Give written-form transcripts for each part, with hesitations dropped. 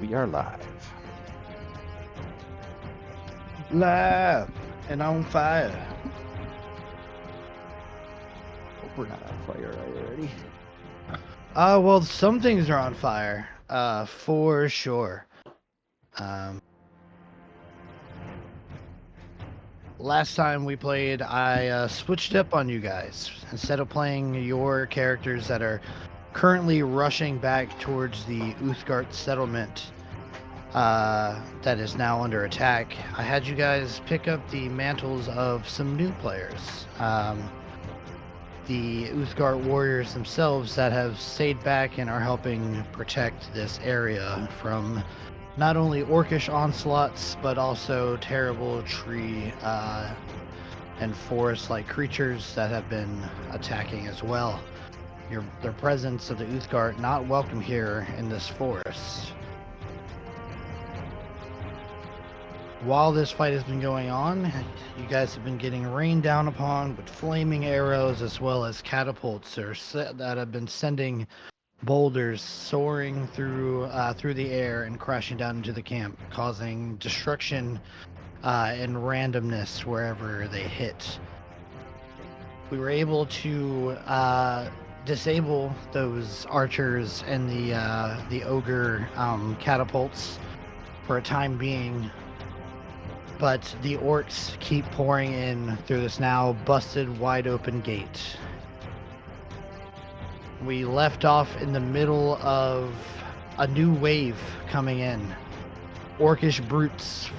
We are live. Live and on fire. Hope we're not on fire. Are you ready? Well, some things are on fire, for sure. Last time we played, I switched up on you guys. Instead of playing your characters that are currently rushing back towards the Uthgardt settlement, that is now under attack, I had you guys pick up the mantles of some new players. The Uthgardt warriors themselves that have stayed back and are helping protect this area from not only orcish onslaughts, but also terrible tree and forest-like creatures that have been attacking as well. Their presence of the Uthgardt not welcome here in this forest. While this fight has been going on, you guys have been getting rained down upon with flaming arrows as well as catapults that have been sending boulders soaring through the air and crashing down into the camp, causing destruction and randomness wherever they hit. We were able to disable those archers and the ogre catapults for a time being. But the orcs keep pouring in through this now busted wide open gate. We left off in the middle of a new wave coming in. Orcish brutes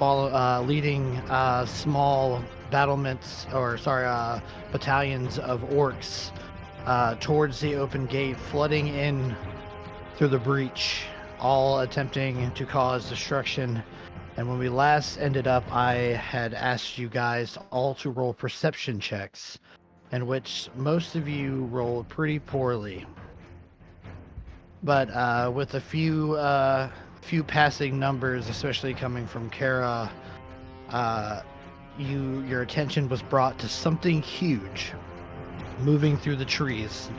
leading small battlements, battalions of orcs towards the open gate, flooding in through the breach, all attempting to cause destruction. And when we last ended up, I had asked you guys all to roll perception checks, in which most of you rolled pretty poorly. But with a few passing numbers, especially coming from Kara, your attention was brought to something huge, moving through the trees,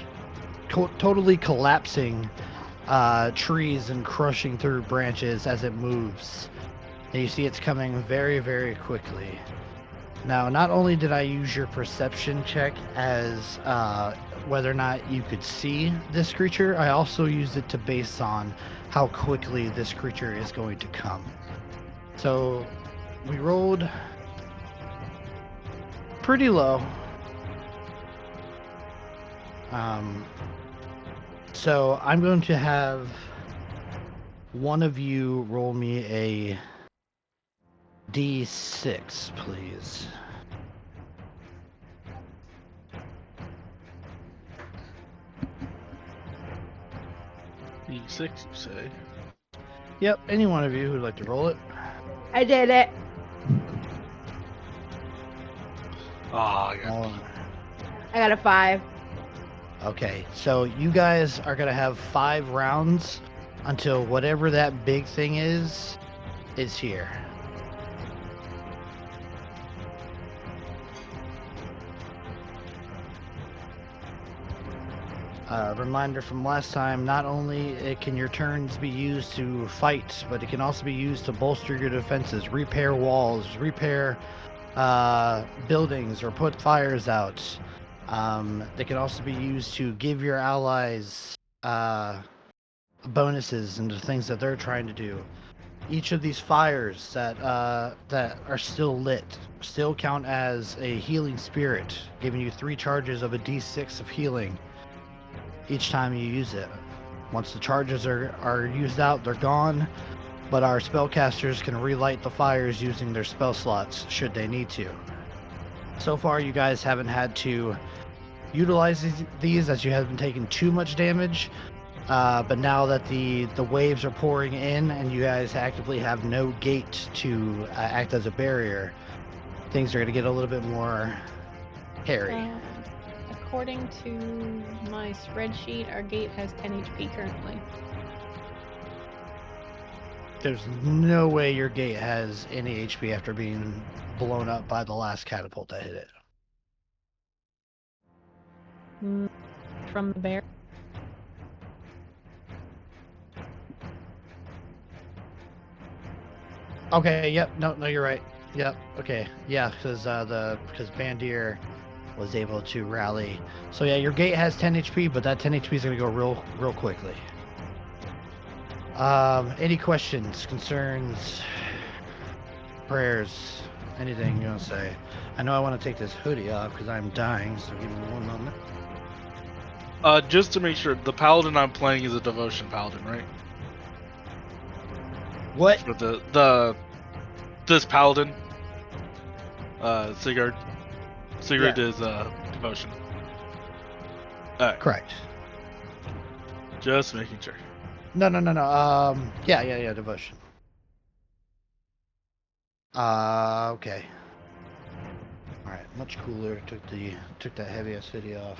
totally collapsing trees and crushing through branches as it moves. And you see it's coming very, very quickly. Now, not only did I use your perception check as whether or not you could see this creature, I also used it to base on how quickly this creature is going to come. So we rolled pretty low. So I'm going to have one of you roll me a D6, please. D6, you say? Yep, any one of you who'd like to roll it. I did it. I got a 5. Okay, so you guys are gonna have 5 rounds until whatever that big thing is here. Reminder from last time, not only can your turns be used to fight, but it can also be used to bolster your defenses, repair walls, repair buildings, or put fires out. They can also be used to give your allies bonuses and the things that they're trying to do. Each of these fires that are still lit still count as a healing spirit, giving you 3 charges of a D6 of healing each time you use it. Once the charges are used out, they're gone, but our spellcasters can relight the fires using their spell slots should they need to. So far, you guys haven't had to utilize these as you haven't taken too much damage, but now that the waves are pouring in and you guys actively have no gate to act as a barrier, things are going to get a little bit more hairy. According to my spreadsheet, our gate has 10 HP currently. There's no way your gate has any HP after being blown up by the last catapult that hit it. From the bear? Okay. Yep. No, you're right. Yep. Okay. Yeah, because Bandier was able to rally. So yeah, your gate has 10 HP, but that 10 HP is gonna go real quickly. Any questions, concerns, prayers, anything you want to say? I know I want to take this hoodie off because I'm dying, so give me one moment. Just to make sure, the paladin I'm playing is a devotion paladin, right? What? For this paladin, Sigurd. Sigurd Yeah. is devotion. Correct. Just making sure. No. Yeah, devotion. Okay. All right, much cooler. Took that heavy ass hoodie off.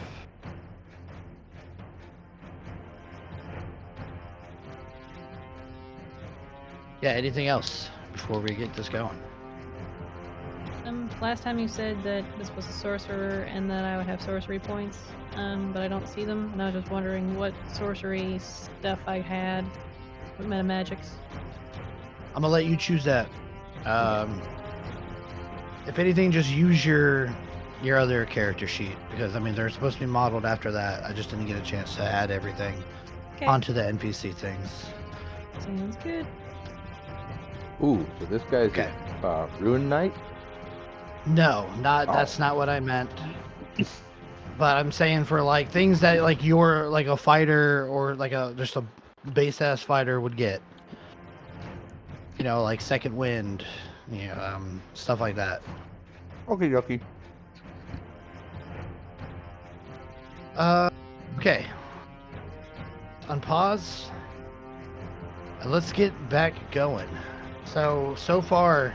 Yeah. Anything else before we get this going? Last time you said that this was a sorcerer and that I would have sorcery points, but I don't see them, and I was just wondering what sorcery stuff I had with metamagics. I'm gonna let you choose that. If anything, just use your other character sheet because I mean they're supposed to be modeled after that. I just didn't get a chance to add everything onto the NPC things. Sounds good. Ooh, so this guy's Okay. a Rune Knight? No, that's not what I meant. But I'm saying for like things that like you're like a fighter or like just a base ass fighter would get. You know, like second wind, stuff like that. Okay, yucky. Okay. Unpause. And let's get back going. So far,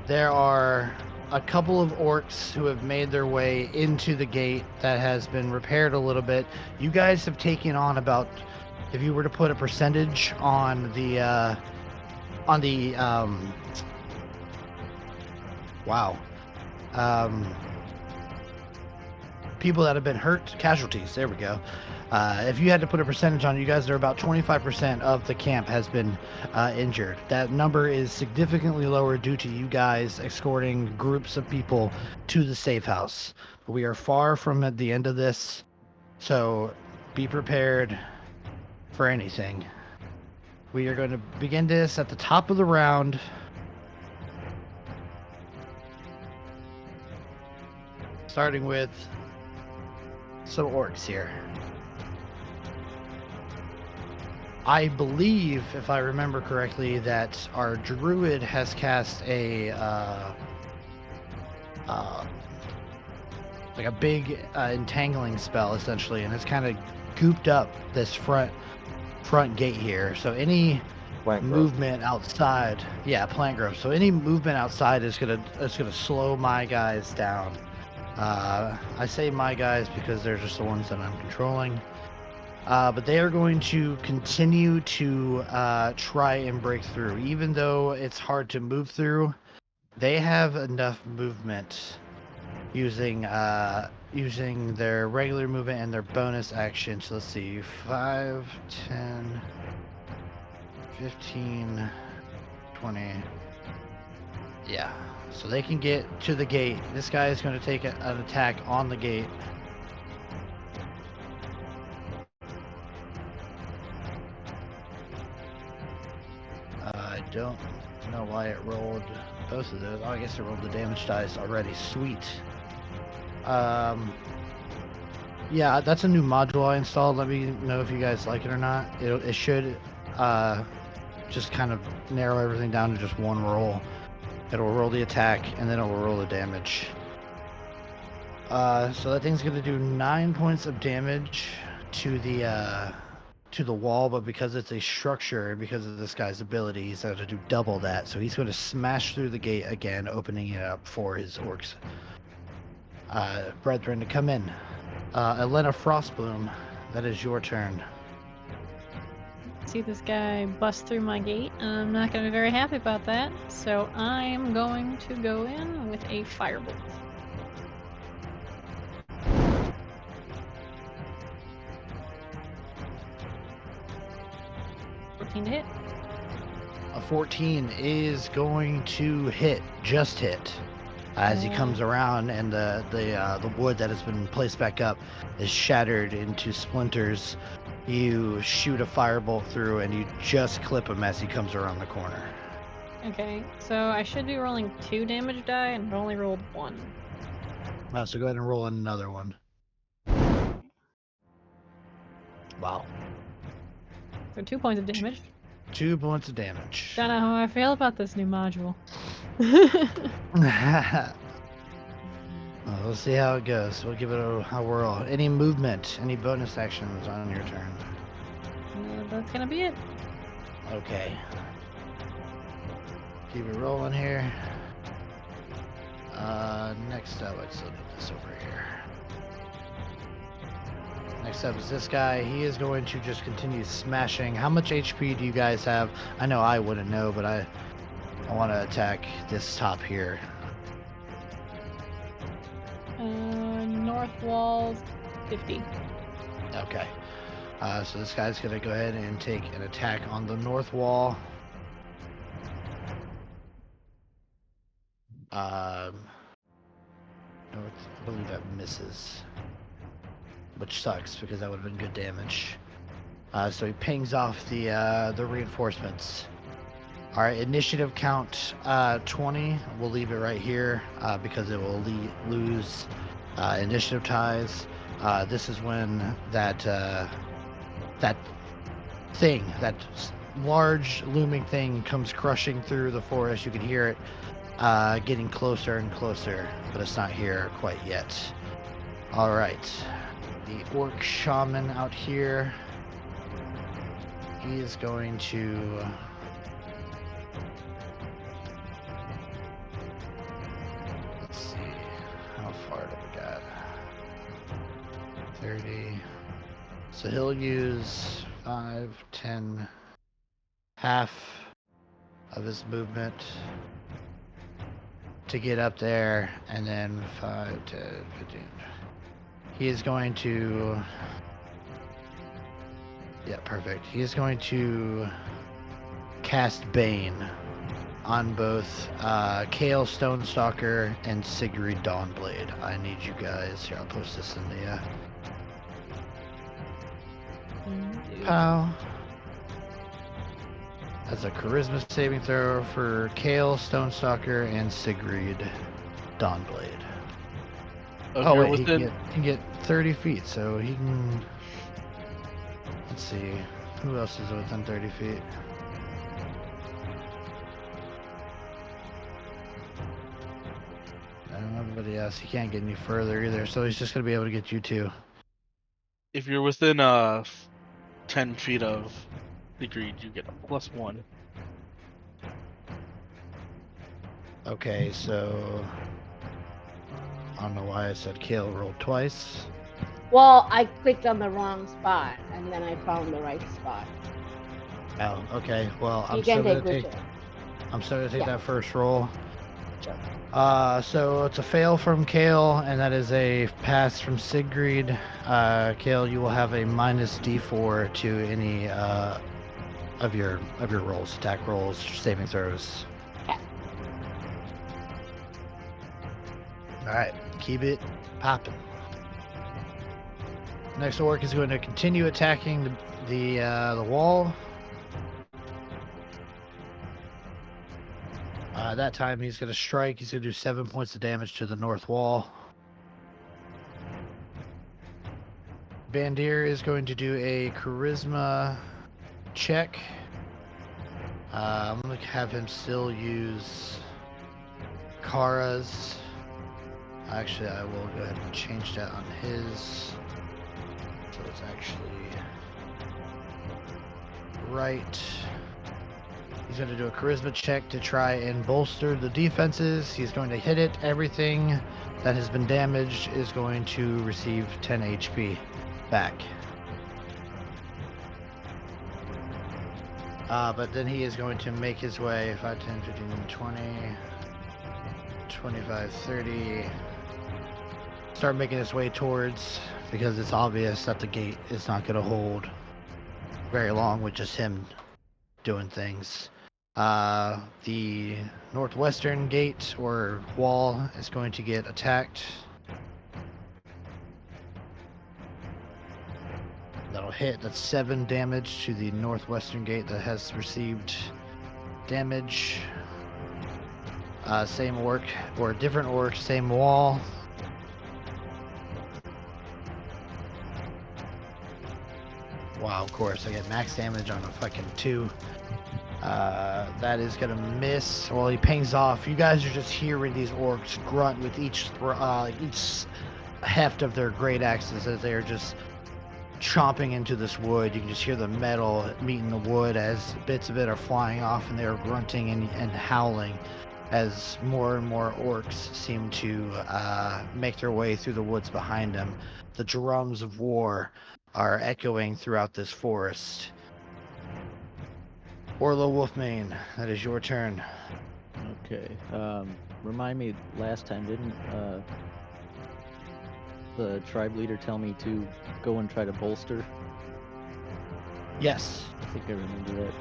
there are a couple of orcs who have made their way into the gate that has been repaired a little bit. You guys have taken on about, if you were to put a percentage on the people that have been hurt, casualties, there we go. If you had to put a percentage on, you guys are about 25% of the camp has been injured. That number is significantly lower due to you guys escorting groups of people to the safe house. We are far from at the end of this, so be prepared for anything. We are going to begin this at the top of the round. Starting with some orcs here. I believe, if I remember correctly, that our druid has cast a like a big entangling spell essentially, and it's kind of gooped up this front gate here. So any movement outside, plant growth. So any movement outside is gonna slow my guys down. I say my guys because they're just the ones that I'm controlling. But they are going to continue to try and break through. Even though it's hard to move through, they have enough movement using their regular movement and their bonus action. So let's see, 5, 10, 15, 20. Yeah, so they can get to the gate. This guy is going to take an attack on the gate. I don't know why it rolled both of those. Oh, I guess it rolled the damage dice already. Sweet. Yeah, that's a new module I installed. Let me know if you guys like it or not. It should just kind of narrow everything down to just one roll. It'll roll the attack and then it'll roll the damage. So that thing's gonna do 9 points of damage to the wall, but because it's a structure and because of this guy's ability, he's going to do double that. So he's going to smash through the gate again, opening it up for his orcs brethren to come in. Elena Frostbloom, that is your turn. See this guy bust through my gate. I'm not going to be very happy about that, so I'm going to go in with a firebolt. To hit. A 14 is going to hit, just hit. As he comes around and the wood that has been placed back up is shattered into splinters. You shoot a firebolt through and you just clip him as he comes around the corner. Okay, so I should be rolling 2 damage die and I only rolled 1. So go ahead and roll another one. Wow. So 2 points of damage. 2 points of damage. Don't know how I feel about this new module. Well, we'll see how it goes. We'll give it a whirl. Any movement, any bonus actions on your turn? That's gonna be it. Okay. Keep it rolling here. Next up, I still need this over here. Next up is this guy. He is going to just continue smashing. How much HP do you guys have? I know I wouldn't know, but I want to attack this top here. North walls, 50. Okay. So this guy's going to go ahead and take an attack on the north wall. I believe that misses, which sucks because that would have been good damage. So he pings off the reinforcements. All right, initiative count 20. We'll leave it right here because it will lose initiative ties. This is when that large looming thing comes crushing through the forest. You can hear it getting closer and closer, but it's not here quite yet. All right, the orc shaman out here. He is going to let's see, how far do we got? 30. So he'll use 5, 10, half of his movement to get up there, and then 5, 10, 15. He is going to... Yeah, perfect. He is going to cast Bane on both Kale Stonestalker and Sigrid Dawnblade. I need you guys... Here, I'll post this in the... Pow. That's a charisma saving throw for Kale Stonestalker and Sigrid Dawnblade. Oh wait, he can get 30 feet, so he can... Let's see, who else is within 30 feet? Nobody else. He can't get any further either, so he's just going to be able to get you two. If you're within 10 feet of Sigrid, you get a +1. Okay, so... I don't know why I said Kale rolled twice. Well, I clicked on the wrong spot, and then I found the right spot. Oh, okay. Well, I'm You still can gonna take Yeah. that first roll. Sure. So it's a fail from Kale, and that is a pass from Sigrid. Kale, you will have a minus D4 to any of your rolls, attack rolls, saving throws. Okay. All right, keep it popping. Next orc is going to continue attacking the wall. That time he's going to strike. He's going to do 7 points of damage to the north wall. Bandir is going to do a charisma check. I'm going to have him still use Kara's. Actually, I will go ahead and change that on his. So it's actually right. He's going to do a charisma check to try and bolster the defenses. He's going to hit it. Everything that has been damaged is going to receive 10 HP back. But then he is going to make his way 5, 10, 15, 20, 25, 30. Start making his way towards, because it's obvious that the gate is not going to hold very long with just him doing things. The northwestern gate or wall is going to get attacked. That'll hit. That's 7 damage to the northwestern gate that has received damage. Same orc, or different orc, same wall. Wow, of course, I get max damage on a fucking 2. That is gonna miss. Well, he pings off. You guys are just hearing these orcs grunt with each heft of their great axes as they're just chomping into this wood. You can just hear the metal meeting the wood as bits of it are flying off, and they're grunting and howling as more and more orcs seem to make their way through the woods behind them. The drums of war are echoing throughout this forest. Orlo Wolfmane, that is your turn. Okay. Remind me, last time didn't the tribe leader tell me to go and try to bolster? Yes. I think I remember that.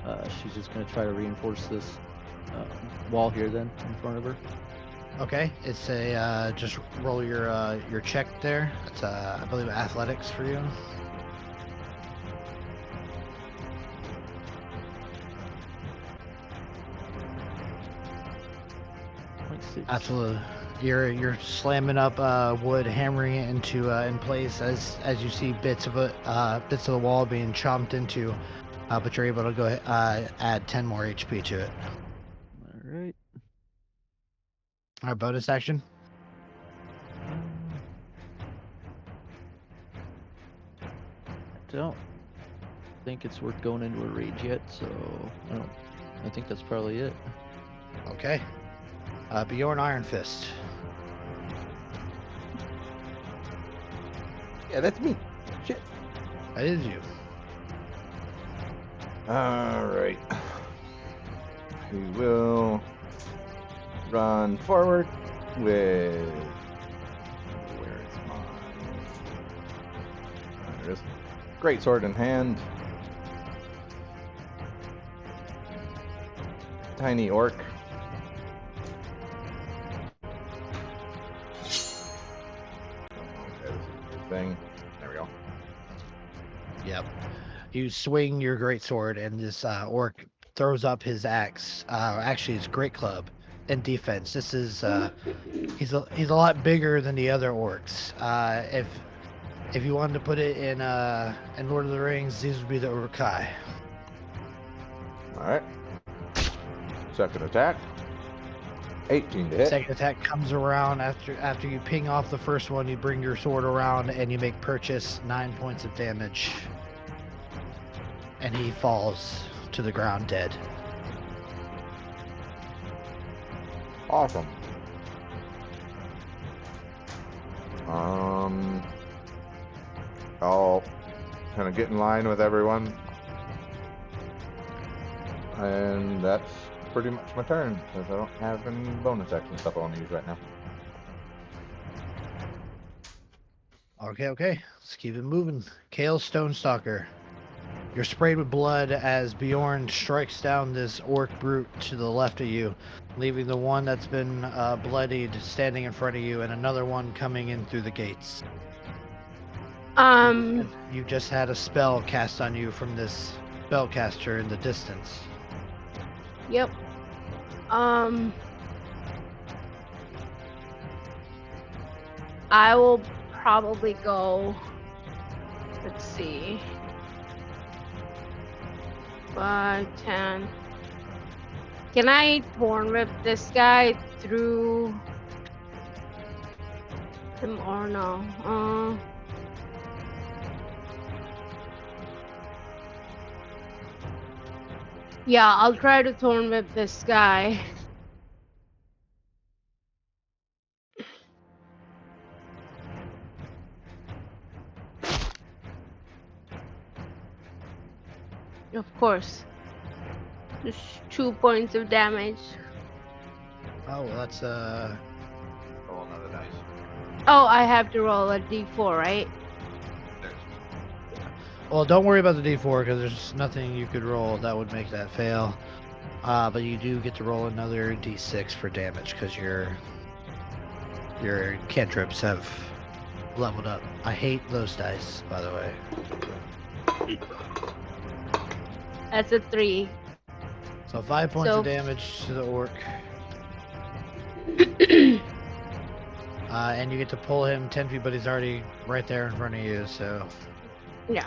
So she's just gonna try to reinforce this wall here then in front of her. Okay, it's a just roll your check there. It's I believe athletics for you. Absolutely. You're slamming up wood, hammering it into in place as you see bits of the wall being chomped into, but you're able to go add 10 more HP to it. All right. All right, bonus action. I don't think it's worth going into a rage yet, so I think that's probably it. Okay. Bjorn Iron Fist. Yeah, that's me. Shit. That is you. Alright. He will run forward with... Where is mine? There it is. Great sword in hand. Tiny orc. Okay, this is a new thing. There we go. Yep. You swing your greatsword, and this orc throws up his axe. Actually, his great club in defense. This is he's a lot bigger than the other orcs. If you wanted to put it in Lord of the Rings, these would be the Uruk-hai. Alright. Second attack. 18 to hit. Second attack comes around after you ping off the first one. You bring your sword around and you make purchase 9 points of damage, and he falls to the ground dead. Awesome. I'll kind of get in line with everyone. And that's pretty much my turn, because I don't have any bonus action stuff I want to use right now. Okay. Let's keep it moving. Kale Stonestalker. You're sprayed with blood as Bjorn strikes down this orc brute to the left of you, leaving the one that's been bloodied standing in front of you, and another one coming in through the gates. You just had a spell cast on you from this spellcaster in the distance. Yep. I will probably go. Let's see. 5, 10. Can I Thorn Whip this guy through him or no? Yeah, I'll try to Thorn Whip this guy. Of course. Just 2 points of damage. Oh, well, that's Roll another dice. Oh, I have to roll a d4, right? Well, don't worry about the D4 because there's nothing you could roll that would make that fail. But you do get to roll another D6 for damage because your cantrips have leveled up. I hate those dice, by the way. That's a 3. So 5 points So- of damage to the orc. And you get to pull him 10 feet, but he's already right there in front of you, so... Yeah.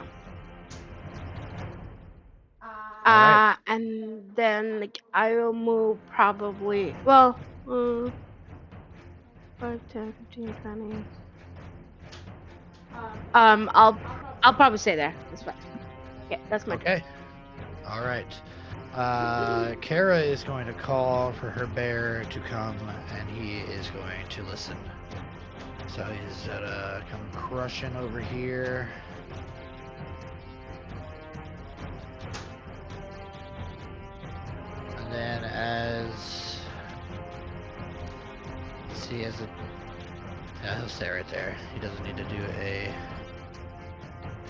Alright. And then like I will move probably. Well, 5, 10, 15, 20. I'll probably stay there. That's fine. Yeah, that's my turn. Okay. Alright. Kara is going to call for her bear to come, and he is going to listen. So he's gonna come crushing over here. And then as... Let's see, as it... Yeah, he'll stay right there. He doesn't need to do a...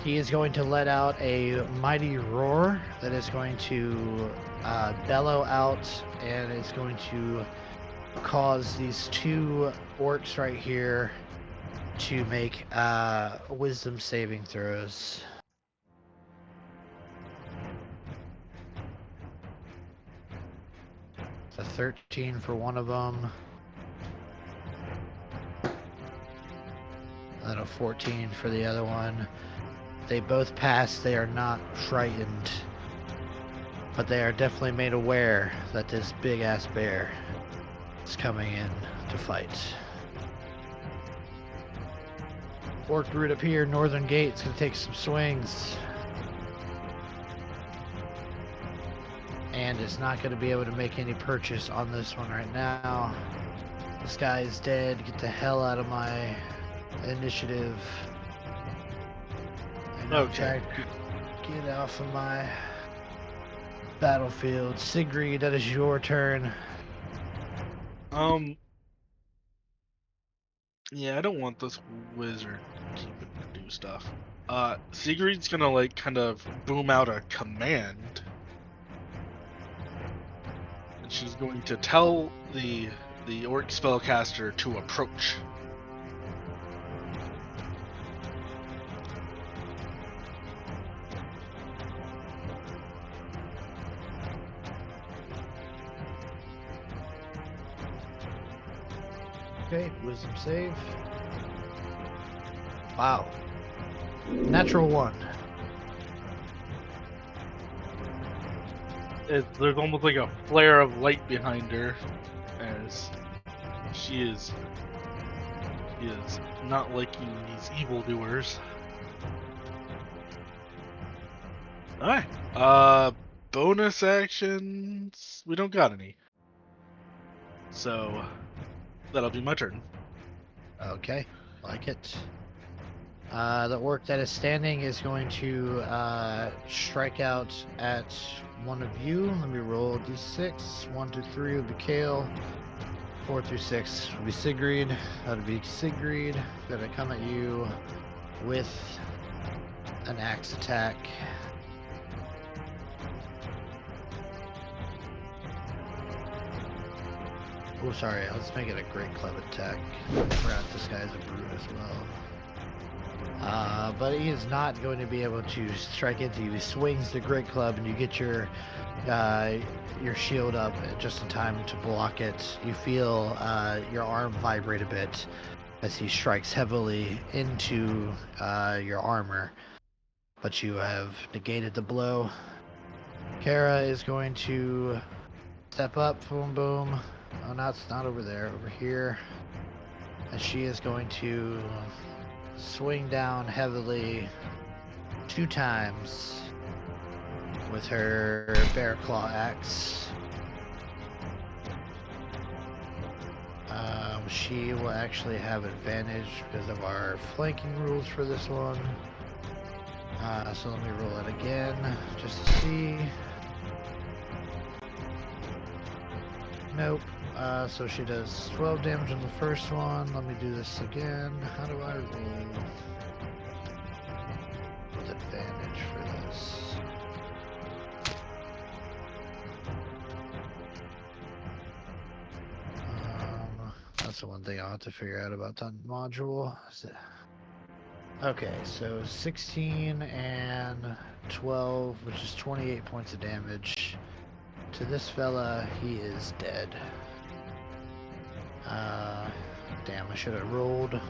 He is going to let out a mighty roar that is going to bellow out, and it's going to cause these 2 orcs right here to make wisdom saving throws. It's a 13 for one of them. And a 14 for the other one. They both pass. They are not frightened. But they are definitely made aware that this big-ass bear is coming in to fight. Orc route up here, Northern Gate's gonna take some swings. And it's not gonna be able to make any purchase on this one right now. This guy is dead. Get the hell out of my initiative. And I'm Okay. trying to get off of my battlefield. Sigrid, that is your turn. Yeah, I don't want this wizard keeping to do stuff. Sigrid's gonna like kind of boom out a command. And she's going to tell the orc spellcaster to approach. Okay, wisdom save. Wow. Natural 1. There's almost like a flare of light behind her as she is not liking these evildoers. Alright. Bonus actions, we don't got any. So that'll be my turn. Okay, like it. The orc that is standing is going to strike out at one of you. Let me roll d6. 1 through 3 will be Kale. 4 through 6 will be Sigrid. That'll be Sigrid. Gonna come at you with an axe attack. Oh, sorry. Let's make it a great club attack. I forgot this guy's a brute as well. But he is not going to be able to strike into you. He swings the great club, and you get your shield up just in time to block it. You feel your arm vibrate a bit as he strikes heavily into your armor, but you have negated the blow. Kara is going to step up, boom, boom. Oh, no, it's not over there, over here. And she is going to swing down heavily 2 times with her bear claw axe. She will actually have advantage because of our flanking rules for this one. So let me roll it again just to see. Nope. So she does 12 damage on the first one. Let me do this again. How do I roll with advantage That's the one thing I'll have to figure out about that module. Okay, so 16 and 12, which is 28 points of damage. To this fella, he is dead. Damn, I should have rolled.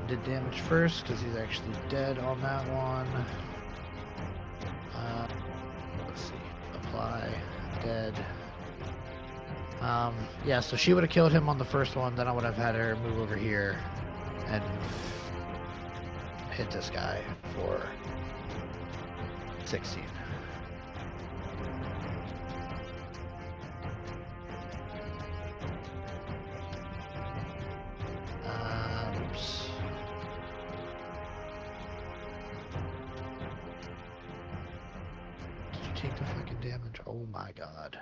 Did damage first, because he's actually dead on that one. Let's see. Apply. Dead. Yeah, so she would have killed him on the first one, then I would have had her move over here and hit this guy for 16. Oops. Did you take the fucking damage? Oh my god.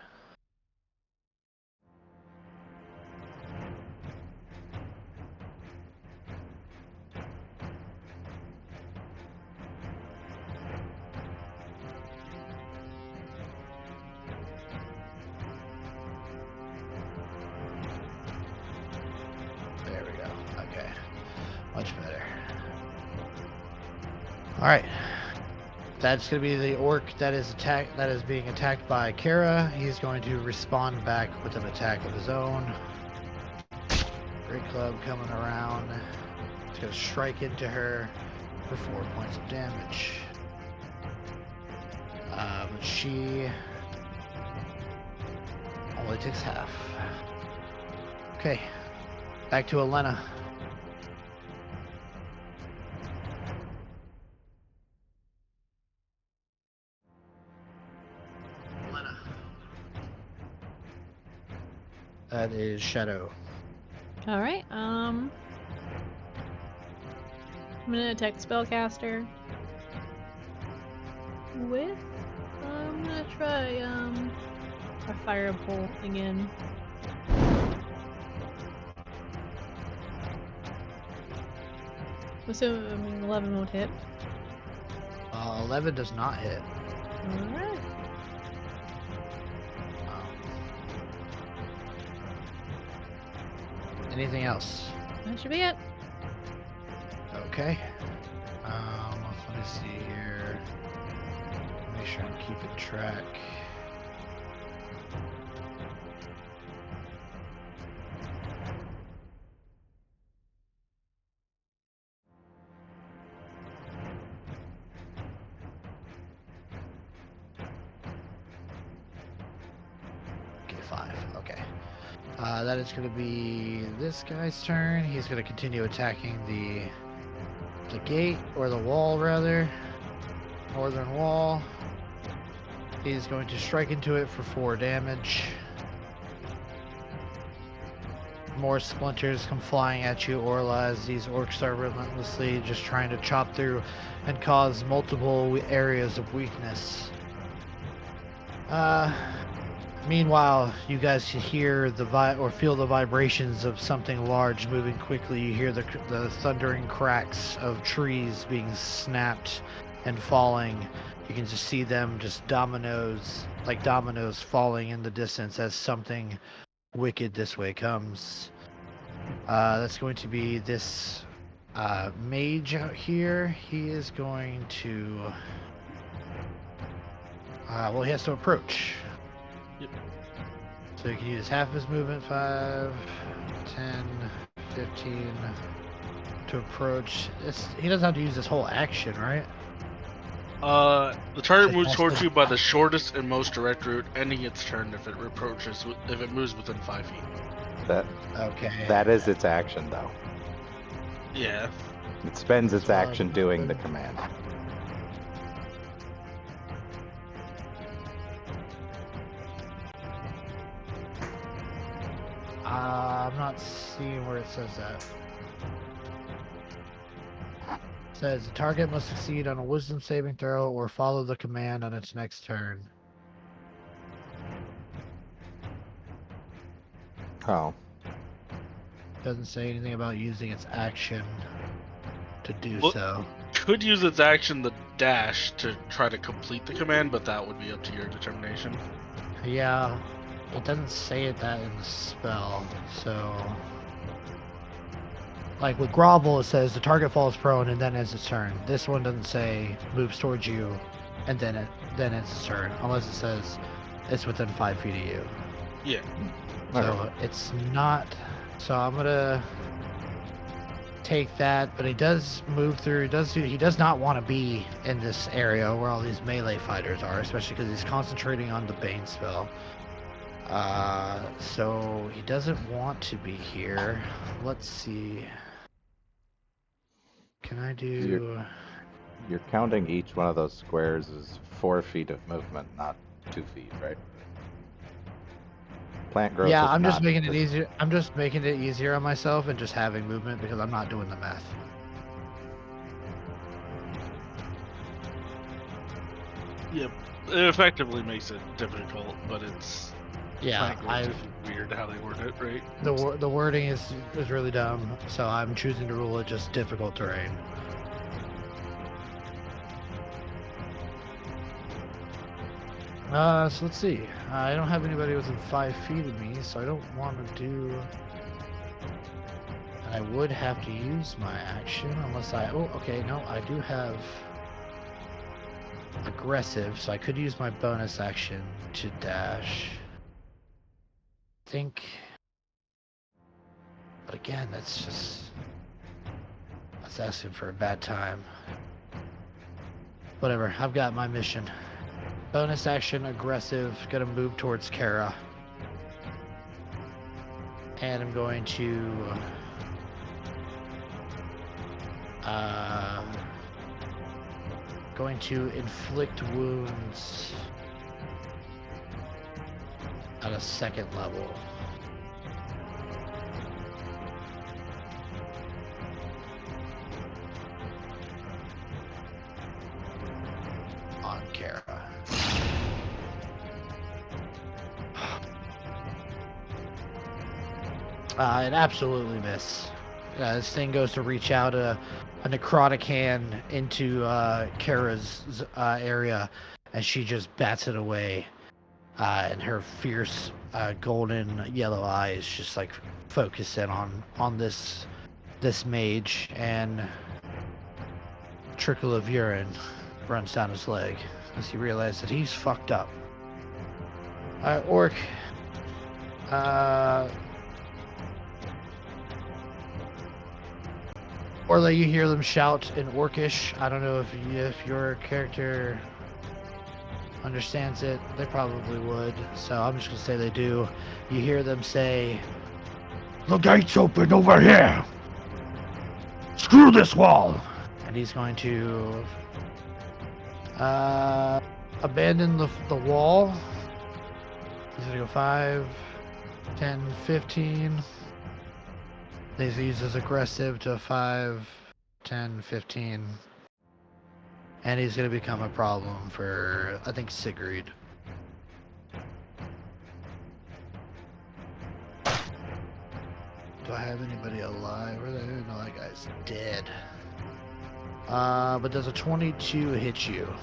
There we go. Okay. Much better. Alright. That's going to be the orc that is being attacked by Kara. He's going to respond back with an attack of his own. Great club coming around. It's going to strike into her for 4 points of damage. But she only takes half. Okay. Back to Elena. That is Shadow. All right. I'm gonna attack the spellcaster with. I'm gonna try a firebolt again. Assuming 11 won't hit. 11 does not hit. Alright. Anything else? That should be it. Okay. Let me see here. Make sure I'm keeping track. Okay, 5. Okay. That is going to be this guy's turn. He's going to continue attacking the gate, or the wall rather. Northern wall. He's going to strike into it for 4 damage. More splinters come flying at you, Orla, as these orcs are relentlessly just trying to chop through and cause multiple areas of weakness. Meanwhile, you guys hear or feel the vibrations of something large moving quickly. You hear the thundering cracks of trees being snapped and falling. You can just see them just dominoes falling in the distance as something wicked this way comes. That's going to be this mage out here. He is going to well, he has to approach. Yep. So he can use half his movement, 5, 10, 15 to approach. He doesn't have to use this whole action, right? The target moves towards you by the shortest and most direct route, ending its turn if it moves within 5 feet. That is its action, though. Yeah. It spends its action doing the command. I'm not seeing where it says that. It says the target must succeed on a wisdom saving throw or follow the command on its next turn. Oh. Doesn't say anything about using its action to do so. Could use its action, the dash, to try to complete the command, but that would be up to your determination. Yeah, it doesn't say that in the spell, so Like with grovel, it says the target falls prone and then ends its turn. This one doesn't say moves towards you and then ends its turn, unless it says it's within 5 feet of you. Yeah. So Okay. it's not. So I'm gonna take that, but he does move through. He does not want to be in this area where all these melee fighters are, especially because he's concentrating on the Bane spell. So he doesn't want to be here. Let's see. Can I do? You're counting each one of those squares as 4 feet of movement, not 2 feet, right? Plant growth Yeah, is I'm just not making it this- easier. I'm just making it easier on myself and just having movement because I'm not doing the math. Yeah. It effectively makes it difficult, but it's Yeah, plant growth is weird how they word it, right? the wording is really dumb, so I'm choosing to rule it just difficult terrain. So let's see. I don't have anybody within 5 feet of me, so I don't want to do. And I would have to use my action unless I. Oh, okay. No, I do have aggressive, so I could use my bonus action to dash. Think. But again, that's asking for a bad time. Whatever. I've got my mission. Bonus action, aggressive, gonna move towards Kara. And I'm going to inflict wounds at a 2nd level. On Kara. An absolutely miss. This thing goes to reach out a necrotic hand into Kara's area, and she just bats it away. And her fierce golden yellow eyes just like focus in on this mage, and a trickle of urine runs down his leg as he realizes that he's fucked up. Orc. Orla, you hear them shout in Orcish. I don't know if your character understands it. They probably would, so I'm just gonna say they do. You hear them say, "The gate's open over here! Screw this wall!" And he's going to abandon the wall. He's gonna go 5, 10, 15. He uses aggressive to 5, 10, 15. And he's going to become a problem for, I think, Sigrid. Do I have anybody alive? No, that guy's dead. But does a 22 hit you?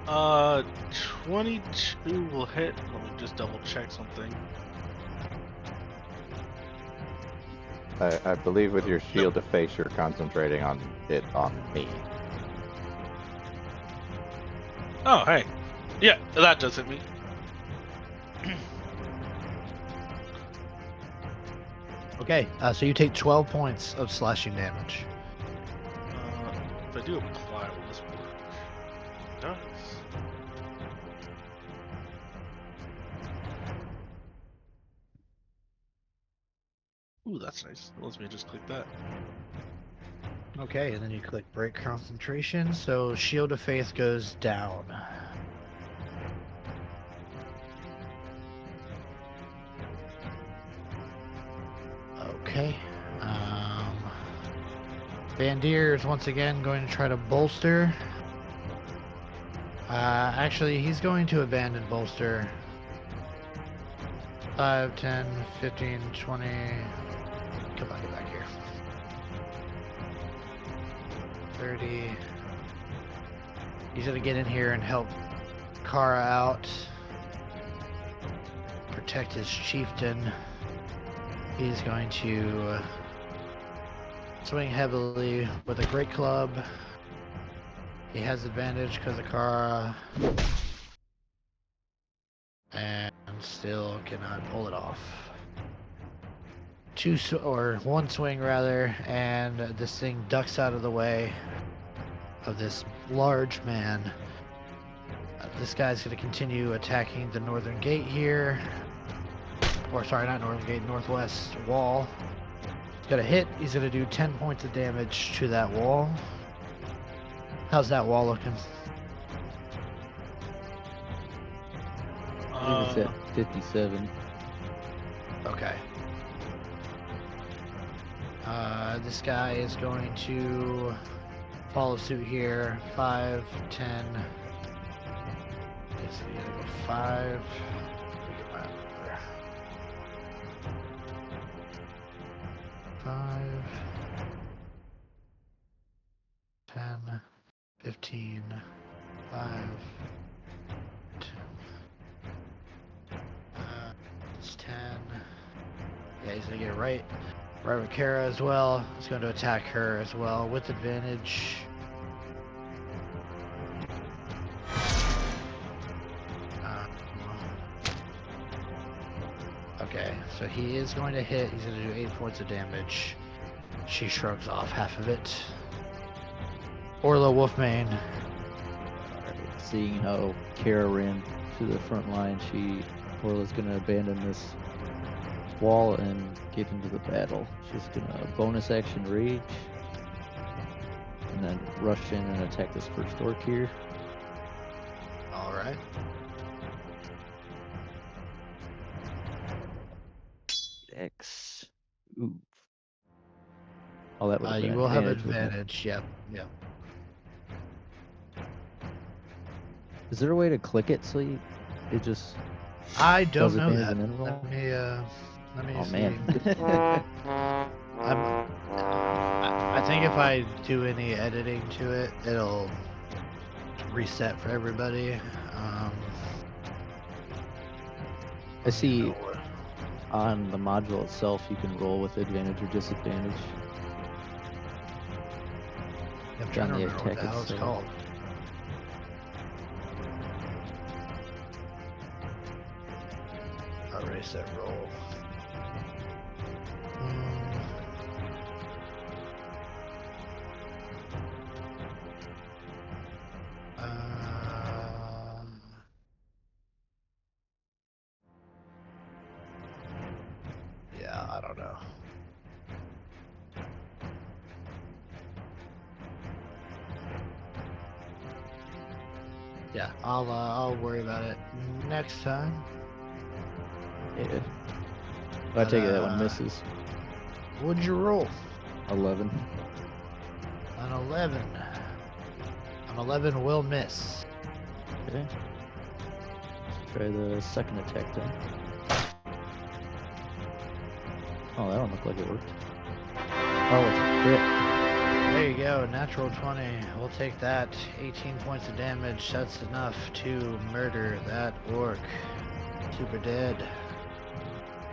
22 will hit. Let me just double check something. I believe with your shield of face, you're concentrating on it on me. Oh, hey. Yeah, that does hit me. Okay, so you take 12 points of slashing damage. If I do apply, will this work? It does. Ooh, that's nice. It lets me just click that. Okay, and then you click break concentration, so shield of faith goes down. Okay. Bandier is once again going to try to bolster. Actually, he's going to abandon bolster. 5, 10, 15, 20. Come on, get back here. 30. He's going to get in here and help Kara out. Protect his chieftain. He's going to swing heavily with a great club. He has advantage because of Kara. And still cannot pull it off. One swing rather, and this thing ducks out of the way of this large man. This guy's going to continue attacking the northern gate here. Or sorry, not northern gate, northwest wall. He's going to hit. He's going to do 10 points of damage to that wall. How's that wall looking? I believe it's at 57. Okay. This guy is going to follow suit here. 5, 10. Okay, so we gotta go 5. Let me get my number. 5, 10, 15, 5, 10. It's 10. Yeah, he's gonna get it right with Kara as well. He's going to attack her as well with advantage. Okay, so he is going to hit. He's going to do 8 points of damage. She shrugs off half of it. Orla Wolfmane. Alright, seeing how Kara ran to the front line, Orla's going to abandon this wall and get into the battle. She's gonna bonus action rage and then rush in and attack this first orc here. Alright. X. Ooh. Oh, that was You will have advantage. Yep. Is there a way to click it so it just I don't does know advantage that. and then roll? Let me Oh see. man. I think if I do any editing to it, it'll reset for everybody. I see on the module itself you can roll with advantage or disadvantage. I'm trying to on the remember what attack the hell it's itself. called. I'll erase that roll. Yeah, I don't know. Yeah, I'll worry about it next time. Yeah. I take it that one misses. What'd you roll? 11. An 11. An 11 will miss. Okay. Let's try the second attack then. Oh, that one looked like it worked. Oh, it's a crit. There you go, natural 20. We'll take that. 18 points of damage. That's enough to murder that orc. Super dead.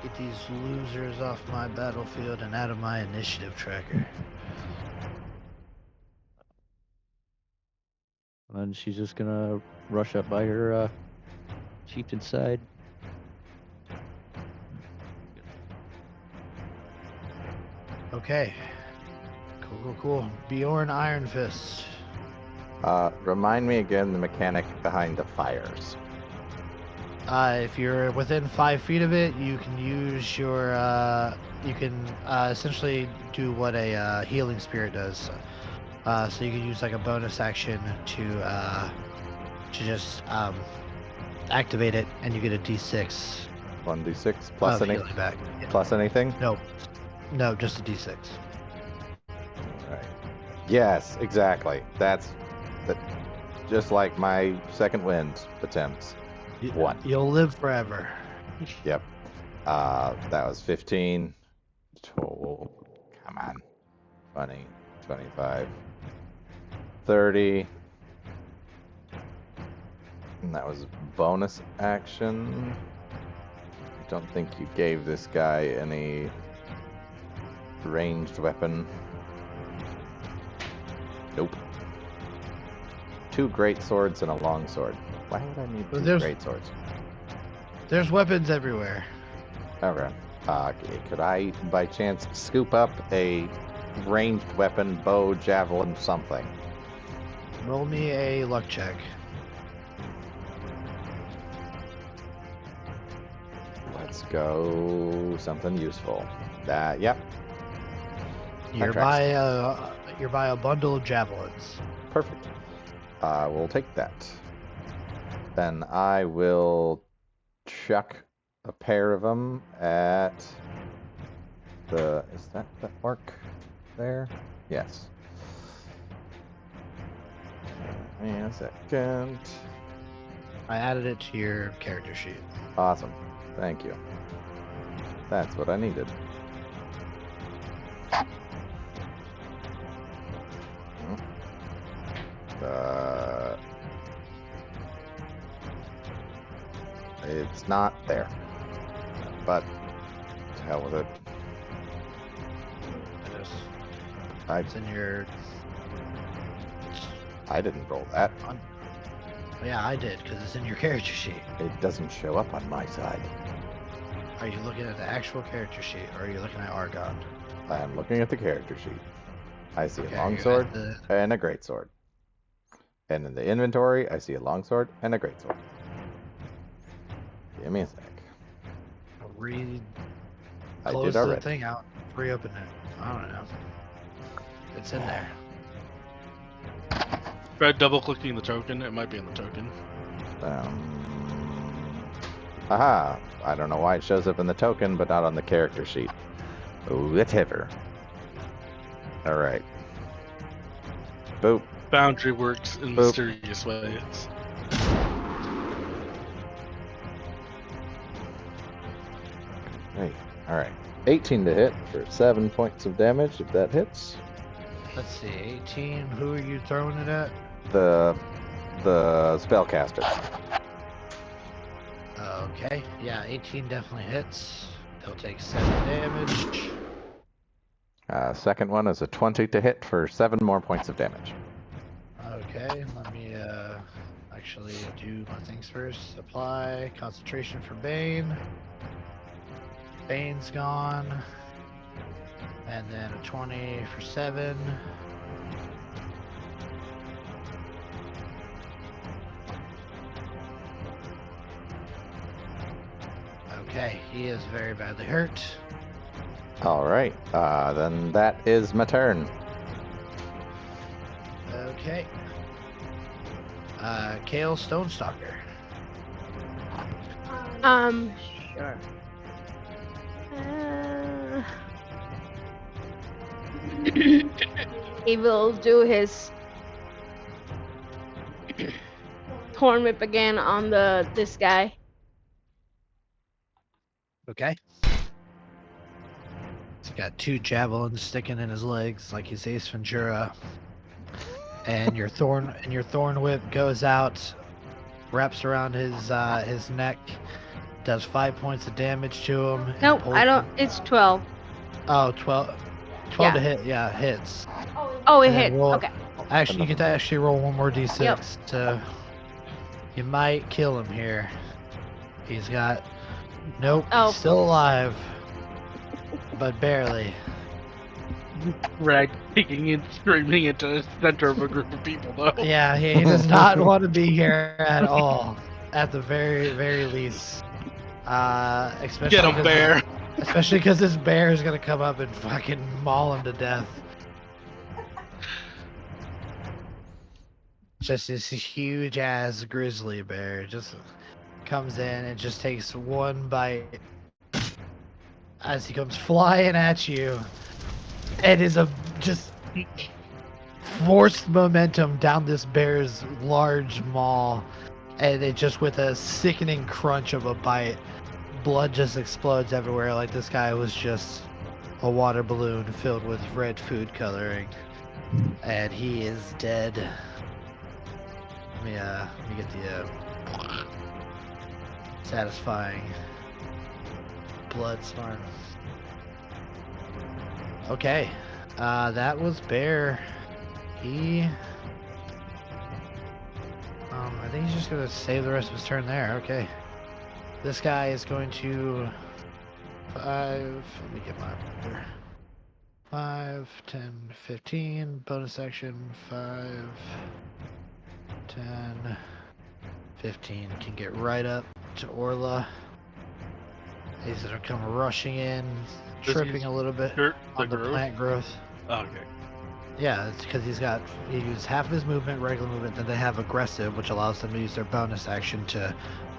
Get these losers off my battlefield and out of my initiative tracker. And then she's just gonna rush up by her chieftain's side. Okay. Cool. Bjorn Iron Fist. Remind me again the mechanic behind the fires. If you're within 5 feet of it, you can use your, you can essentially do what a healing spirit does. So you can use like a bonus action to just activate it, and you get a D6. 1d6 plus of any healing back. Yeah. plus anything. No, just a D6. Right. Yes, exactly. That's just like my second wind attempts. One. You'll live forever. Yep. That was 15. Oh, come on. 20, 25, 30. And that was bonus action. I don't think you gave this guy any ranged weapon. Nope. 2 great swords and a long sword. Why would I need Well, 2 there's- great swords? There's weapons everywhere. Okay. Could I, by chance, scoop up a ranged weapon, bow, javelin, something? Roll me a luck check. Let's go something useful. Yep. You're tracks. by a bundle of javelins. Perfect. We'll take that. Then I will chuck a pair of them at the... Is that the orc there? Yes. Give me a second. I added it to your character sheet. Awesome. Thank you. That's what I needed. It's not there. But to hell with it. It's in your... I didn't roll that. Yeah, I did, because it's in your character sheet. It doesn't show up on my side. Are you looking at the actual character sheet, or are you looking at Argon? I'm looking at the character sheet. I see Okay, a long you're sword at the- and a great sword. And in the inventory, I see a long sword and a great sword. Give me a sec. I Close did the already. thing out, reopen it. I don't know. It's in there. Try double-clicking the token. It might be in the token. Aha! I don't know why it shows up in the token, but not on the character sheet. Whatever. Alright. Boop. Boundary works in Boop. mysterious ways. Wait. Alright. 18 to hit for 7 points of damage, if that hits. Let's see, 18. Who are you throwing it at? The spellcaster. Okay, yeah, 18 definitely hits. They'll take 7 damage. Second one is a 20 to hit for 7 more points of damage. Okay, let me actually do my things first. Apply concentration for Bane. Bane's gone. And then a 20 for 7. Okay, he is very badly hurt. Alright, then that is my turn. Okay. Kale Stonestalker. Sure. He will do his horn whip again on this guy. Okay. He's got 2 javelins sticking in his legs like he's Ace Ventura. And your thorn whip goes out, wraps around his neck, does 5 points of damage to him. and Nope, pulls I don't. him- It's 12. Oh, 12 Yeah. to hit. Yeah, hits. Oh, it And then hit. roll- Okay. Actually, you get to actually roll one more d6 Yep. to. You might kill him here. He's got. Nope. Oh. He's still alive, but barely. Rag kicking and screaming into the center of a group of people, though. Yeah, he does not want to be here at all. At the very least. Especially Get him, 'cause- bear! Especially because this bear is gonna come up and fucking maul him to death. Just this huge ass grizzly bear just comes in and just takes one bite as he comes flying at you. It is a just forced momentum down this bear's large maw, and it just with a sickening crunch of a bite, blood just explodes everywhere like this guy was just a water balloon filled with red food coloring, and he is dead. Let me get the satisfying blood smart. Okay, that was Bear. He. I think he's just gonna save the rest of his turn there. Okay. This guy is going to 5. Let me get my order. 5, 10, 15. Bonus action 5, 10, 15. Can get right up to Orla. He's gonna come rushing in, Does he tripping a little bit Hurt the on the growth? plant growth. Okay. Yeah, it's because he used half of his movement, regular movement, then they have aggressive, which allows them to use their bonus action to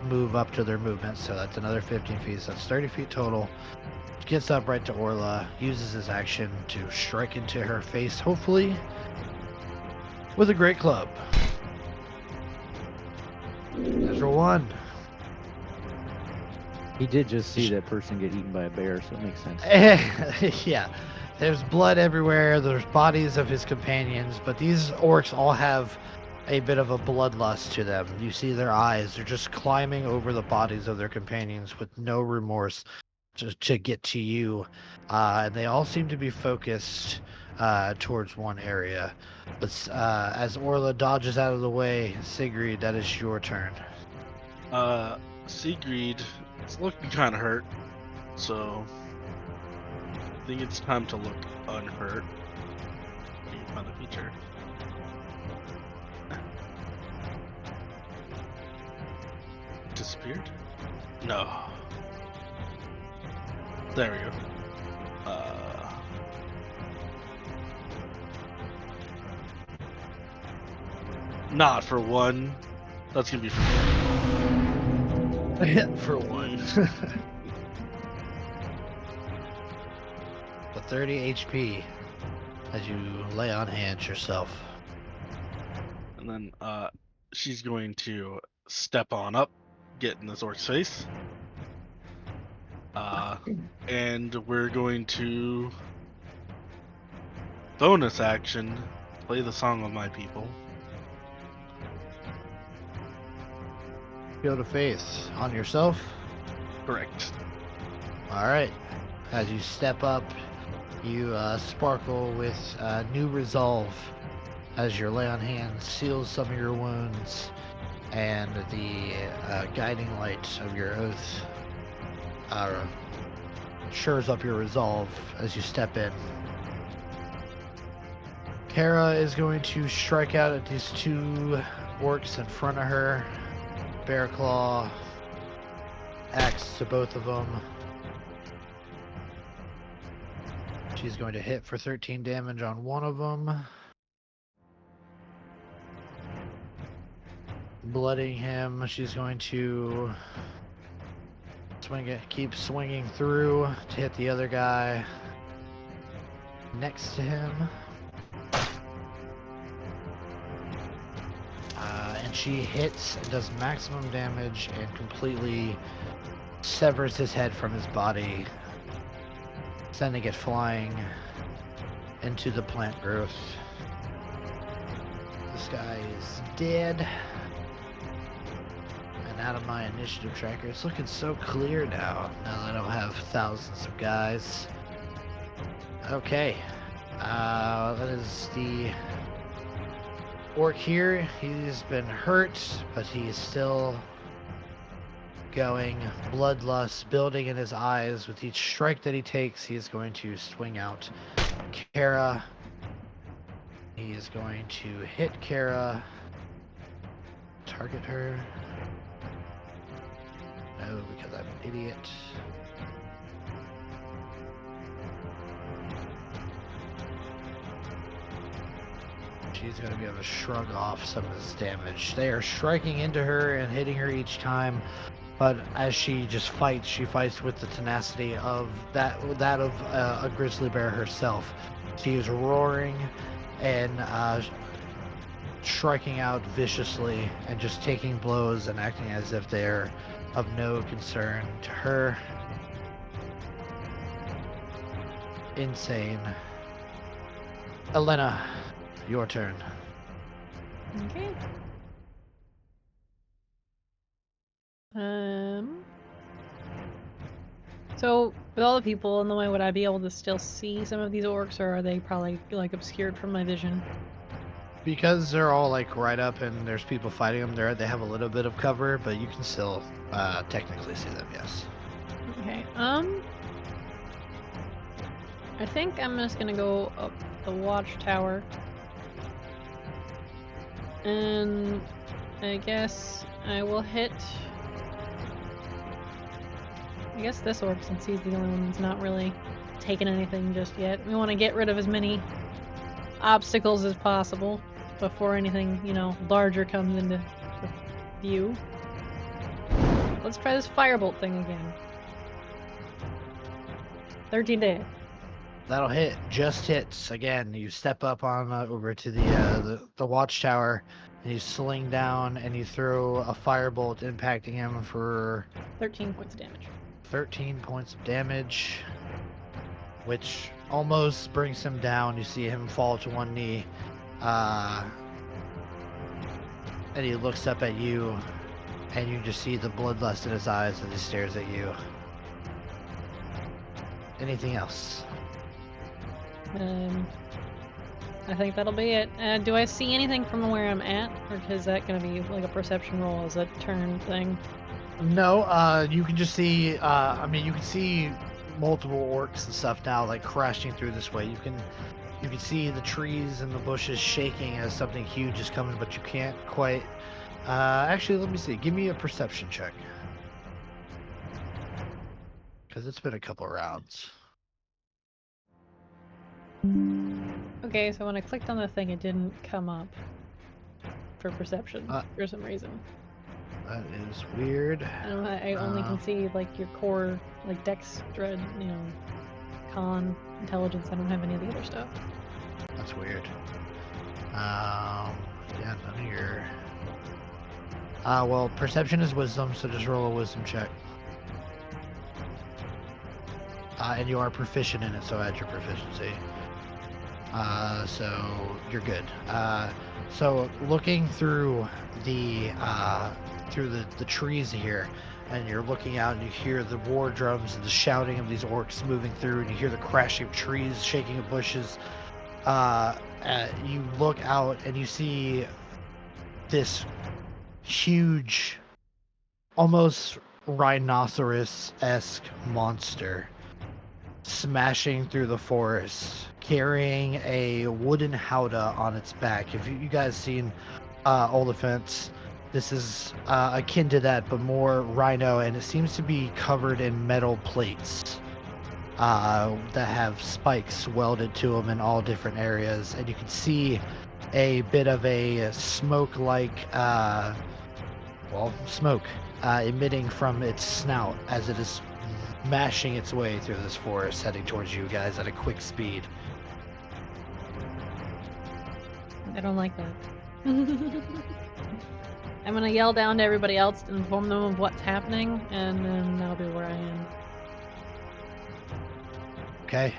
move up to their movement. So that's another 15 feet. So that's 30 feet total. Gets up right to Orla, uses his action to strike into her face, hopefully with a great club. Natural 1. He did just see that person get eaten by a bear, so it makes sense. Yeah, there's blood everywhere. There's bodies of his companions, but these orcs all have a bit of a bloodlust to them. You see their eyes. They're just climbing over the bodies of their companions with no remorse to get to you. And they all seem to be focused towards one area. But as Orla dodges out of the way, Sigrid, that is your turn. Sigrid is looking kind of hurt, so I think it's time to look unhurt. Let me find the feature. Disappeared? No. There we go. Not for one. That's gonna be for For one. The 30 HP as you lay on hands yourself. And then she's going to step on up, get in this orc's face. And we're going to bonus action play the song of my people. Shield of Faith on yourself. Correct. Alright. As you step up, you sparkle with new resolve as your lay on hands seals some of your wounds, and the guiding light of your oath shores up your resolve as you step in. Kara is going to strike out at these two orcs in front of her. Bear Claw, axe to both of them. She's going to hit for 13 damage on one of them. Blooding him, she's going to keep swinging through to hit the other guy next to him. And she hits and does maximum damage and completely severs his head from his body, sending it flying into the plant growth. This guy is dead. And out of my initiative tracker, it's looking so clear now that I don't have thousands of guys. Okay. That is the orc here. He's been hurt, but he is still going. Bloodlust building in his eyes. With each strike that he takes, he is going to swing out Kara. He is going to hit Kara. Target her. No, because I'm an idiot. She's going to be able to shrug off some of this damage. They are striking into her and hitting her each time, but as she just fights, she fights with the tenacity of that of a grizzly bear herself. She is roaring and striking out viciously and just taking blows and acting as if they're of no concern to her. Insane. Elena, your turn. Okay. So with all the people in the way, would I be able to still see some of these orcs, or are they probably like obscured from my vision? Because they're all like right up and there's people fighting them, they have a little bit of cover, but you can still technically see them. Yes. Okay. I think I'm just gonna go up the watchtower. And I guess I will hit. I guess this orc, since he's the only one that's not really taking anything just yet. We want to get rid of as many obstacles as possible before anything, larger comes into view. Let's try this firebolt thing again. 13 to hit. That'll hit. Just hits. Again, you step up on over to the watchtower, and you sling down and you throw a firebolt, impacting him for 13 points of damage. 13 points of damage, which almost brings him down. You see him fall to one knee, and he looks up at you, and you just see the bloodlust in his eyes as he stares at you. Anything else? I think that'll be it. Do I see anything from where I'm at, or is that going to be like a perception roll as a turn thing? No, you can just see, you can see multiple orcs and stuff now, like crashing through this way. You can see the trees and the bushes shaking as something huge is coming, but you can't quite. Actually, let me see. Give me a perception check, because it's been a couple rounds. Okay, so when I clicked on the thing, it didn't come up for perception for some reason. That is weird. I only can see like your core, like Dex, Dread, Con, Intelligence. I don't have any of the other stuff. That's weird. Yeah, none of your. Well, perception is wisdom, so just roll a wisdom check. And you are proficient in it, so add your proficiency. So you're good. So looking through the trees here, and you're looking out and you hear the war drums and the shouting of these orcs moving through, and you hear the crashing of trees, shaking of bushes. You look out and you see this huge, almost rhinoceros-esque monster smashing through the forest, carrying a wooden howdah on its back. If you guys seen Oliphants, this is akin to that, but more rhino, and it seems to be covered in metal plates that have spikes welded to them in all different areas, and you can see a bit of a smoke-like smoke emitting from its snout as it is mashing its way through this forest, heading towards you guys at a quick speed. I don't like that. I'm gonna yell down to everybody else to inform them of what's happening, and then that'll be where I am. Okay.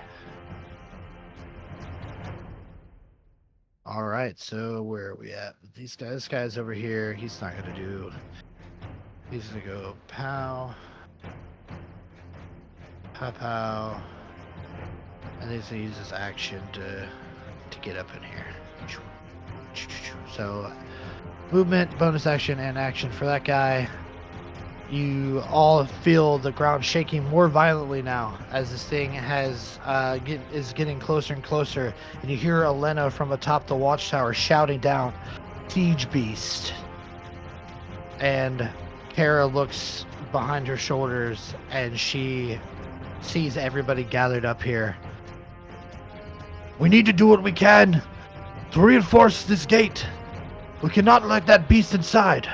All right, so where are we at? This guy's over here. He's not gonna do. He's gonna go pow, pow, pow, and he's gonna use his action to get up in here. So, movement, bonus action, and action for that guy. You all feel the ground shaking more violently now as this thing is getting closer and closer, and you hear Elena from atop the watchtower shouting down, "Siege Beast!" And Kara looks behind her shoulders and she sees everybody gathered up here. "We need to do what we can to reinforce this gate. We cannot let that beast inside."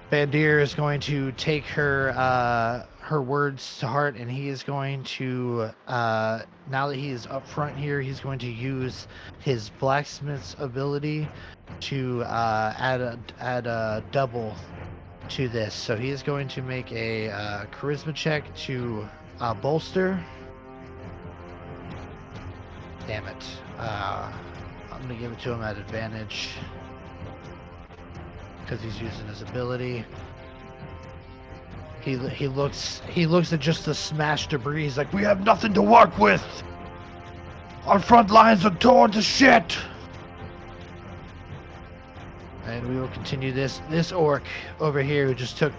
Bandir is going to take her words to heart, and he is going to, now that he is up front here, he's going to use his blacksmith's ability to add a double to this. So he is going to make a charisma check to bolster. Damn it. I'm going to give it to him at advantage because he's using his ability. He looks at just the smashed debris. He's like, "We have nothing to work with." Our front lines are torn to shit! And we will continue this. This orc over here who just took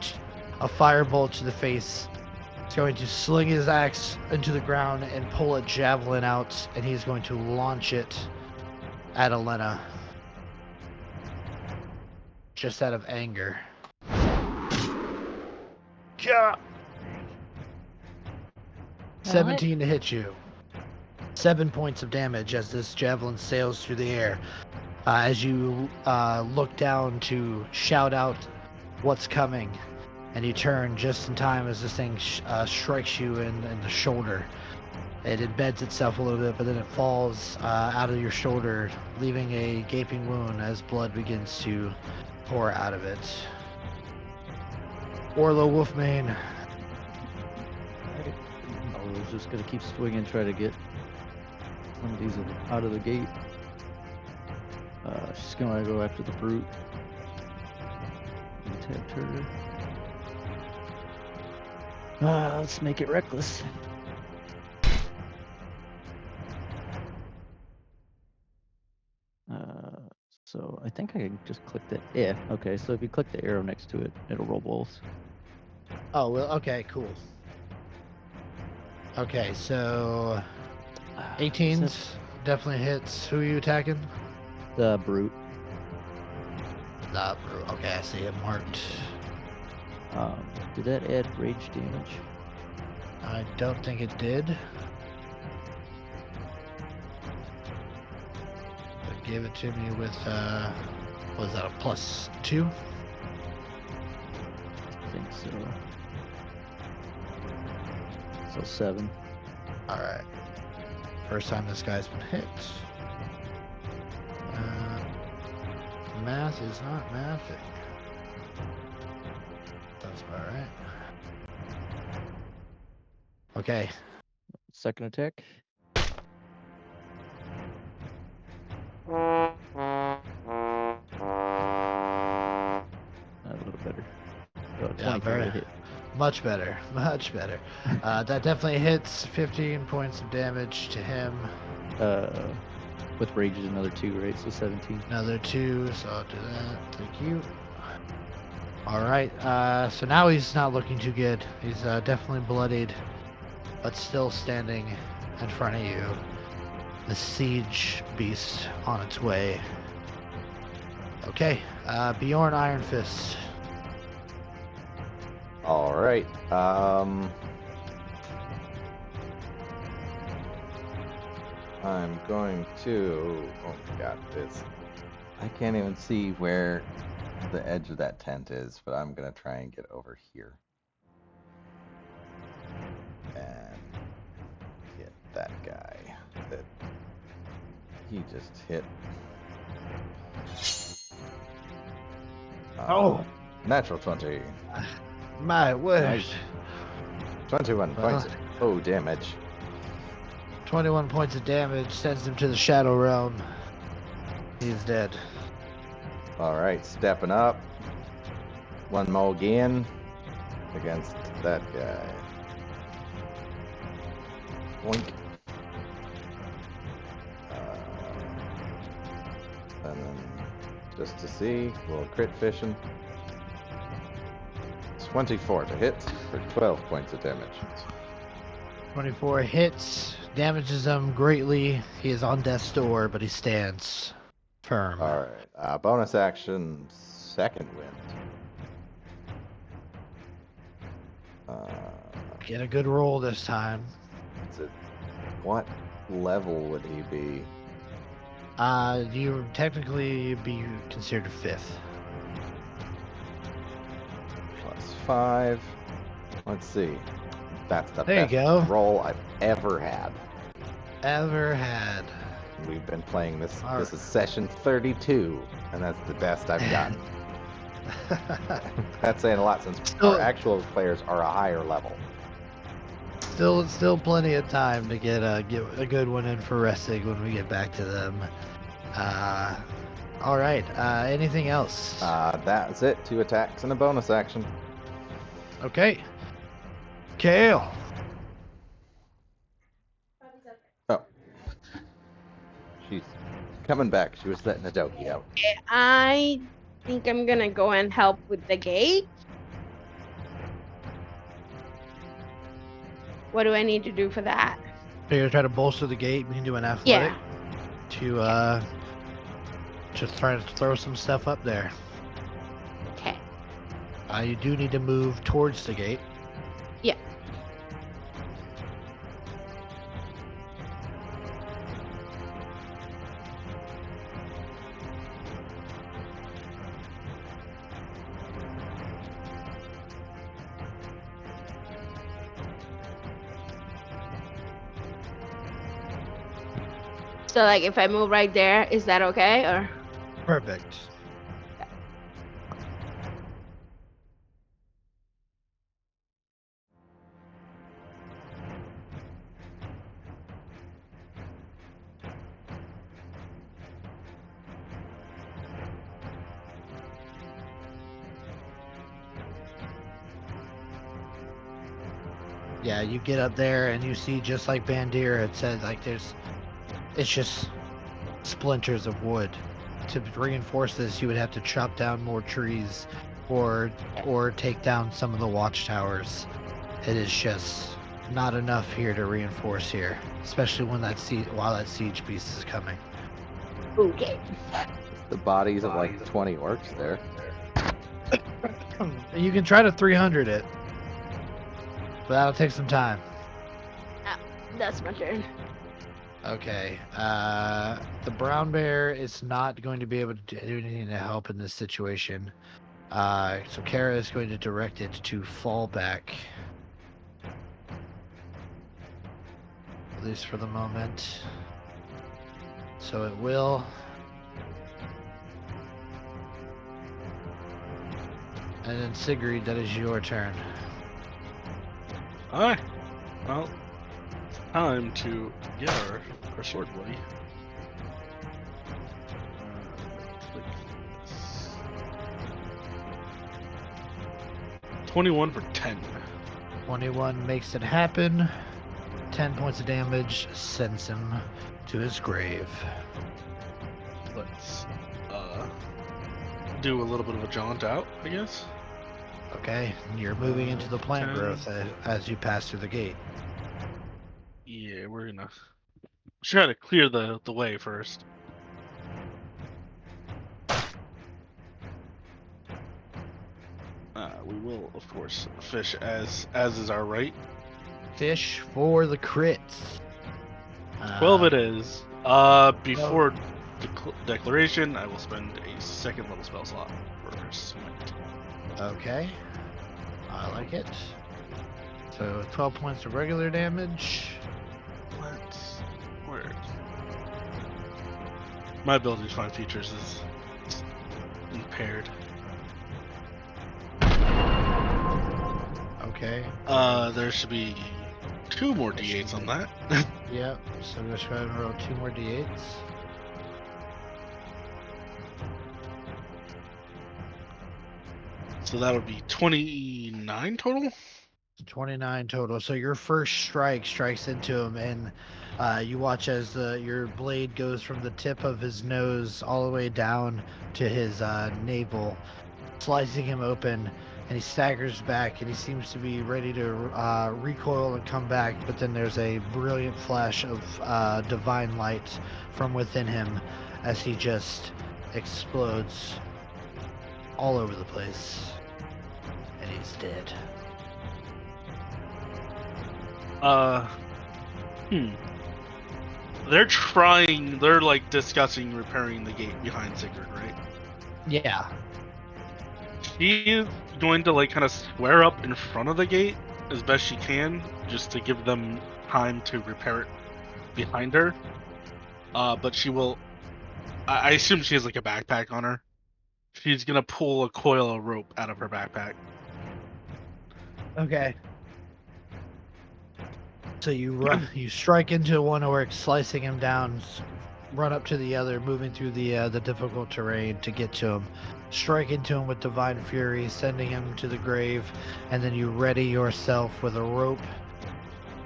a firebolt to the face is going to sling his axe into the ground and pull a javelin out, and he's going to launch it at Elena. Just out of anger. Yeah. 17 to hit you. 7 points of damage as this javelin sails through the air. As you look down to shout out what's coming, and you turn just in time as this thing strikes you in the shoulder. It embeds itself a little bit, but then it falls out of your shoulder, leaving a gaping wound as blood begins to pour out of it. Orlo Wolfmane. Alright. Orlo's just gonna keep swinging, try to get some of these out of the gate. She's gonna go after the brute. Attack her. Let's make it reckless. So I think I can just click that. Yeah, okay, so if you click the arrow next to it, it'll roll both. Oh, well, okay, cool. Okay, so 18s definitely hits. Who are you attacking? The brute. The brute. Okay, I see him marked. Did that add rage damage? I don't think it did. But give it to me with, what was that, a +2? I think so. So 7. Alright. First time this guy's been hit. Math is not mathing. That's about right. Okay. Second attack. A little better. Yeah, 24 to very, hit. much better, much better. That definitely hits. 15 points of damage to him. With rage is another 2, right? So 17. Another 2, so I'll do that. Thank you. Alright, so now he's not looking too good. He's definitely bloodied, but still standing in front of you. The siege beast on its way. Okay, Bjorn Iron Fist. All right. I'm going to. Oh my God, this. I can't even see where the edge of that tent is, but I'm gonna try and get over here and hit that guy that he just hit. Oh! Natural 20. My word. Nice. 21 points. Oh, damage. 21 points of damage sends him to the Shadow Realm. He's dead. All right, stepping up. One more again against that guy. Boink. And then just to see, a little crit fishing. 24 to hit for 12 points of damage. 24 hits, damages him greatly. He is on death's door, but he stands firm. All right, bonus action, second wind. Get a good roll this time. What level would he be? You technically be considered 5th. +5. Let's see. That's the There you best go. roll I've ever had. Ever had. We've been playing this. All This is session 32, and that's the best I've gotten. That's saying a lot since our actual players are a higher level. Still plenty of time to get a good one in for resting when we get back to them. All right. Anything else? That's it. 2 attacks and a bonus action. Okay. Kale. Oh. coming back. She was letting a doggy out. I think I'm gonna go and help with the gate. What do I need to do for that? So you're gonna try to bolster the gate. We can do an athletic to try to throw some stuff up there. Okay. You do need to move towards the gate. Yeah. So like if I move right there, is that okay or? Perfect. Yeah, you get up there and you see, just like Bandir had said, like it's just splinters of wood. To reinforce this, you would have to chop down more trees or take down some of the watchtowers. It is just not enough here to reinforce here, especially when while that siege beast is coming. Okay. The bodies of like 20 orcs there. You can try to 300 it, but that'll take some time. That's my turn. Okay. The brown bear is not going to be able to do anything to help in this situation. So Kara is going to direct it to fall back. At least for the moment. So it will. And then Sigrid, that is your turn. Alright. Well, time to get our sword buddy. Click this. 21 for 10. 21 makes it happen. 10 points of damage sends him to his grave. Let's do a little bit of a jaunt out, I guess. Okay, you're moving into the plant 10. growth as you pass through the gate. Yeah, we're gonna try to clear the way first. We will, of course, fish as is our right. Fish for the crits. 12 it is. Before declaration, I will spend a second level spell slot for smite. Okay, I like it. So 12 points of regular damage. Where? My ability to find features is impaired. Okay. There should be 2 more d8s on that. Yep. So I'm just going to roll 2 more d8s. So that would be 29 total. 29 total. So your first strikes into him, and you watch as your blade goes from the tip of his nose all the way down to his navel, slicing him open, and he staggers back, and he seems to be ready to recoil and come back, but then there's a brilliant flash of divine light from within him as he just explodes all over the place, and he's dead. They're like discussing repairing the gate behind Sigurd, right? Yeah. She is going to like kind of square up in front of the gate as best she can, just to give them time to repair it behind her. But she will. I assume she has like a backpack on her. She's gonna pull a coil of rope out of her backpack. Okay. So you strike into one orc, slicing him down, run up to the other, moving through the difficult terrain to get to him, strike into him with divine fury, sending him to the grave, and then you ready yourself with a rope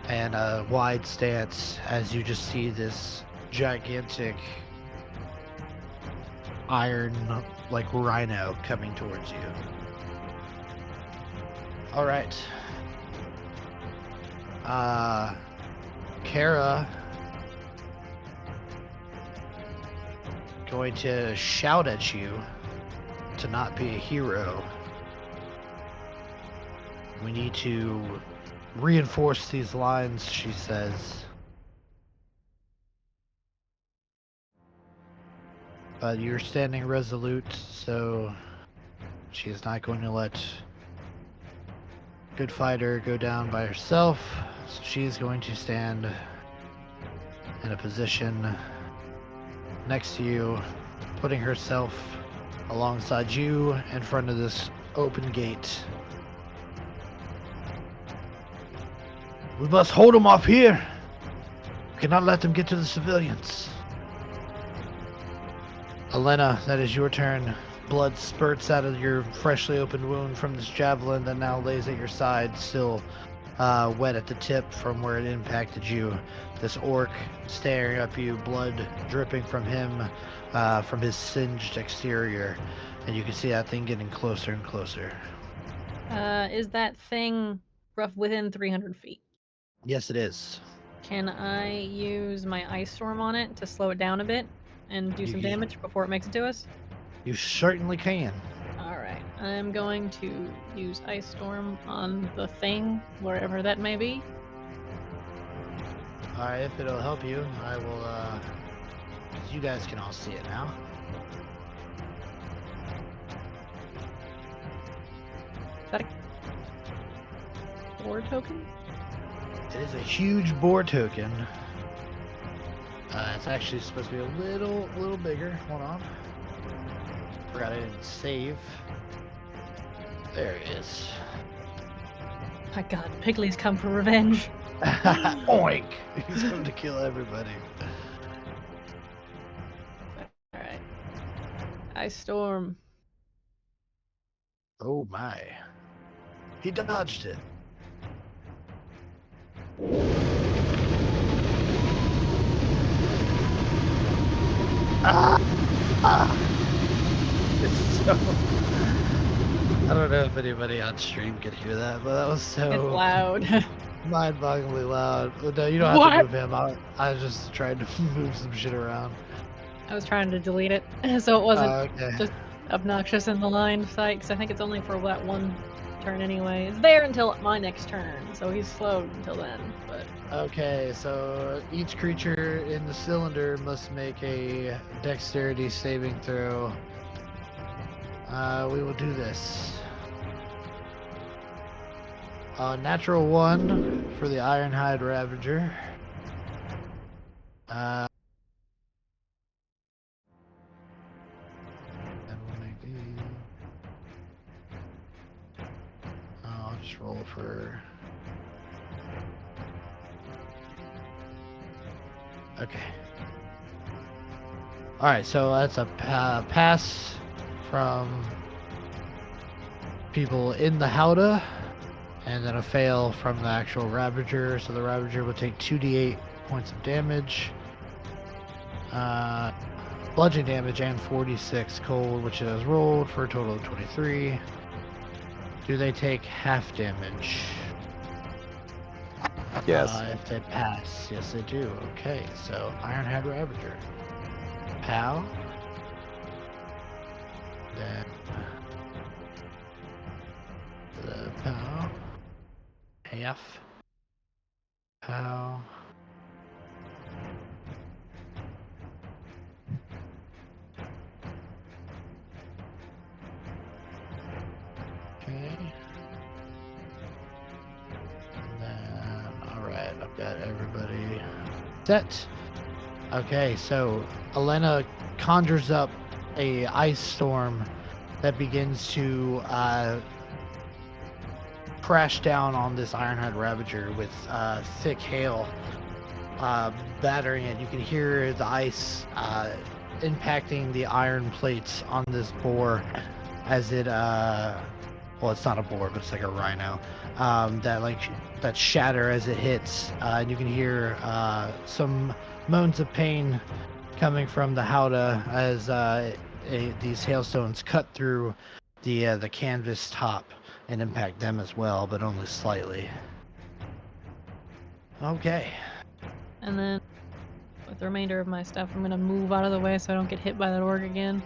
and a wide stance as you just see this gigantic iron, like rhino coming towards you. All right. Kara going to shout at you to not be a hero. We need to reinforce these lines, she says. But you're standing resolute, so she is not going to let good fighter go down by herself. So she's going to stand in a position next to you, putting herself alongside you in front of this open gate. We must hold them off here. We cannot let them get to the civilians. Elena, that is your turn. Blood spurts out of your freshly opened wound from this javelin that now lays at your side, still wet at the tip from where it impacted you. This orc staring up you, blood dripping from him, from his singed exterior. And you can see that thing getting closer and closer. Is that thing within 300 feet? Yes, it is. Can I use my ice storm on it to slow it down a bit and do You some can- damage before it makes it to us? You certainly can. Alright, I'm going to use ice storm on the thing, wherever that may be. Alright, if it'll help you, I will, 'cause you guys can all see it now. Is that a board token? It is a huge boar token. It's actually supposed to be a little bigger. Hold on. Forgot I didn't save. There it is. My god, Pigley's come for revenge. Oink! He's coming to kill everybody. Alright. Ice storm. Oh my. He dodged it. It's so... I don't know if anybody on stream could hear that, but that was so It's loud. mind-bogglingly loud. Oh, no, you don't have to What? move him. I was just trying to move some shit around. I was trying to delete it, so it wasn't Okay. just obnoxious in the line of sight, because I think it's only for that one turn anyway. It's there until my next turn, so he's slowed until then, but... Okay, so each creature in the cylinder must make a dexterity saving throw. We will do this. Natural 1 for the Ironhide Ravager. And we'll make the... I'll just roll for... Okay. Alright, so that's a pass from people in the Howdah, and then a fail from the actual Ravager. So the Ravager will take 2d8 points of damage, bludgeoning damage, and 46 cold, which is rolled for a total of 23. Do they take half damage? Yes. If they pass, yes they do. Okay, so Ironhide Ravager. Pow. Then the pow. Half. Pow. Okay. And then, alright, I've got everybody set. Okay, so Elena conjures up a ice storm that begins to crash down on this Ironhide Ravager with thick hail battering it. You can hear the ice impacting the iron plates on this boar as it well, it's not a boar, but it's like a rhino that shatter as it hits, and you can hear some moans of pain coming from the Howdah as these hailstones cut through the canvas top and impact them as well, but only slightly. Okay. And then with the remainder of my stuff, I'm gonna move out of the way so I don't get hit by that orc again.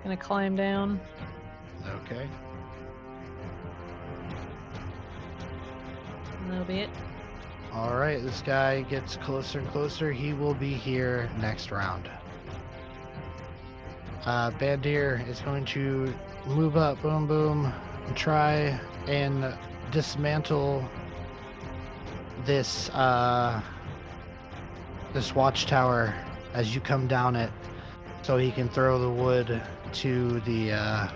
Gonna climb down. Okay. And that'll be it. All right, this guy gets closer and closer. He will be here next round. Bandir is going to move up, boom, boom, and try and dismantle this this watchtower as you come down it, so he can throw the wood to the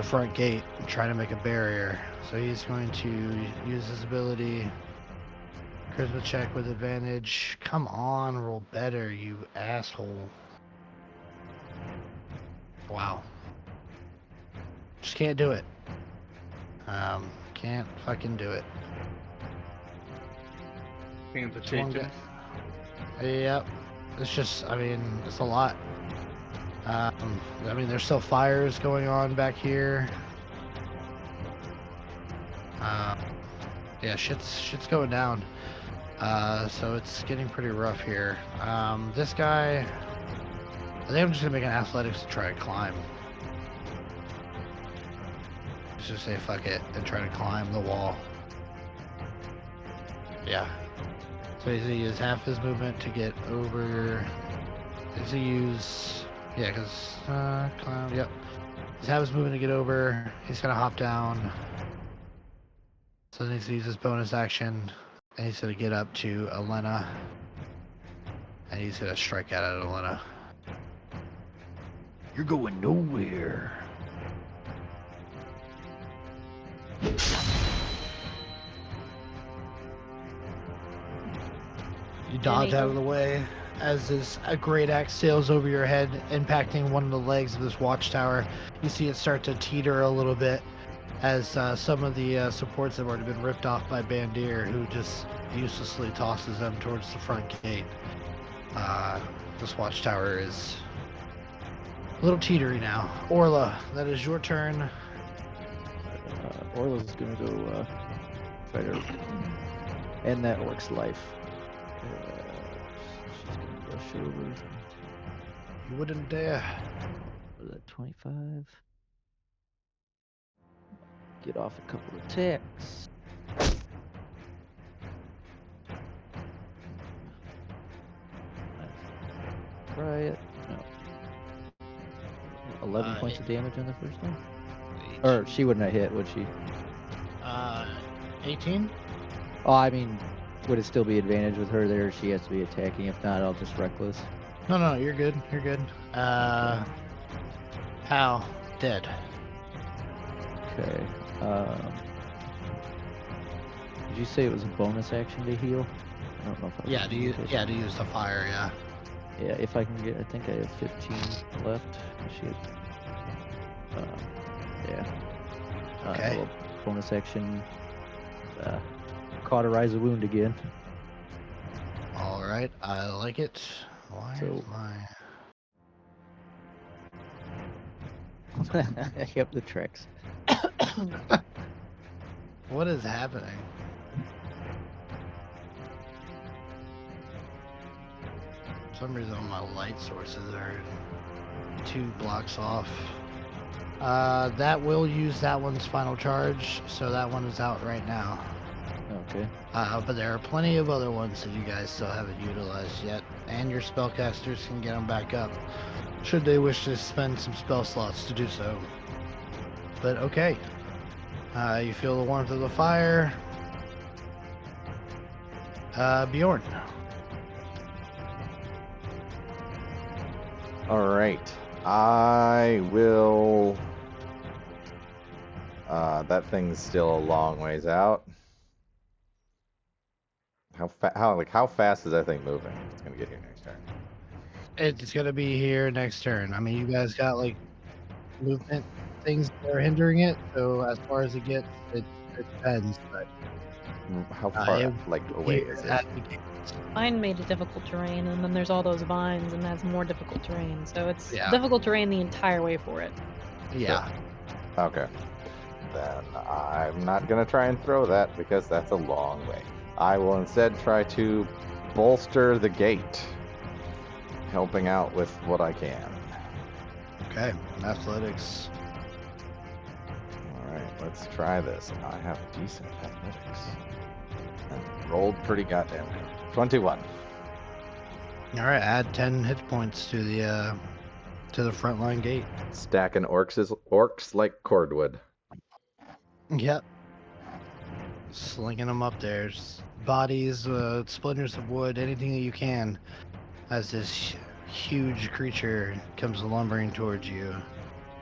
front gate and try to make a barrier. So he's going to use his ability. Charisma check with advantage. Come on, roll better, you asshole. Wow. Just can't do it. Can't fucking do it. Hands are Just one shaking. guy. Yep. It's just, I mean, it's a lot. I mean, there's still fires going on back here. Yeah, shit's going down. So it's getting pretty rough here. This guy, I think I'm just gonna make an athletics to try to climb. Just say fuck it and try to climb the wall. Yeah. So he's gonna use half his movement to get over. He's gonna use, yeah, because climb. Yep. He's half his movement to get over. He's gonna hop down. So then he's gonna use his bonus action, and he's gonna get up to Elena, and he's gonna strike out at Elena. You're going nowhere. You dodge out of the way as this great axe sails over your head, impacting one of the legs of this watchtower. You see it start to teeter a little bit as some of the supports have already been ripped off by Bandir, who just uselessly tosses them towards the front gate. This watchtower is a little teetery now. Orla, that is your turn. Orla's gonna go try to end that orc's life. She's gonna rush over. You wouldn't dare. Was that 25? Get off a couple of ticks. Try it. No. 11 points of damage on the first one? Or she wouldn't have hit, would she? 18? Oh, I mean, would it still be advantage with her there? She has to be attacking. If not, I'll just reckless. No, you're good. You're good. Hal, dead. Okay. Did you say it was a bonus action to heal? I don't know if I Yeah, to use the fire. Yeah. Yeah, if I can get, I think I have 15 left. She had, yeah. Okay. Well, bonus action. Cauterize a wound again. All right, I like it. Why So- is my... Yep, the tricks. What is happening? For some reason, my light sources are 2 blocks off. That will use that one's final charge, so that one is out right now. Okay. But there are plenty of other ones that you guys still haven't utilized yet, and your spellcasters can get them back up, should they wish to spend some spell slots to do so. But okay. You feel the warmth of the fire. Bjorn. All right. I will. That thing's still a long ways out. How fast is that thing moving? It's gonna get here next turn. It's gonna be here next turn. I mean, you guys got like movement things that are hindering it. So as far as it gets, it depends. But How far, it away here is it? at the gate. Mine made it difficult terrain, and then there's all those vines, and that's more difficult terrain. So it's Yeah. difficult terrain the entire way for it. Yeah. Okay. Then I'm not going to try and throw that because that's a long way. I will instead try to bolster the gate, helping out with what I can. Okay. Athletics. All right, let's try this. I have decent athletics. And rolled pretty goddamn good. 21. All right. Add 10 hit points to the frontline gate. Stacking orcs like cordwood. Yep. Slinging them up there. Bodies, splinters of wood, anything that you can, as this huge creature comes lumbering towards you.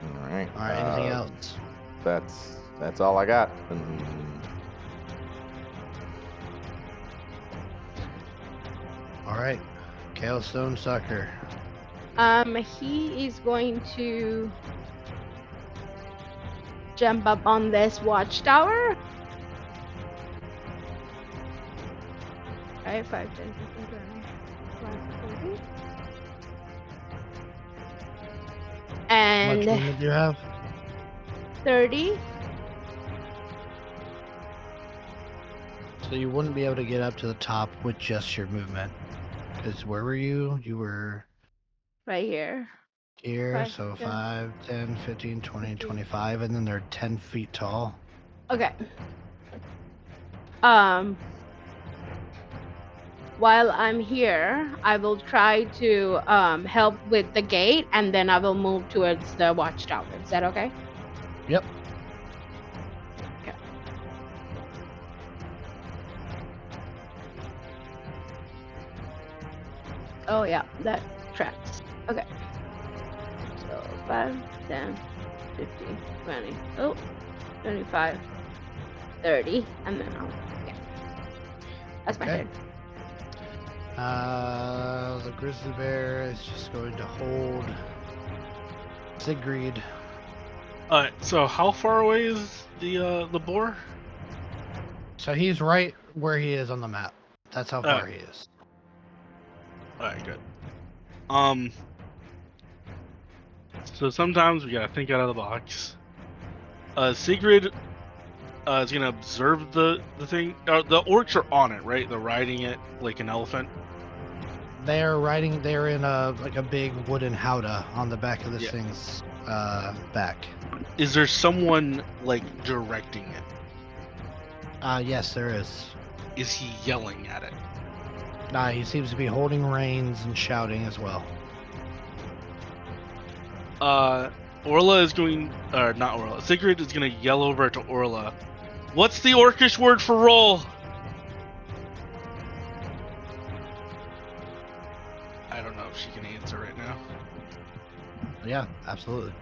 All right. All right. Anything else? That's all I got. All right. Kale Stonesucker. He is going to jump up on this watchtower. Alright, 5, 10, 15, 20, 30. How much And movement do you have? 30. So you wouldn't be able to get up to the top with just your movement. Because where were you? You were Right here. here, Five, so 10, 5, 10, 15, 20, 15. 25, and then they're 10 feet tall. Okay. While I'm here, I will try to help with the gate, and then I will move towards the watchtower. Is that okay? Yep. Okay. Oh yeah, that tracks. Okay. So 5, 10, 15, 20, 25, 30, and then I'll. Yeah. That's my Okay. turn. The grizzly bear is just going to hold Sigrid. Alright, so how far away is the boar? So he's right where he is on the map. That's how far he is. Alright, good. So sometimes we gotta think out of the box. Sigrid is gonna observe the thing. The orcs are on it, right? They're riding it like an elephant. They're in a big wooden howdah on the back of this thing's back. Is there someone like directing it? Yes, there is. Is he yelling at it? He seems to be holding reins and shouting as well. Orla is going, not Orla. Sigrid is gonna yell over to Orla. What's the orcish word for roll? I don't know if she can answer right now. Yeah, absolutely.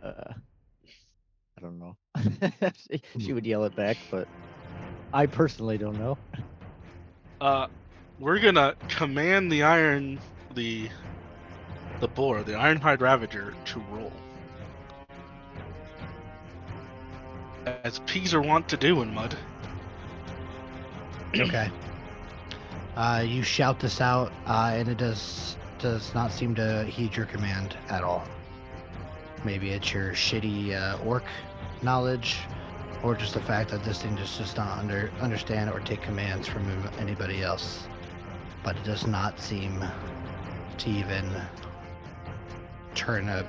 I don't know. She would yell it back, but I personally don't know. We're gonna command the boar, the Ironhide Ravager, to roll. As pigs are wont to do in mud. Okay. You shout this out, and it does not seem to heed your command at all. Maybe it's your shitty orc knowledge, or just the fact that this thing just does not understand or take commands from anybody else. But it does not seem to even turn a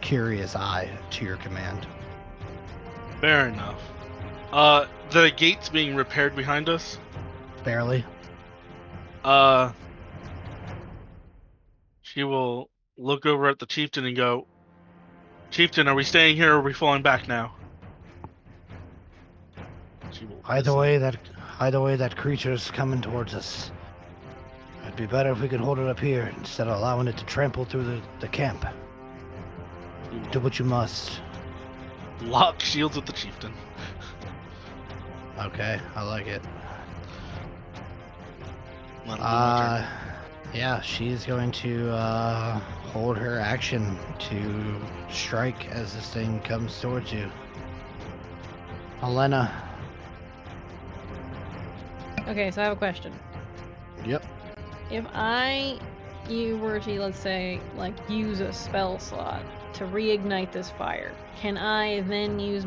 curious eye to your command. Fair enough. The gate's being repaired behind us. Barely. She will look over at the chieftain and go, Chieftain, are we staying here or are we falling back now? She will Either way, that creature's coming towards us. It'd be better if we could hold it up here instead of allowing it to trample through the camp. Do what you must. lock shields with the chieftain. Okay, I like it. That'll do my Yeah, she's going to hold her action to strike as this thing comes towards you. Elena. Okay, so I have a question. Yep. If you were to, let's say, like, use a spell slot to reignite this fire, can I then use,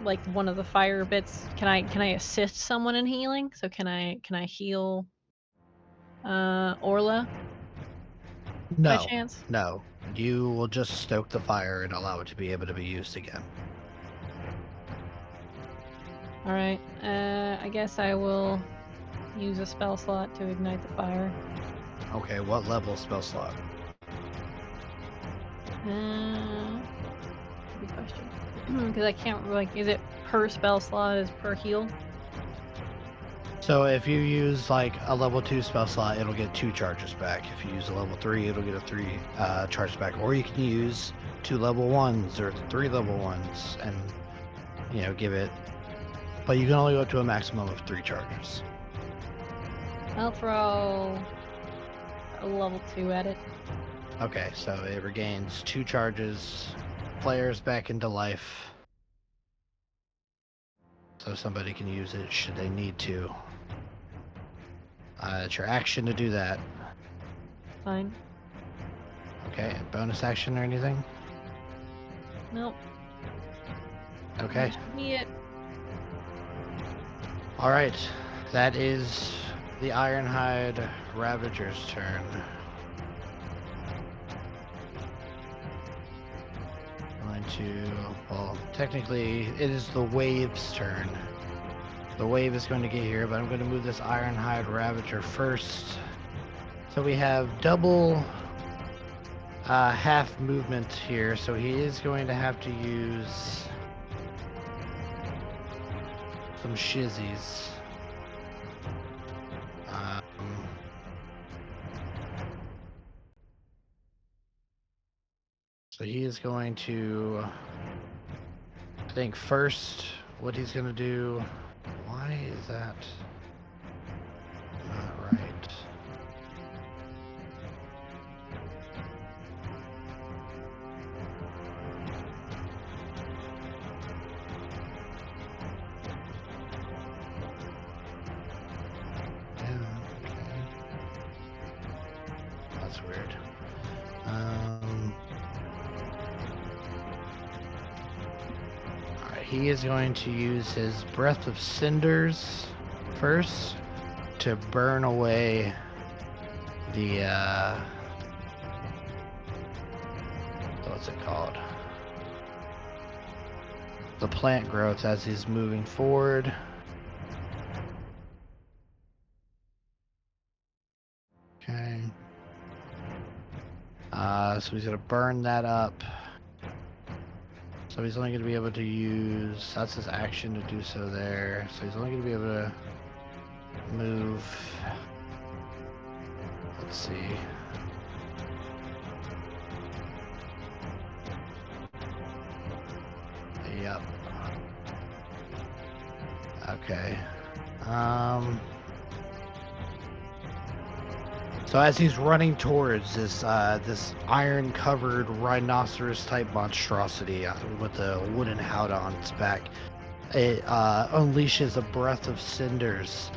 like, one of the fire bits? Can I assist someone in healing? So can I heal Orla by No. chance? No. You will just stoke the fire and allow it to be able to be used again. Alright, I guess I will use a spell slot to ignite the fire. Okay, what level spell slot? Good question. Because I can't, like, is it per spell slot, is per heal? So if you use like a level 2 spell slot, it'll get 2 charges back. If you use a level 3, it'll get a 3 charges back. Or you can use 2 level 1s or 3 level 1s and, you know, give it. But you can only go up to a maximum of 3 charges. I'll throw a level 2 at it. Okay, so it regains 2 charges, players back into life. So somebody can use it should they need to. It's your action to do that. Fine. Okay, bonus action or anything? Nope. Okay. That should be it. Alright, that is the Ironhide Ravager's turn. Going to, well, technically it is the Wave's turn. The Wave is going to get here, but I'm going to move this Ironhide Ravager first. So we have double half movement here, so he is going to have to use some shizzies. So he is going to, I think first, what he's going to do, why is that not right? Yeah, okay. That's weird. Alright, he is going to use his Breath of Cinders first to burn away the, what's it called? The plant growth as he's moving forward. Okay. So he's gonna burn that up. So he's only gonna be able to use, that's his action to do so there. So he's only gonna be able to move, let's see. Yep. Okay. So as he's running towards this this iron-covered rhinoceros-type monstrosity with a wooden howdah on its back, it unleashes a breath of cinders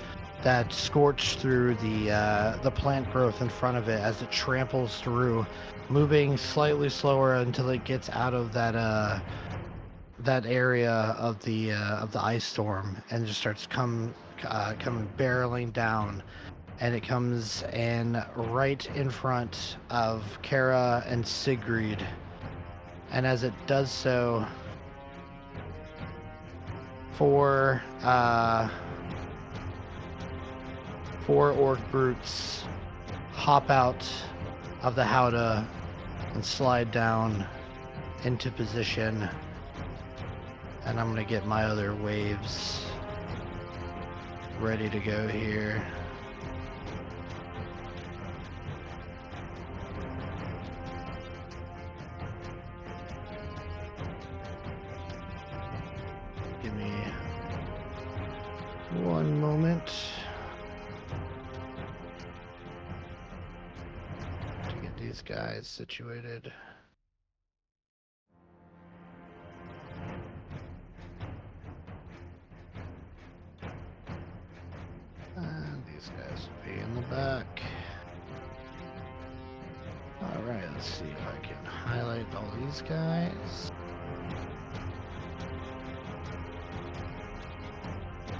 that scorch through the plant growth in front of it as it tramples through, moving slightly slower until it gets out of that that area of the ice storm and just starts coming barreling down. And it comes in right in front of Kara and Sigrid. And as it does so, four orc brutes hop out of the howdah and slide down into position. And I'm gonna get my other waves ready to go here. Give me one moment. these guys situated. And these guys will be in the back. Alright, let's see if I can highlight all these guys.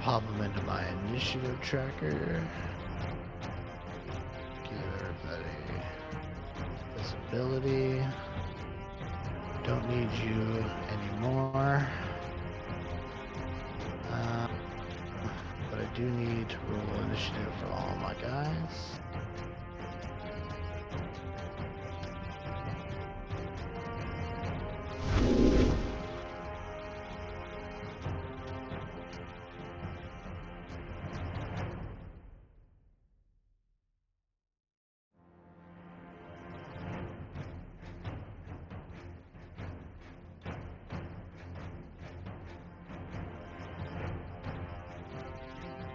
Pop them into my initiative tracker. Give everybody visibility. Don't need you anymore. But I do need to roll initiative for all my guys.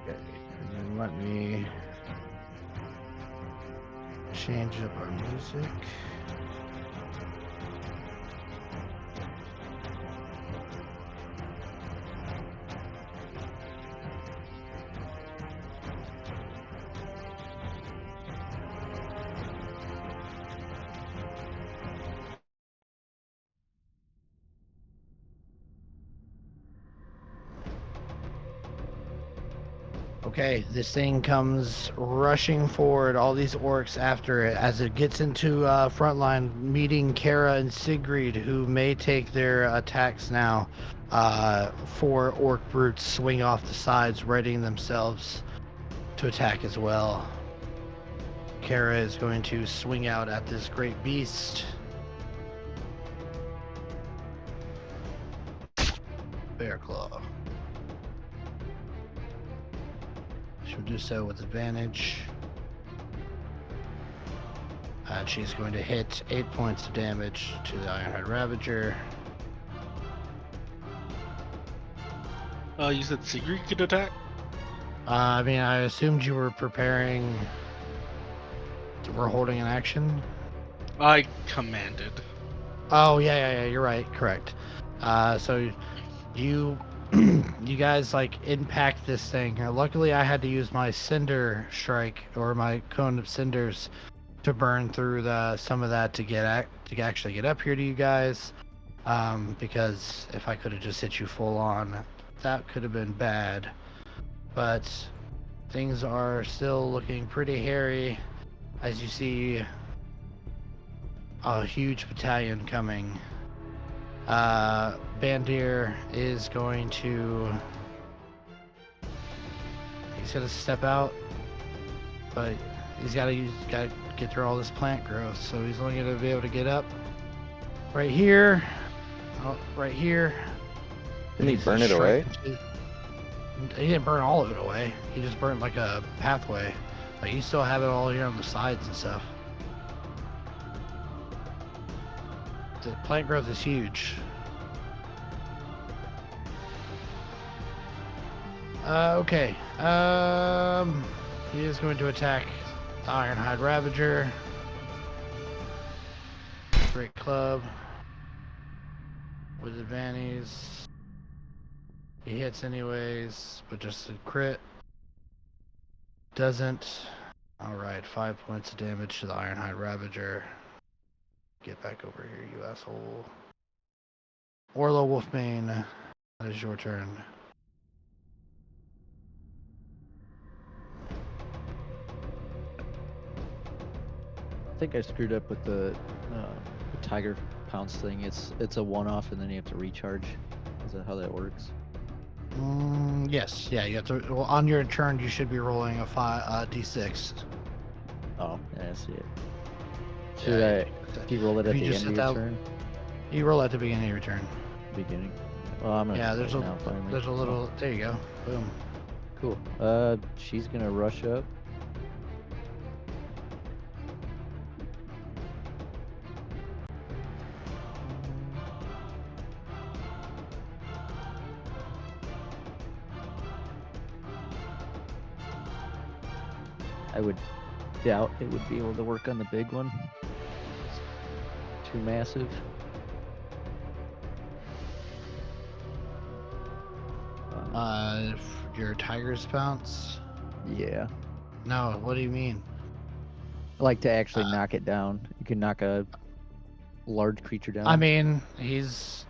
Okay, and then let me change up our music. Okay, this thing comes rushing forward, all these orcs after it, as it gets into front line, meeting Kara and Sigrid, who may take their attacks now. 4 orc brutes swing off the sides, readying themselves to attack as well. Kara is going to swing out at this great beast. Bear Claw. She'll do so with advantage. And she's going to hit 8 points of damage to the Ironhide Ravager. You said Sigrid could attack? I mean, I assumed you were preparing. We're holding an action. I commanded. Oh yeah, you're right. Correct. So you you guys like impact this thing. Luckily, I had to use my cinder strike or my cone of cinders to burn through some of that to actually get up here to you guys. Because if I could have just hit you full on, that could have been bad. But things are still looking pretty hairy as you see a huge battalion coming. Bandir is going to... He's gonna step out, but he's gotta get through all this plant growth, so he's only gonna be able to get up right here. Oh, right here. Didn't he burn it away? He didn't burn all of it away. He just burned like a pathway. Like you still have it all here on the sides and stuff. The plant growth is huge. Okay. He is going to attack the Ironhide Ravager. Great club. With advantage. He hits anyways, but just a crit. Doesn't. Alright, 5 points of damage to the Ironhide Ravager. Get back over here, you asshole. Orla Wolfbane, that is your turn. I think I screwed up with the Tiger Pounce thing. It's a one-off and then you have to recharge. Is that how that works? Yes, yeah, you have to. Well, on your turn, you should be rolling a d6. Oh, yeah, I see it. Should do you roll it at the end of your turn? You roll at the beginning of your turn. Beginning. Well, I'm gonna. Yeah, do it now, finally. there's a little. There you go. Boom. Cool. She's gonna rush up. I would doubt it would be able to work on the big one. too massive. Your tiger's pounce? Yeah. No, what do you mean? I like to actually knock it down. You can knock a large creature down. I mean, he's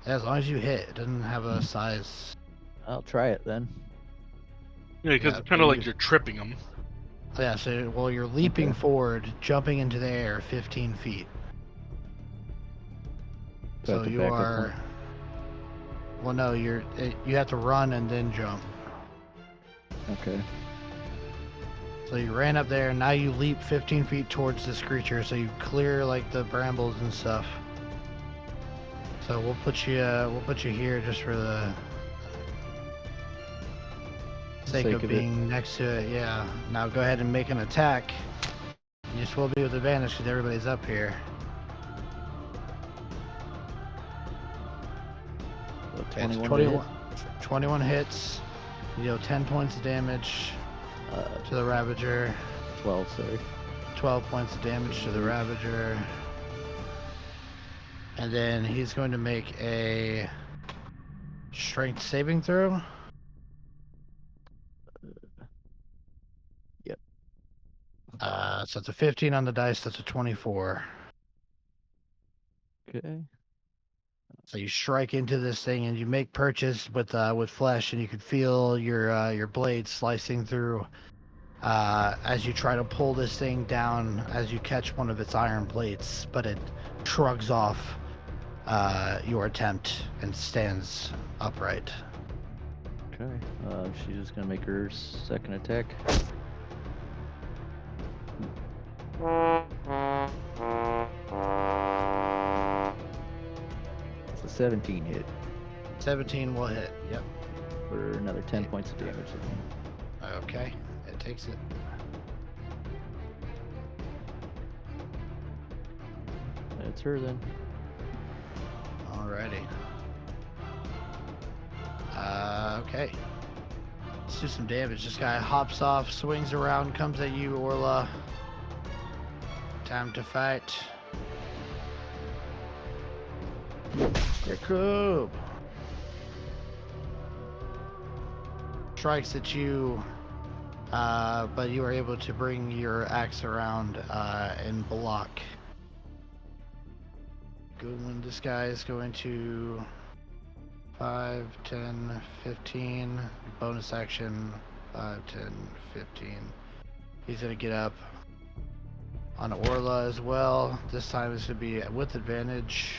as long as you hit, it doesn't have a size. I'll try it then. Yeah, because Yeah, it's kind of so like you- you're tripping them. Yeah, so well, you're leaping Okay. forward, jumping into the air 15 feet. Do I So have to you back up are. Well, no, you have to run and then jump. Okay. So you ran up there, and now you leap 15 feet towards this creature. So you clear like the brambles and stuff. So we'll put you here just for the sake of it. being next to it. Yeah. Now go ahead and make an attack. You just will be with advantage because everybody's up here. So It's 21 21, to hit. 21 hits. You deal 10 points of damage to the Ravager. 12, sorry. 12 points of damage to the Ravager. And then he's going to make a strength saving throw. Yep. So it's a 15 on the dice. That's a 24. Okay. So you strike into this thing, and you make purchase with flesh, and you can feel your blade slicing through as you try to pull this thing down as you catch one of its iron plates, but it shrugs off your attempt and stands upright. Okay. She's just gonna make her second attack. It's a 17 hit 17 will hit. Yep. for another 10 points of damage. Okay. It takes it. That's her then. Alrighty. Okay. Let's do some damage. This guy hops off, swings around, comes at you, Orla. Time to fight. Jacob strikes at you, but you are able to bring your axe around and block. Good one. This guy is going to 5, 10, 15. Bonus action 5, 10, 15. He's going to get up on Orla as well. This time it's going to be with advantage.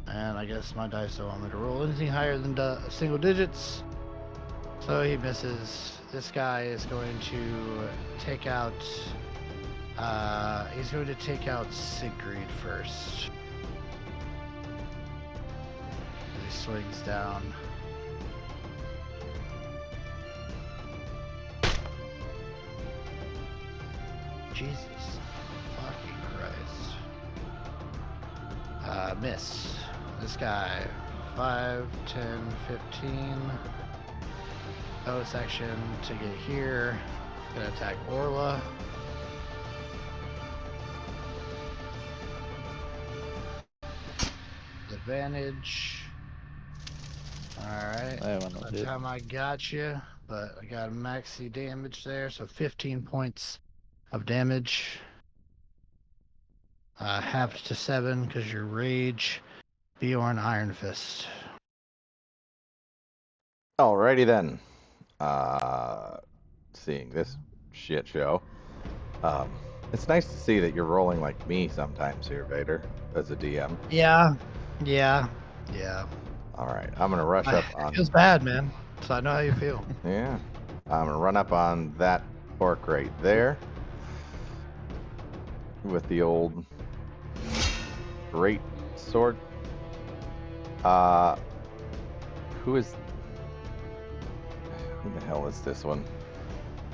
And I guess my dice don't want me to roll anything higher than single digits. So he misses. This guy is going to take out. He's going to take out Sigrid first. He swings down. Jesus fucking Christ. Miss. This guy. 5, 10, 15. Bonus action to get here. Gonna attack Orla. Advantage. Alright. That one will By the hit. time I got you, but I got a maxi damage there, so 15 points of damage. Halved to 7 because your rage. Bjorn Iron Fist. Alrighty then. Seeing this shit show. It's nice to see that you're rolling like me sometimes here, Vader, as a DM. Yeah. Alright, I'm gonna rush up It on... feels bad, man. So I know how you feel. Yeah. I'm gonna run up on that orc right there. With the old... great sword. Who the hell is this one?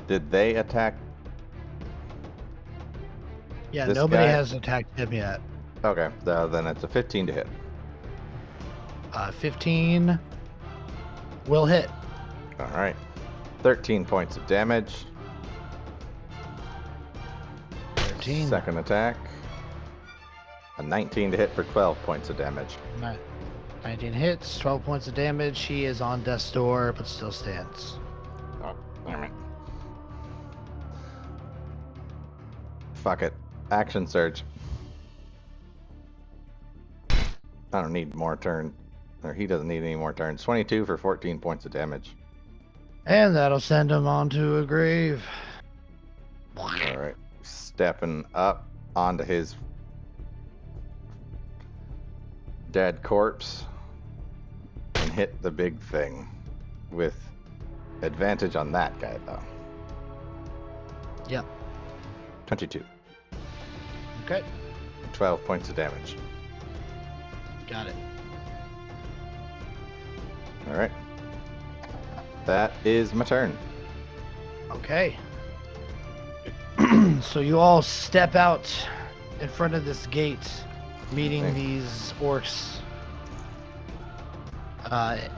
Did they attack? Yeah, This nobody guy? has attacked him yet. Okay, then it's a 15 to hit. 15 will hit. Alright. 13 points of damage. 15. Second attack. A 19 to hit for 12 points of damage. 19 hits, 12 points of damage. He is on death's door, but still stands. Oh, damn it. Fuck it. Action surge. I don't need more turn. Or he doesn't need any more turns. 22 for 14 points of damage. And that'll send him onto a grave. Alright. Stepping up onto his dead corpse and hit the big thing with advantage on that guy, though. Yep. 22. Okay. 12 points of damage. Got it. Alright. That is my turn. Okay. So you all step out in front of this gate, meeting Okay. these orcs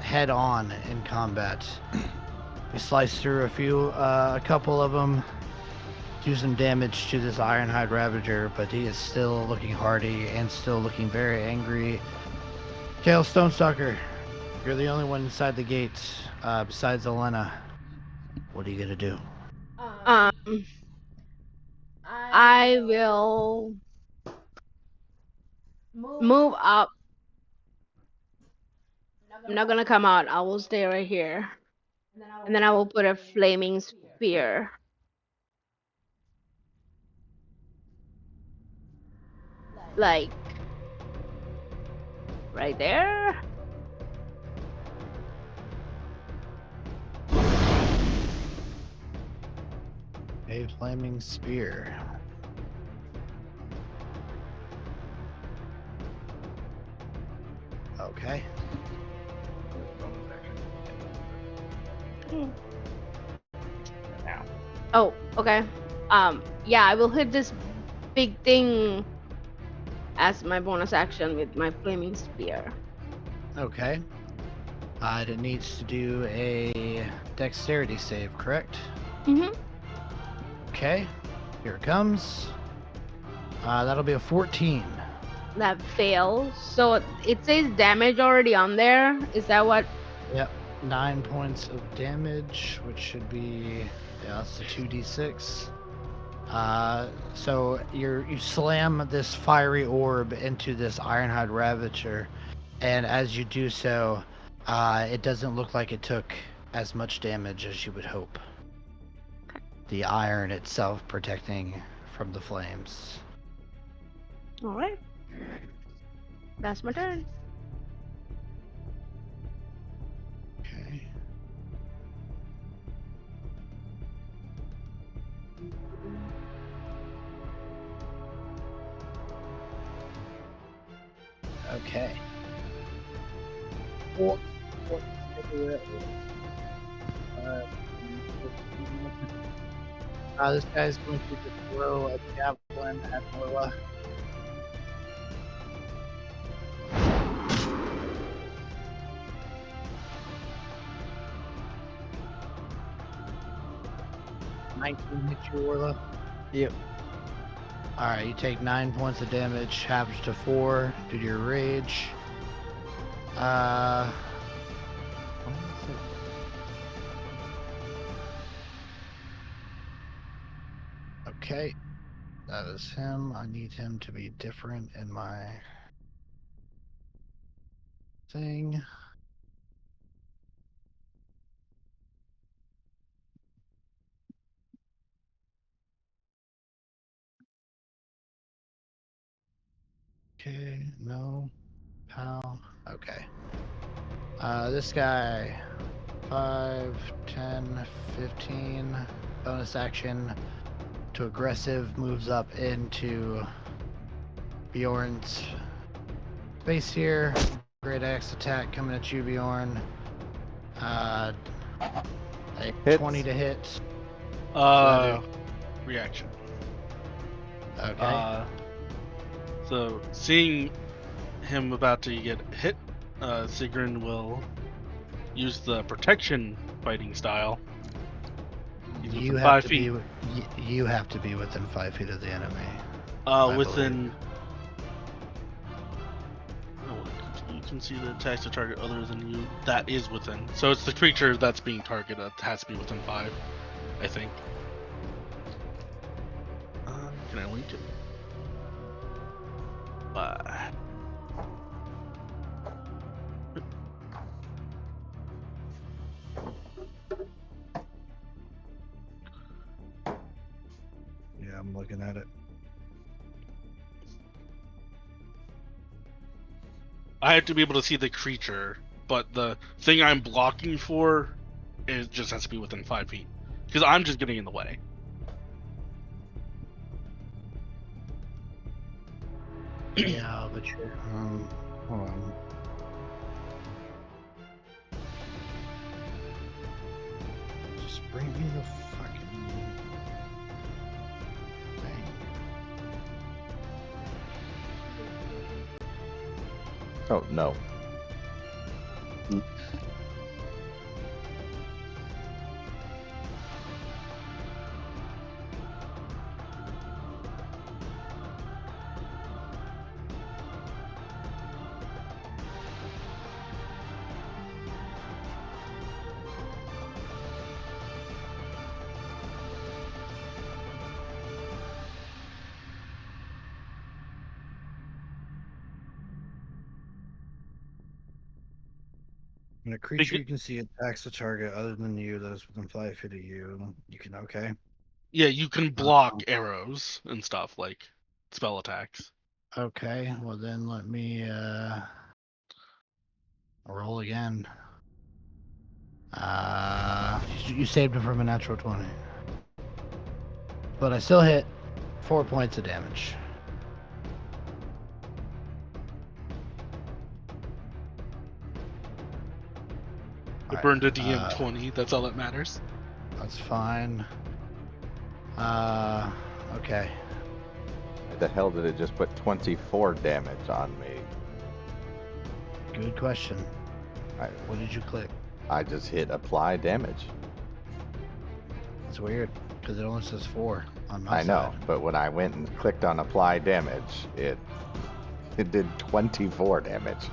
head on in combat. We slice through a couple of them, do some damage to this Ironhide Ravager, but he is still looking hardy and still looking very angry. Kale Stonestalker, you're the only one inside the gate besides Elena. What are you gonna do? I will move up. I'm not gonna come out. I will stay right here. And then I will put a flaming spear. Like, right there? A flaming spear. Okay. Oh, okay. Yeah, I will hit this big thing as my bonus action with my flaming spear. Okay. It needs to do a dexterity save, correct? Mm-hmm. Okay. Here it comes. That'll be a 14. That fails. So it says damage already on there. Is that what? Yep. 9 points of damage, which should be, yeah, that's a 2d6. So you slam this fiery orb into this Ironhide Ravager, and as you do so, it doesn't look like it took as much damage as you would hope. The iron itself protecting from the flames. All right. That's my turn. Okay. Okay. This guy's going to just throw a javelin at Orla. Hit you, Orla. Yep. Alright, you take 9 points of damage, halves to 4 due to your rage. Okay. That is him. I need him to be different in my thing. Okay, no. Pal. Okay. This guy, 5, 10, 15, bonus action to aggressive, moves up into Bjorn's space here. Great axe attack coming at you, Bjorn. A Hits. 20 to hit. Reaction. Okay. So seeing him about to get hit, Sigrun will use the protection fighting style He's You within have 5 to feet. be. You have to be within 5 feet of the enemy. Within. Oh, you can see the attacks to target other than you. That is within. So it's the creature that's being targeted that has to be within 5, I think. Can I link it? Yeah, I'm looking at it. I have to be able to see the creature, but the thing I'm blocking for is just has to be within 5 feet. Because I'm just getting in the way. Yeah, but you're. Hold on. Just bring me the fucking thing. Oh, no. When a creature you can see attacks a target other than you that is within 5 feet of you, you can Yeah, you can block arrows and stuff like spell attacks. Okay, well then let me roll again. You saved him from a natural 20. But I still hit 4 points of damage. It burned a Alright, DM 20, that's all that matters. That's fine. Okay. Why the hell did it just put 24 damage on me? Good question. I, What did you click? I just hit apply damage. It's weird, because it only says 4 on my I know, side. but when I went and clicked on apply damage, it did 24 damage.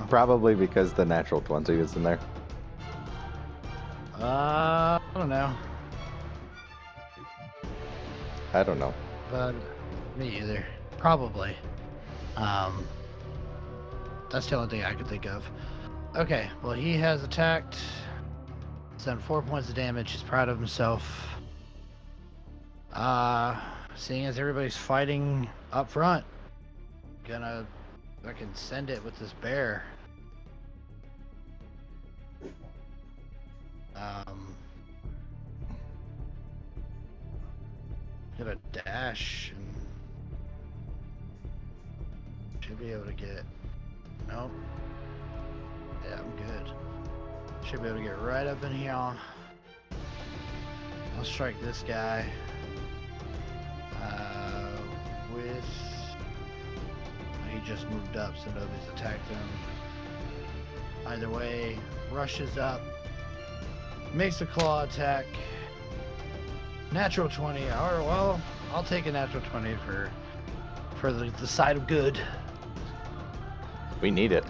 Probably because the natural 20 is in there. I don't know. I don't know. But me either. Probably. That's the only thing I could think of. Okay, well he has attacked. He's done 4 points of damage. He's proud of himself. Seeing as everybody's fighting up front, gonna fucking send it with this bear. Gonna dash and should be able to get. Nope. Yeah, I'm good. Should be able to get right up in here. I'll strike this guy. With. He just moved up, so nobody's attacked him. Either way, rushes up, makes a claw attack. Natural 20. Or, well, I'll take a natural 20 for the side of good. We need it.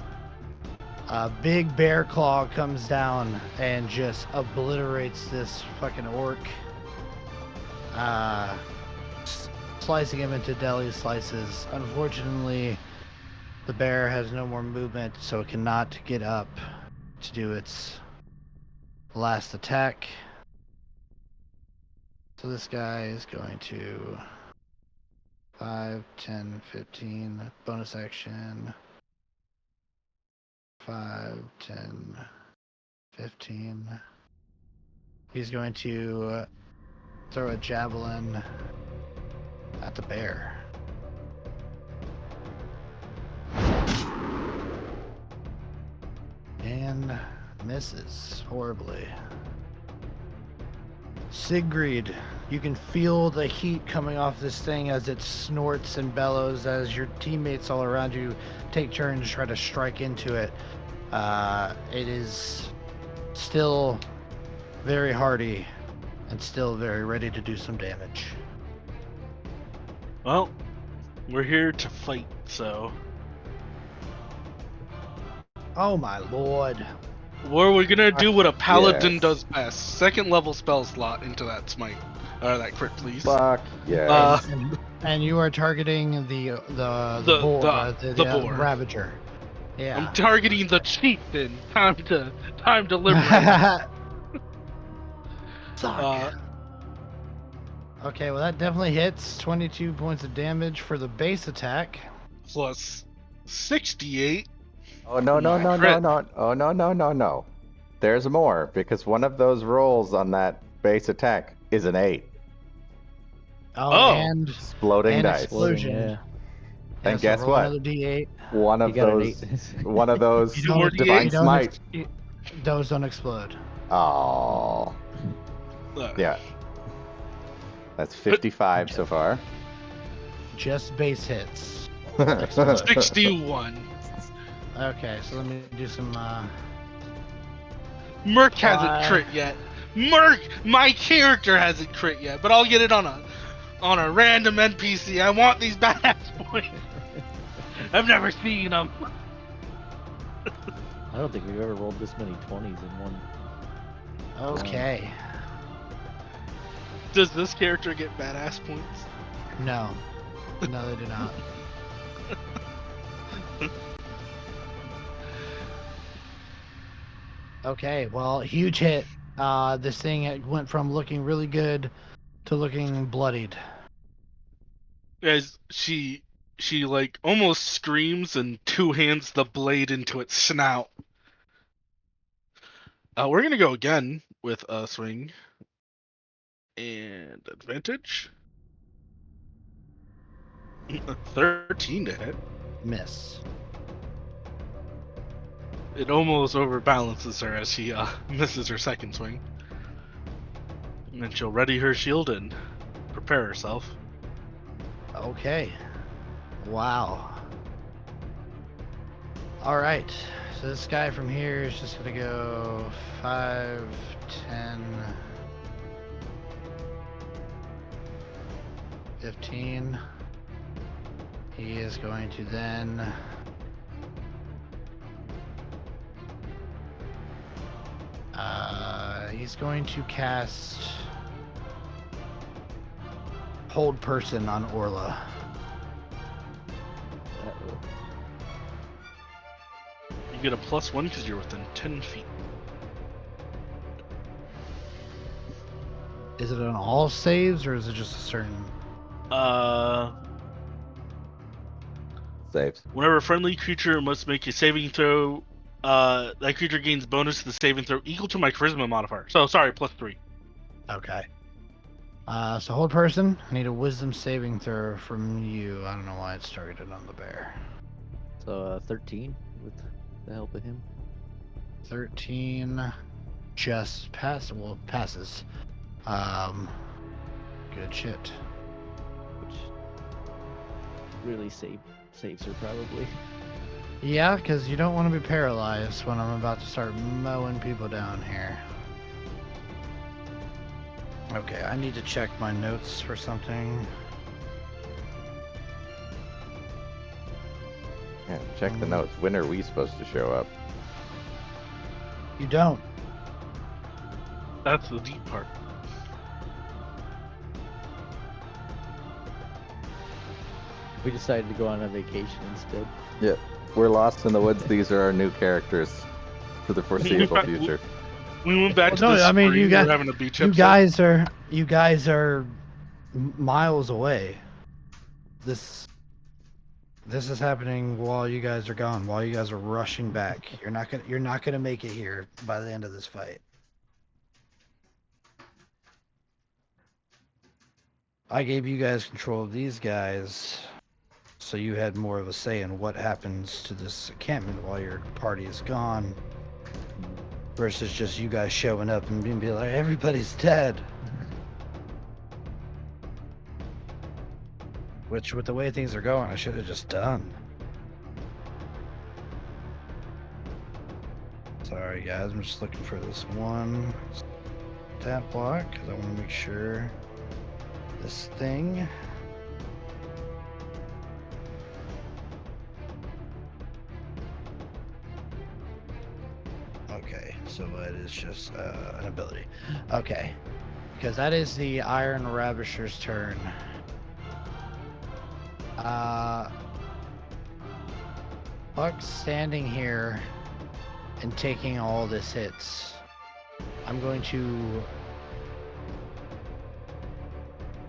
A big bear claw comes down and just obliterates this fucking orc. Slicing him into deli slices. Unfortunately, the bear has no more movement, so it cannot get up to do its last attack. So this guy is going to 5, 10, 15, bonus action. 5, 10, 15. He's going to throw a javelin at the bear. And misses horribly. Sigrid, you can feel the heat coming off this thing as it snorts and bellows as your teammates all around you take turns to try to strike into it. It is still very hardy, and still very ready to do some damage. Well, we're here to fight, so Oh my lord. what are we gonna do what a paladin yes. does best? Second level spell slot into that smite, or that crit, please. Fuck yes. And you are targeting the boar, The boar. Ravager. I'm Yeah. targeting the chieftain. Time to liberate. Suck. Okay, well that definitely hits. 22 points of damage for the base attack. Plus 68. Oh no no My no no crit. no. Oh no no no no. There's more because one of those rolls on that base attack is an 8. Oh, and Exploding dice. explosion. Yeah. Yeah, And so guess roll what? another D8. One You of got an those 8. one of those You don't- divine you don't smite. Those don't explode. Oh. Yeah. That's 55 so far. Just base hits. 61. Okay, so let me do some. Merc hasn't crit yet. My character hasn't crit yet, but I'll get it on a random NPC. I want these badass points. I've never seen them. I don't think we've ever rolled this many 20s in one. Okay. Does this character get badass points? No. No, they do not. Okay, well, huge hit. This thing went from looking really good to looking bloodied. As she like almost screams and two-hands the blade into its snout. We're gonna go again with a swing and advantage. 13 to hit. Miss. It almost overbalances her as she misses her second swing. And then she'll ready her shield and prepare herself. Okay. Wow. Alright. So this guy from here is just gonna go 5, 10, 15. He is going to then he's going to cast Hold Person on Orla. You get a +1 because you're within 10 feet. Is it on all saves or is it just a certain? Saves. Whenever a friendly creature must make a saving throw, that creature gains bonus to the saving throw equal to my charisma modifier. So sorry, +3. Okay. So Hold Person, I need a Wisdom saving throw from you. I don't know why it's targeted on the bear. So 13 with the help of him. 13 just passes. Good shit. Which really saves her probably. Yeah, because you don't want to be paralyzed when I'm about to start mowing people down here. Okay, I need to check my notes for something. Yeah, check the notes. When are we supposed to show up? You don't. That's the deep part. We decided to go on a vacation instead. Yep. We're lost in the woods. These are our new characters for the foreseeable future. We went back to no, the I mean, spring. you got- We're having a beach You episode. guys are miles away. This is happening while you guys are gone, while you guys are rushing back. You're not gonna make it here by the end of this fight. I gave you guys control of these guys, so you had more of a say in what happens to this encampment while your party is gone, versus just you guys showing up and being like, everybody's dead. Which, with the way things are going, I should have just done. Sorry guys, I'm just looking for this one. that block because I want to make sure this thing. Okay, so it is just an ability. Okay, because that is the Iron Ravisher's turn. Buck standing here and taking all this hits. I'm going to.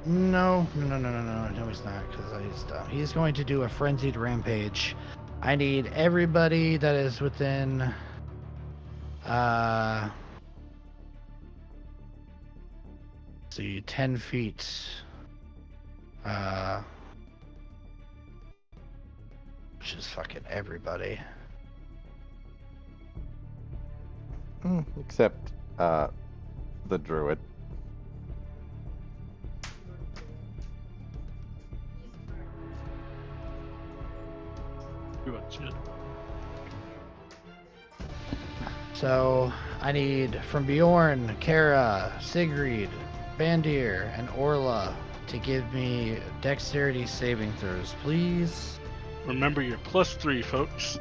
No, he's not, because he's going to do a frenzied rampage. I need everybody that is within. See, 10 feet. Which is fucking everybody. Except the druid. Pretty much it. So I need from Bjorn, Kara, Sigrid, Bandir, and Orla to give me dexterity saving throws, please. Remember your +3, folks.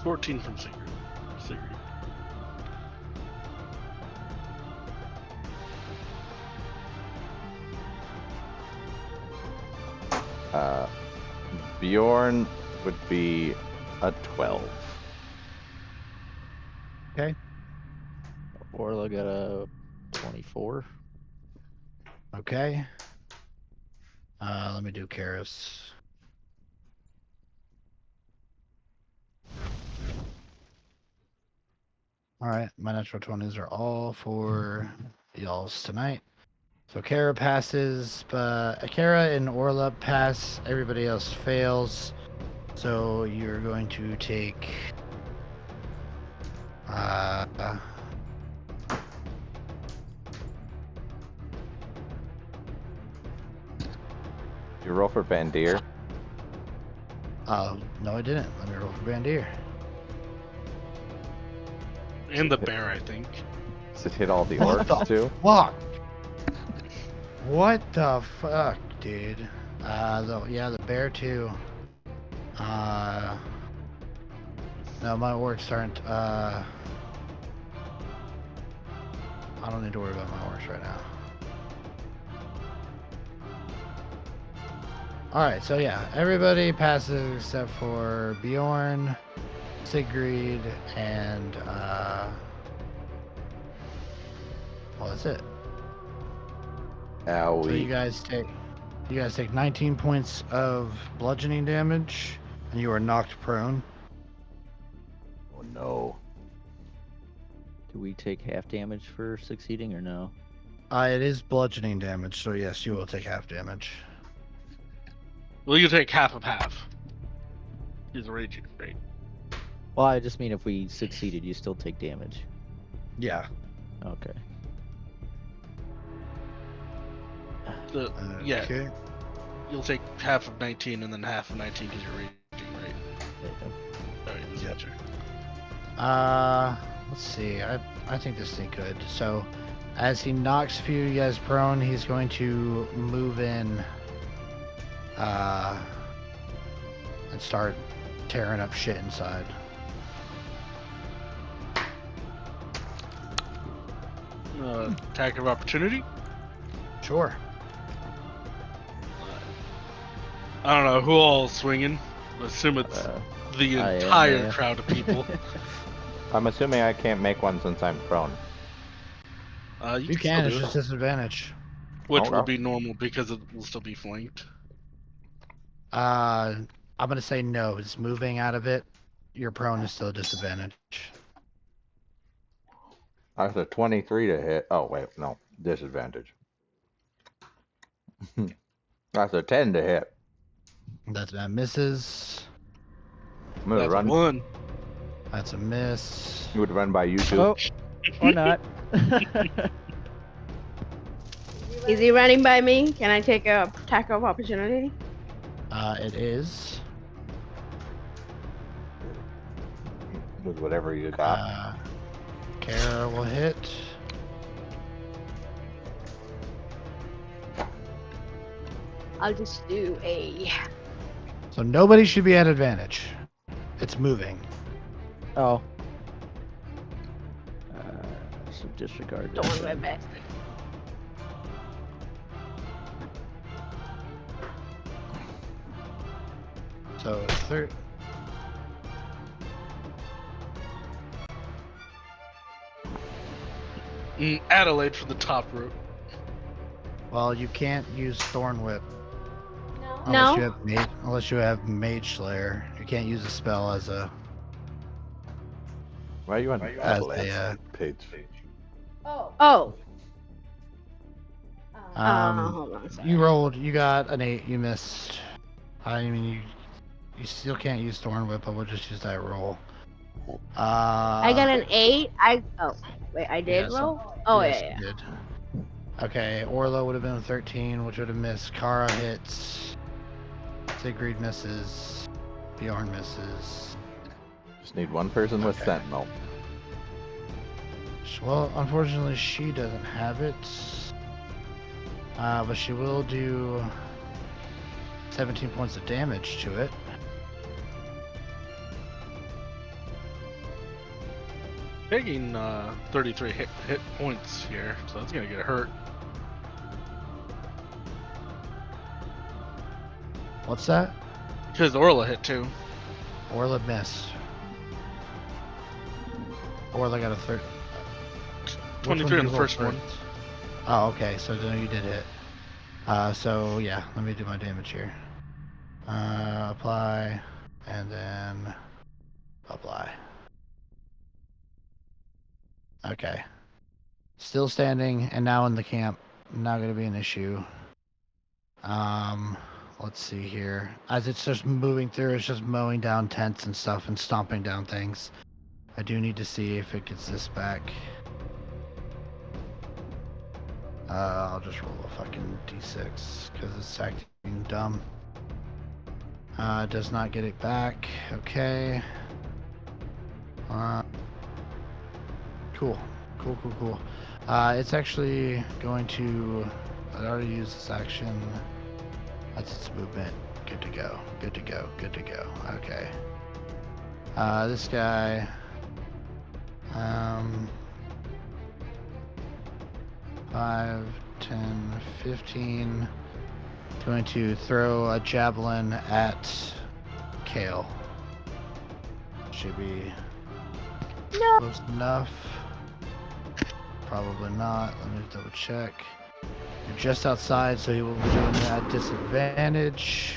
$14 from Sigrid. Bjorn would be a 12. Okay. Orla got a 24. Okay. Let me do Karis. Alright, my natural 20s are all for y'all's tonight. So Kara passes, but Kara and Orla pass, everybody else fails. So you're going to take You roll for Bandir. no I didn't. Let me roll for Bandir. And the bear, I think. Does it hit all the What orcs the too? Fuck! What the fuck, dude? The bear too. No, my orcs aren't, I don't need to worry about my orcs right now. Alright, so yeah, everybody passes except for Bjorn, Sigrid, and, well, that's it. So you guys take 19 points of bludgeoning damage, and you are knocked prone. Oh no. Do we take half damage for succeeding or no? It is bludgeoning damage, so yes, you will take half damage. Well, you take half of half. He's a raging, right? Well, I just mean if we succeeded, you still take damage. Yeah. Okay. Yeah, Okay. you'll take half of 19 and then half of 19 because you're raging, right? Yeah. Alright, this Yep. is your Let's see. I think this thing could. So, as he knocks a few of you guys prone, he's going to move in, and start tearing up shit inside. Attack of opportunity. Sure. I don't know who all is swinging. I assume it's the I am, entire yeah. crowd of people. I'm assuming I can't make one since I'm prone. You Still can. It's do it, just disadvantage. which will Okay. be normal because it will still be flanked. I'm gonna say no. It's moving out of it. Your prone is still a disadvantage. That's a 23 to hit. Oh, wait, no. Disadvantage. That's a 10 to hit. That misses. I'm gonna That's run. a 1. That's a miss. You would run by you two. Oh, or not. Is he running by me? Can I take a attack of opportunity? It is. with whatever you got. Kara will hit. I'll just do a. So nobody should be at advantage. It's moving. Oh. I should disregard that. Doing my then. best. So Adelaide from the top rope. well, you can't use Thorn Whip No. unless you have Mage Slayer. You can't use a spell as a Why are you on as Adelaide's a page? Oh. um. Hold on a second. You rolled. You got an 8. You missed. I mean, you still can't use Thorn Whip. I will just use that roll. I got an 8. Wait, I did yes, roll? Oh, yes, yeah. you did. Okay, Orla would have been 13, which would have missed. Kara hits. Sigrid misses. Bjorn misses. Just need one person with Okay. Sentinel. Well, unfortunately, she doesn't have it. But she will do 17 points of damage to it. Taking 33 hit points here, so that's gonna get hurt. What's that? Because Orla hit too. Orla missed. Orla got a 23 on the first one. Oh, okay. So then you did hit. So yeah, let me do my damage here. Apply, and then apply. Okay. Still standing, and now in the camp. Not gonna be an issue. Let's see here. As it's just moving through, it's just mowing down tents and stuff and stomping down things. I do need to see if it gets this back. I'll just roll a fucking d6 because it's acting dumb. Does not get it back. Okay. Cool. Cool. It's actually going to. I already used this action. That's its movement. Good to go. Okay. This guy. 5, 10, 15. Going to throw a javelin at Kale. Should be No. close enough. Probably not. Let me double check. You're just outside, so he will be doing that disadvantage.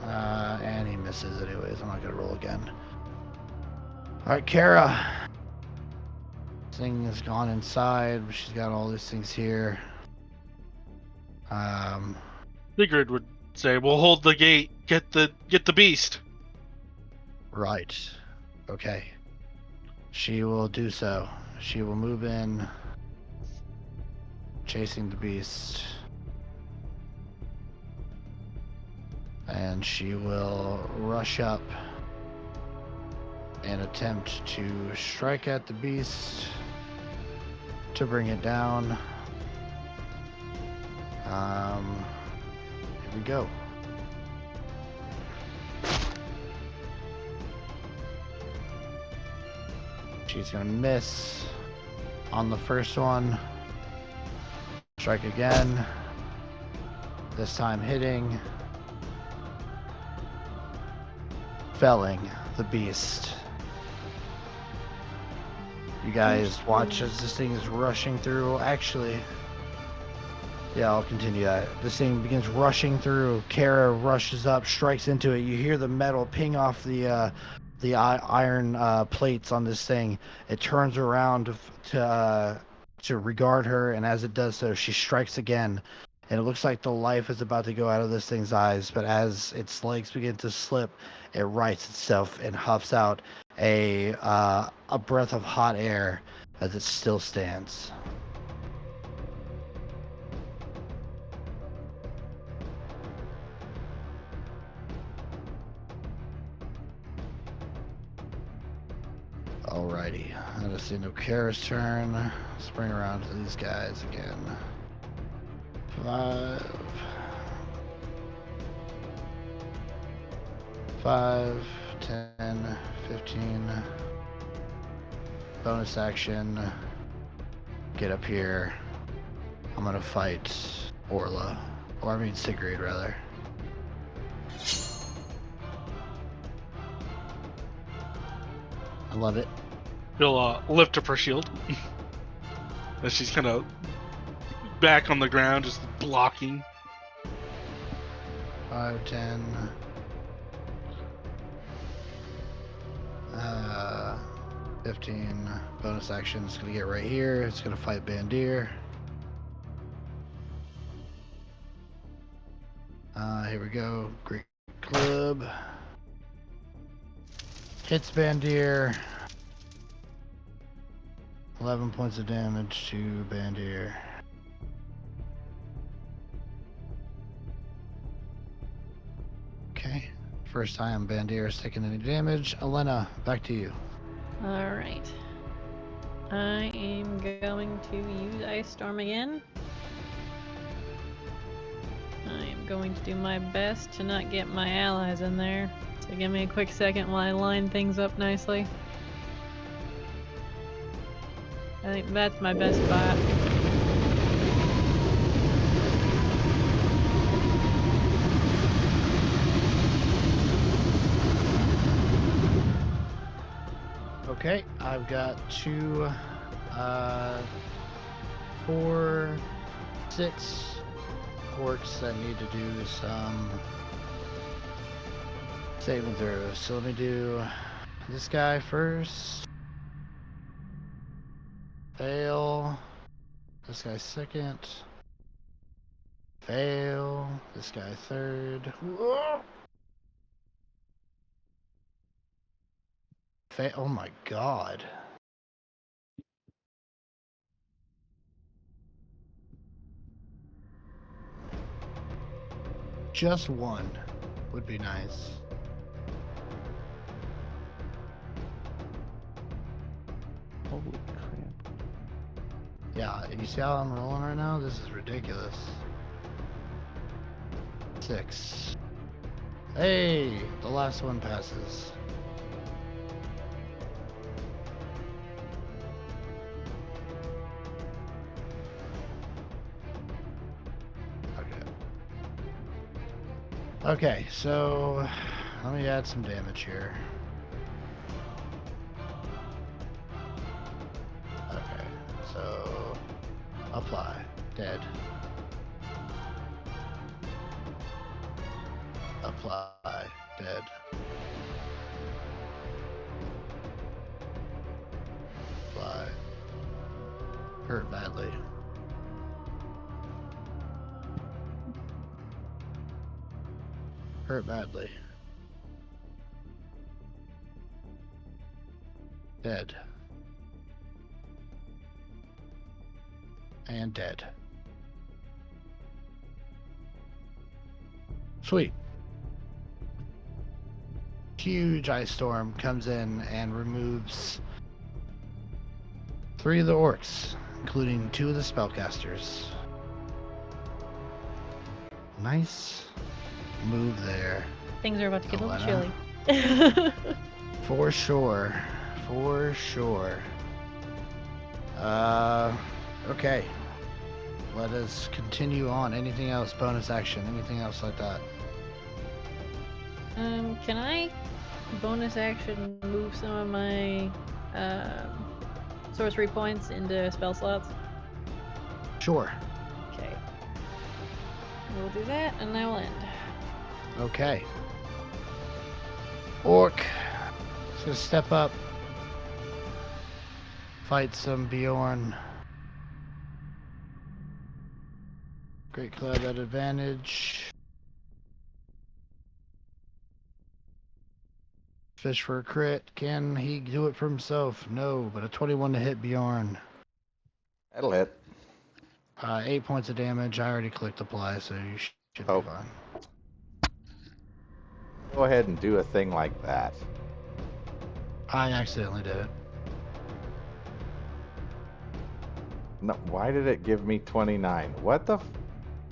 And he misses anyways. I'm not gonna roll again. Alright, Kara. This thing has gone inside. She's got all these things here. Sigrid would say, "We'll hold the gate. Get the beast." Right. Okay. She will do so. She will move in, chasing the beast. And she will rush up and attempt to strike at the beast to bring it down. Here we go. She's gonna miss on the first one. Strike again. This time hitting. Felling the beast. You guys watch as this thing is rushing through. Actually, yeah, I'll continue that. This thing begins rushing through. Kara rushes up, strikes into it. You hear the metal ping off the iron plates on this thing. It turns around to regard her, and as it does so, she strikes again. And it looks like the life is about to go out of this thing's eyes, but as its legs begin to slip, it rights itself and huffs out a breath of hot air as it still stands. Alrighty. Let's see, no Kara's turn. Spring around to these guys again. 5. 5, 10, 15. Bonus action. Get up here. I'm gonna fight Orla. Or I mean Sigrid, rather. I love it. She'll lift up her shield. And she's kind of back on the ground, just blocking. 5, 10. 15. Bonus action. It's gonna get right here. It's gonna fight Bandir. Here we go. Great Club. Hits Bandir. 11 points of damage to Bandir. Okay. First time Bandir is taking any damage. Elena, back to you. Alright. I am going to use Ice Storm again. I am going to do my best to not get my allies in there. So give me a quick second while I line things up nicely. I think that's my best spot. Okay, I've got 2, 4, 6 orcs that need to do some saving throws. So let me do this guy first. Fail. This guy second. Fail. This guy third. Whoa. Oh my god. Just one would be nice. Holy crap. Yeah, and you see how I'm rolling right now? This is ridiculous. 6. Hey, the last one passes. Okay, so let me add some damage here. Okay, so apply. Dead. Apply. Dead. Apply. Hurt badly. Hurt badly. Dead. And dead. Sweet. Huge ice storm comes in and removes 3 of the orcs, including 2 of the spellcasters. Nice move there. Things are about to get a little Elena? chilly. For sure. For sure. Okay. Let us continue on. Anything else? Bonus action? Anything else like that? Can I bonus action move some of my sorcery points into spell slots? Sure. Okay. We'll do that, and I will end. Okay. Orc is gonna step up. Fight some Bjorn. Great Club at advantage. Fish for a crit. Can he do it for himself? No, but a 21 to hit Bjorn. That'll hit. 8 points of damage. I already clicked apply, so you should be Oh. fine. Go ahead and do a thing like that. I accidentally did it. No, why did it give me 29? What the?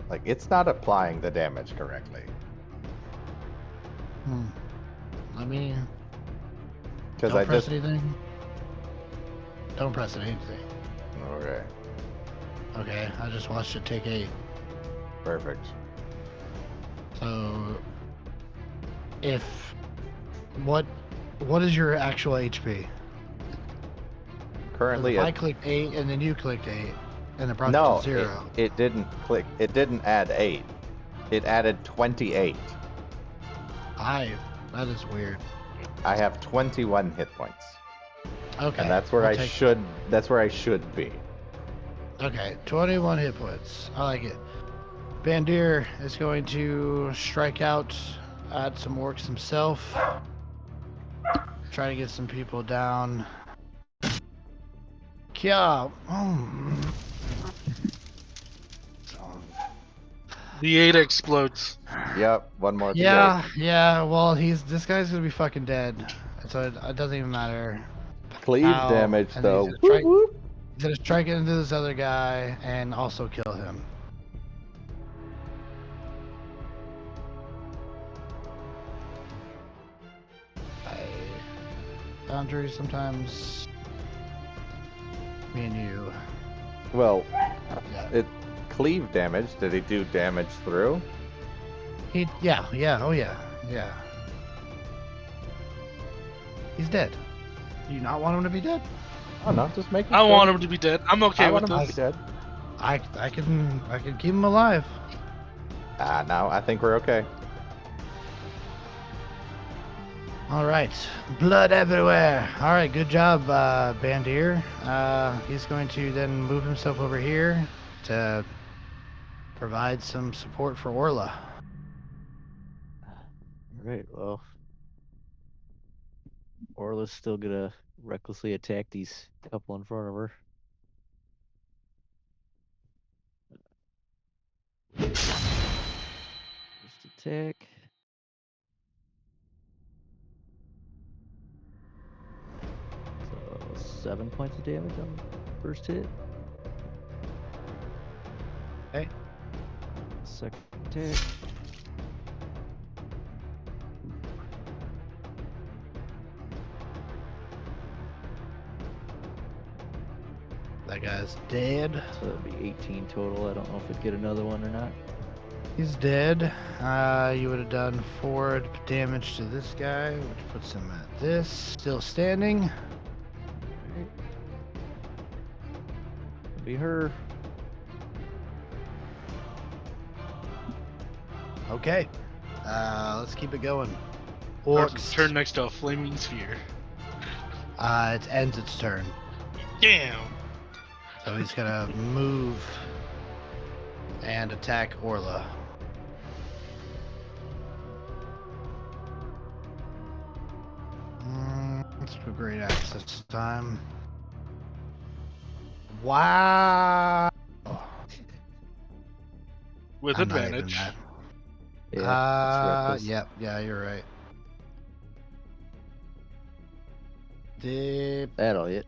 Like, it's not applying the damage correctly. Let me. Because Don't I press just. anything. Don't press anything. Okay, Okay, I just watched it take 8. perfect. So, if what is your actual HP? Currently, If I at clicked 8 and then you clicked 8, and it brought no, it to 0. it didn't click. It didn't add 8. It added 28. That is weird. I have 21 hit points, Okay, and that's where we'll I take- should. That's where I should be. Okay, 21 hit points. I like it. Bandir is going to strike out at some orcs himself. Try to get some people down. Yeah. The 8 explodes. Yep, one more. Yeah. Well, this guy's gonna be fucking dead, so it doesn't even matter. Cleave Ow. damage And then though. he's Whoop, whoop. gonna strike into this other guy and also kill him. Boundaries sometimes. Me and you. Well, Yeah. it cleave damage. Did he do damage through? Yeah. Oh yeah. He's dead. Do you not want him to be dead? Oh no, just making I sure. want him to be dead. I'm okay I with want him to be this. dead. I can keep him alive. No, I think we're okay. All right, blood everywhere. All right, good job, Bandir. He's going to then move himself over here to provide some support for Orla. Right, well, Orla's still gonna recklessly attack these couple in front of her. First attack. So 7 points of damage on the first hit. Okay. Second attack. That guy's dead. So that'd be 18 total. I don't know if it'd get another one or not. He's dead. You would have done 4 damage to this guy, which puts him at this. Still standing. Alright. It'll be her. Okay. Let's keep it going. Starts Orcs. its turn next to a flaming sphere. It ends its turn. Damn. So he's gonna move and attack Orla. Let's do great axe this time. Wow. With I'm not even advantage. mad. Yeah, it's reckless. Yep. Yeah, you're right. That'll hit.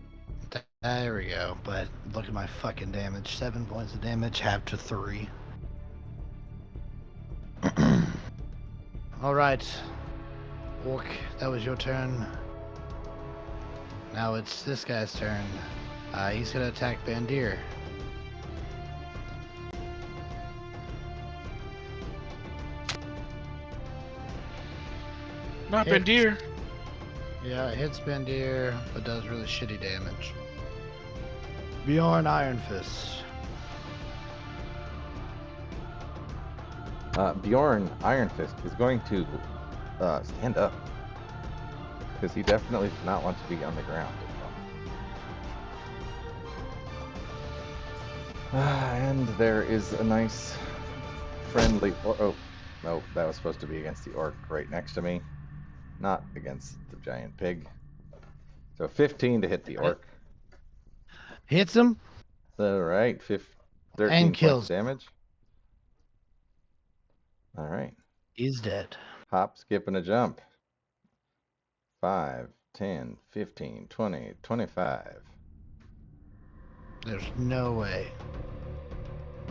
There we go. But look at my fucking damage. 7 points of damage, half to 3. All right, Orc, that was your turn. Now it's this guy's turn. He's gonna attack Bandir. Not Hit. Bandir. Yeah, it hits Bandir, but does really shitty damage. Bjorn Iron Fist. Bjorn Iron Fist is going to stand up because he definitely does not want to be on the ground. And there is a nice friendly. Oh, no, that was supposed to be against the orc right next to me, not against the giant pig. So 15 to hit the orc. Hits him. All right, 13 And points kills. damage. All right. He's dead. Hop, skip, and a jump. 5, 10, 15, 20, 25. There's no way.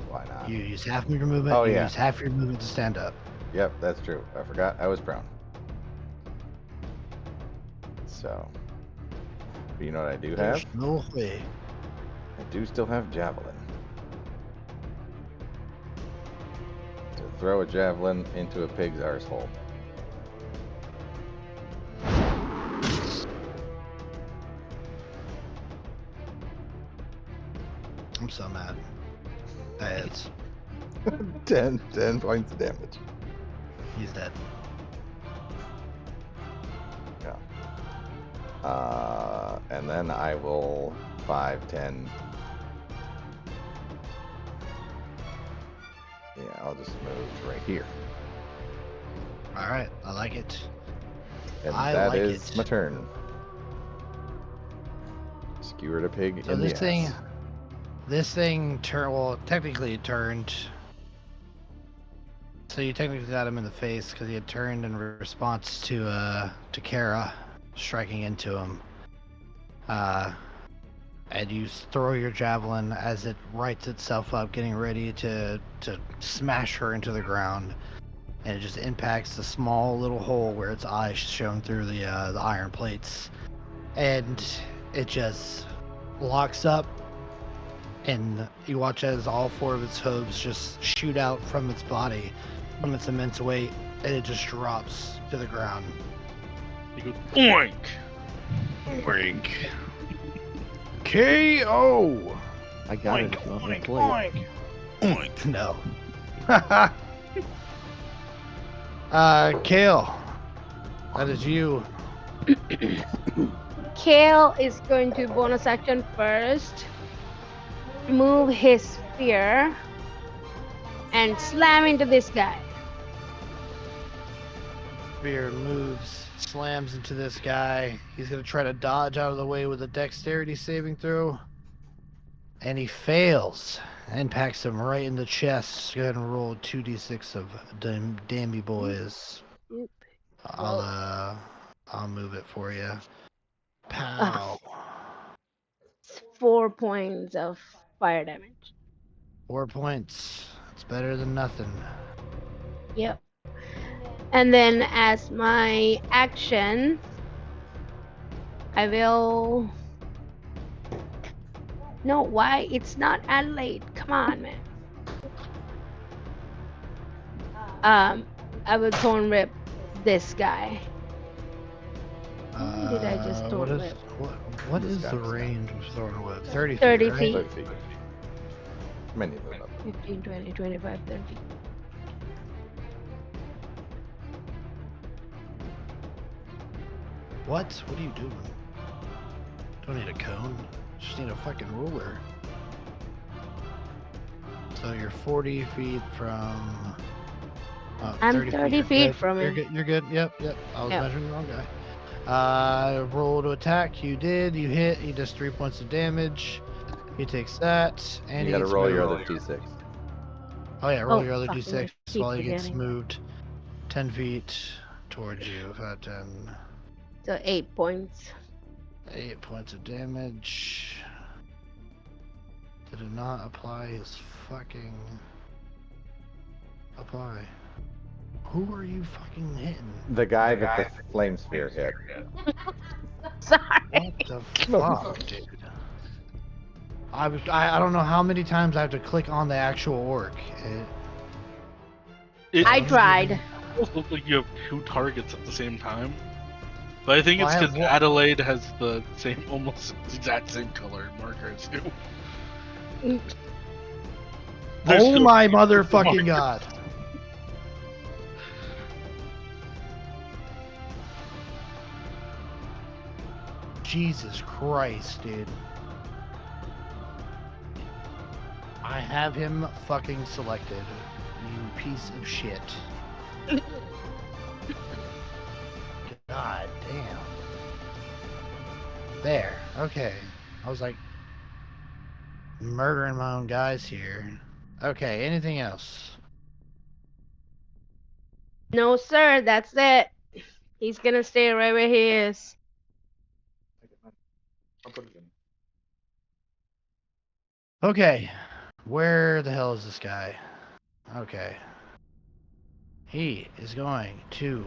Why not? You use half your movement. Oh, you yeah. use half your movement to stand up. Yep, that's true. I forgot I was prone. So, but you know what I do There's have? no way. I do still have javelin. To throw a javelin into a pig's arsehole. I'm so mad. That hits. 10 points of damage. He's dead. Yeah. And then I will 5, 10. Yeah, I'll just move right here. All right, I like it. And I that like is it. my turn. Skewered a pig So in this the thing, ass. well, technically it turned. So you technically got him in the face because he had turned in response to Kara striking into him. And you throw your javelin as it rights itself up, getting ready to smash her into the ground, and it just impacts the small little hole where its eyes shown through the iron plates, and it just locks up. And you watch as all 4 of its hooves just shoot out from its body, from its immense weight, and it just drops to the ground. You go boink. Boink. KO. I got it if you want me to play it. Oink. No. Kale, that is you. Kale is going to bonus action first, move his spear, and slam into this guy. Spear moves, slams into this guy. He's gonna try to dodge out of the way with a dexterity saving throw, and he fails. Impacts him right in the chest. Go ahead and roll 2d6 of dammy boys. Oop. I'll move it for you. Pow. 4 points of fire damage. 4 points. It's better than nothing. Yep. And then as my action, I will. No, why? It's not Adelaide. Come on, man. I will thorn rip this guy. Did I just What thorn is rip? what This is the guy's range of Thorn Whip? 30 feet, 30 right? feet. 30 feet. Many of them up. 15, 20, 25, 30. What? What are you doing? Don't need a cone. Just need a fucking ruler. So you're 40 feet from. I'm 30 30 You're feet good. from You're him. good. You're good. Yep. I was Yep. measuring the wrong guy. Roll to attack. You did. You hit. He does 3 points of damage. He takes that, and You he gotta gets roll your moved. other d6. Oh yeah, roll Oh, your other fucking d6 keep while he gets forgetting. moved 10 feet towards you. 10. So 8 points. 8 points of damage. Did it not apply his fucking apply? Who are you fucking hitting? The guy that the flame sphere hit. Sorry. What the No, fuck, dude? I don't know how many times I have to click on the actual orc. I Let me tried. give Almost looks like you have 2 targets at the same time. But I think Well, it's I have because one- Adelaide has the same, almost exact same color marker as you. you- There's Oh no- my motherfucking god! Jesus Christ, dude. I have him fucking selected. You piece of shit. God damn. There. Okay. I was like murdering my own guys here. Okay, anything else? No, sir. That's it. He's gonna stay right where he is. I'll put it in. Okay. Where the hell is this guy? Okay. He is going to...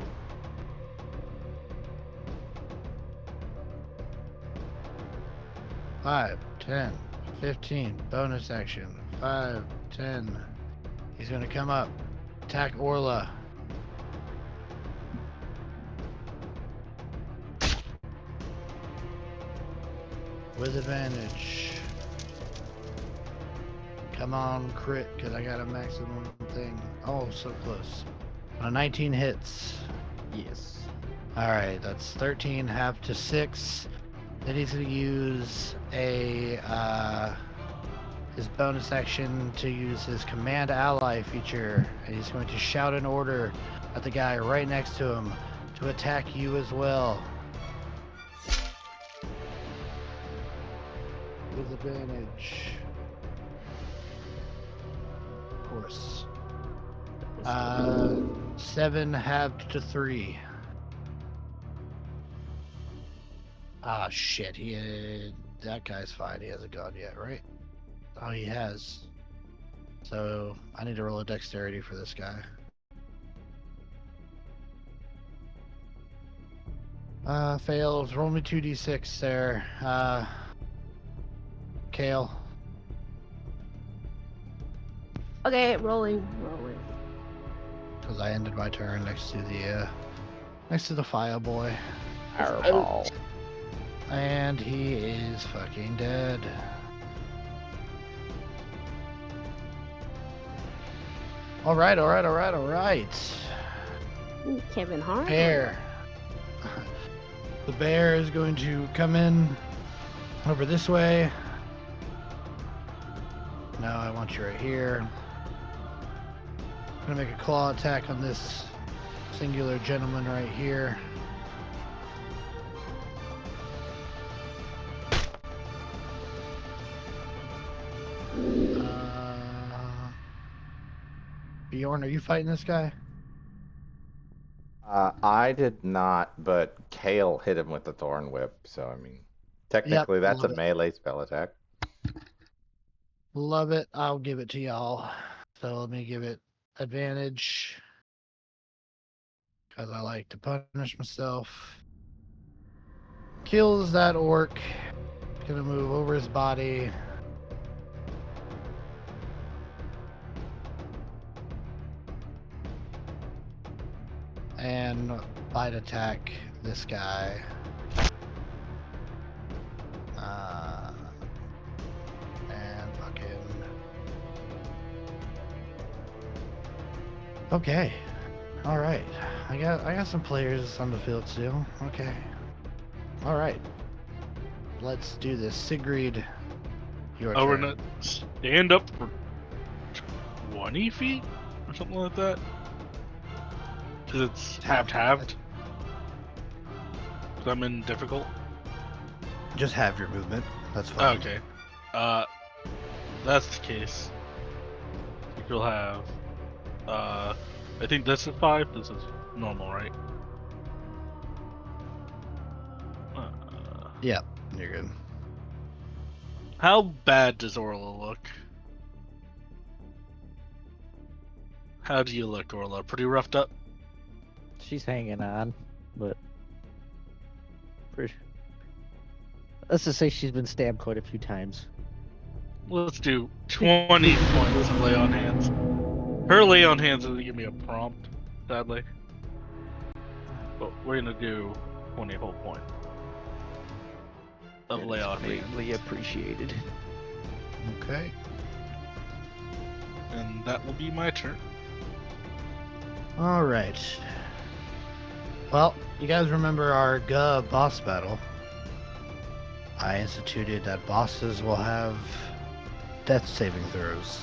Five, 10, 15, bonus action. 5, 10. He's gonna come up. Attack Orla. With advantage. Come on, crit, because I got a maximum thing. Oh, so close. 19 hits. Yes. Alright, that's 13, half to 6. Then he's going to use his bonus action to use his command ally feature. And he's going to shout an order at the guy right next to him to attack you as well. With advantage. Of course. 7 halved to 3. Ah, shit. That guy's fine. He hasn't gone yet, right? Oh, he has. So I need to roll a dexterity for this guy. Fails. Roll me 2d6 there. Kale. Okay, rolling. Because I ended my turn next to the fire boy. Fireball. And he is fucking dead. Alright. Ooh, Kevin Hart. Bear. The bear is going to come in over this way. No, I want you right here. I'm gonna make a claw attack on this singular gentleman right here. Bjorn, are you fighting this guy? I did not, but Kale hit him with the Thorn Whip, so I mean, technically that's a love it. melee spell attack. Love it. I'll give it to y'all. So let me give it advantage. Because I like to punish myself. Kills that orc. Gonna move over his body. And bite attack this guy. And fucking... Okay. Alright. I got some players on the field still. Okay. Alright. Let's do this. Sigrid, your Oh, we're turn. gonna stand up for 20 feet or something like that? Because it's halved. Because I'm in difficult. Just have your movement. That's Oh, fine. okay. That's the case. You'll have. I think this is 5. This is normal, right? Yeah, you're good. How bad does Orla look? How do you look, Orla? Pretty roughed up? She's hanging on, but let's just say she's been stabbed quite a few times. Let's do 20 points of lay on hands. Her lay on hands doesn't give me a prompt, sadly. But we're gonna do 20 whole point of That lay is on hands. greatly appreciated. Okay. And that will be my turn. Alright. Well, you guys remember our boss battle? I instituted that bosses will have death saving throws.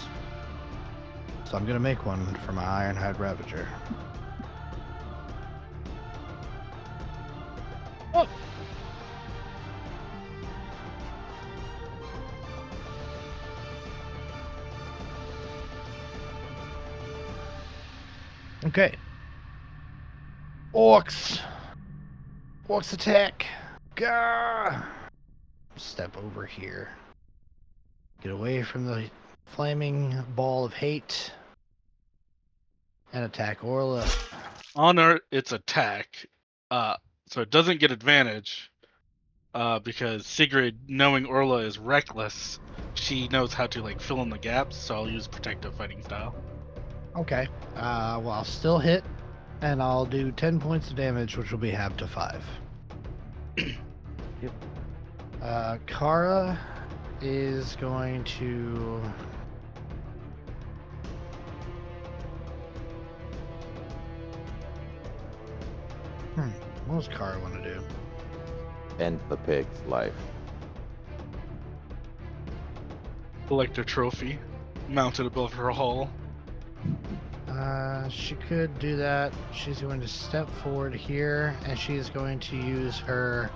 So I'm gonna make one for my Ironhide Ravager. Oh! Okay. Orcs attack. Gah! Step over here. Get away from the flaming ball of hate. And attack Orla. On its attack, so it doesn't get advantage, because Sigrid, knowing Orla is reckless, she knows how to like fill in the gaps. So I'll use protective fighting style. Okay. Well, I'll still hit, and I'll do 10 points of damage, which will be halved to 5. Yep. Kara is going to... What does Kara want to do? End the pig's life. Collect a trophy, mounted above her hull. She could do that. She's going to step forward here, and she's going to use her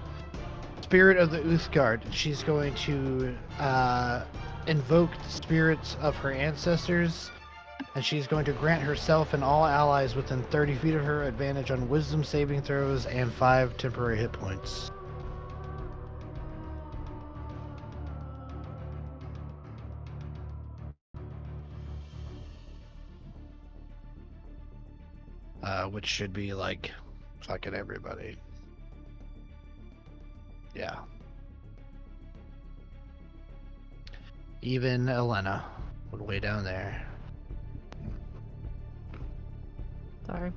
Spirit of the Uthgardt. She's going to invoke the spirits of her ancestors, and she's going to grant herself and all allies within 30 feet of her advantage on wisdom saving throws and 5 temporary hit points. Which should be like fucking everybody. Yeah. Even Elena, way down there. Sorry.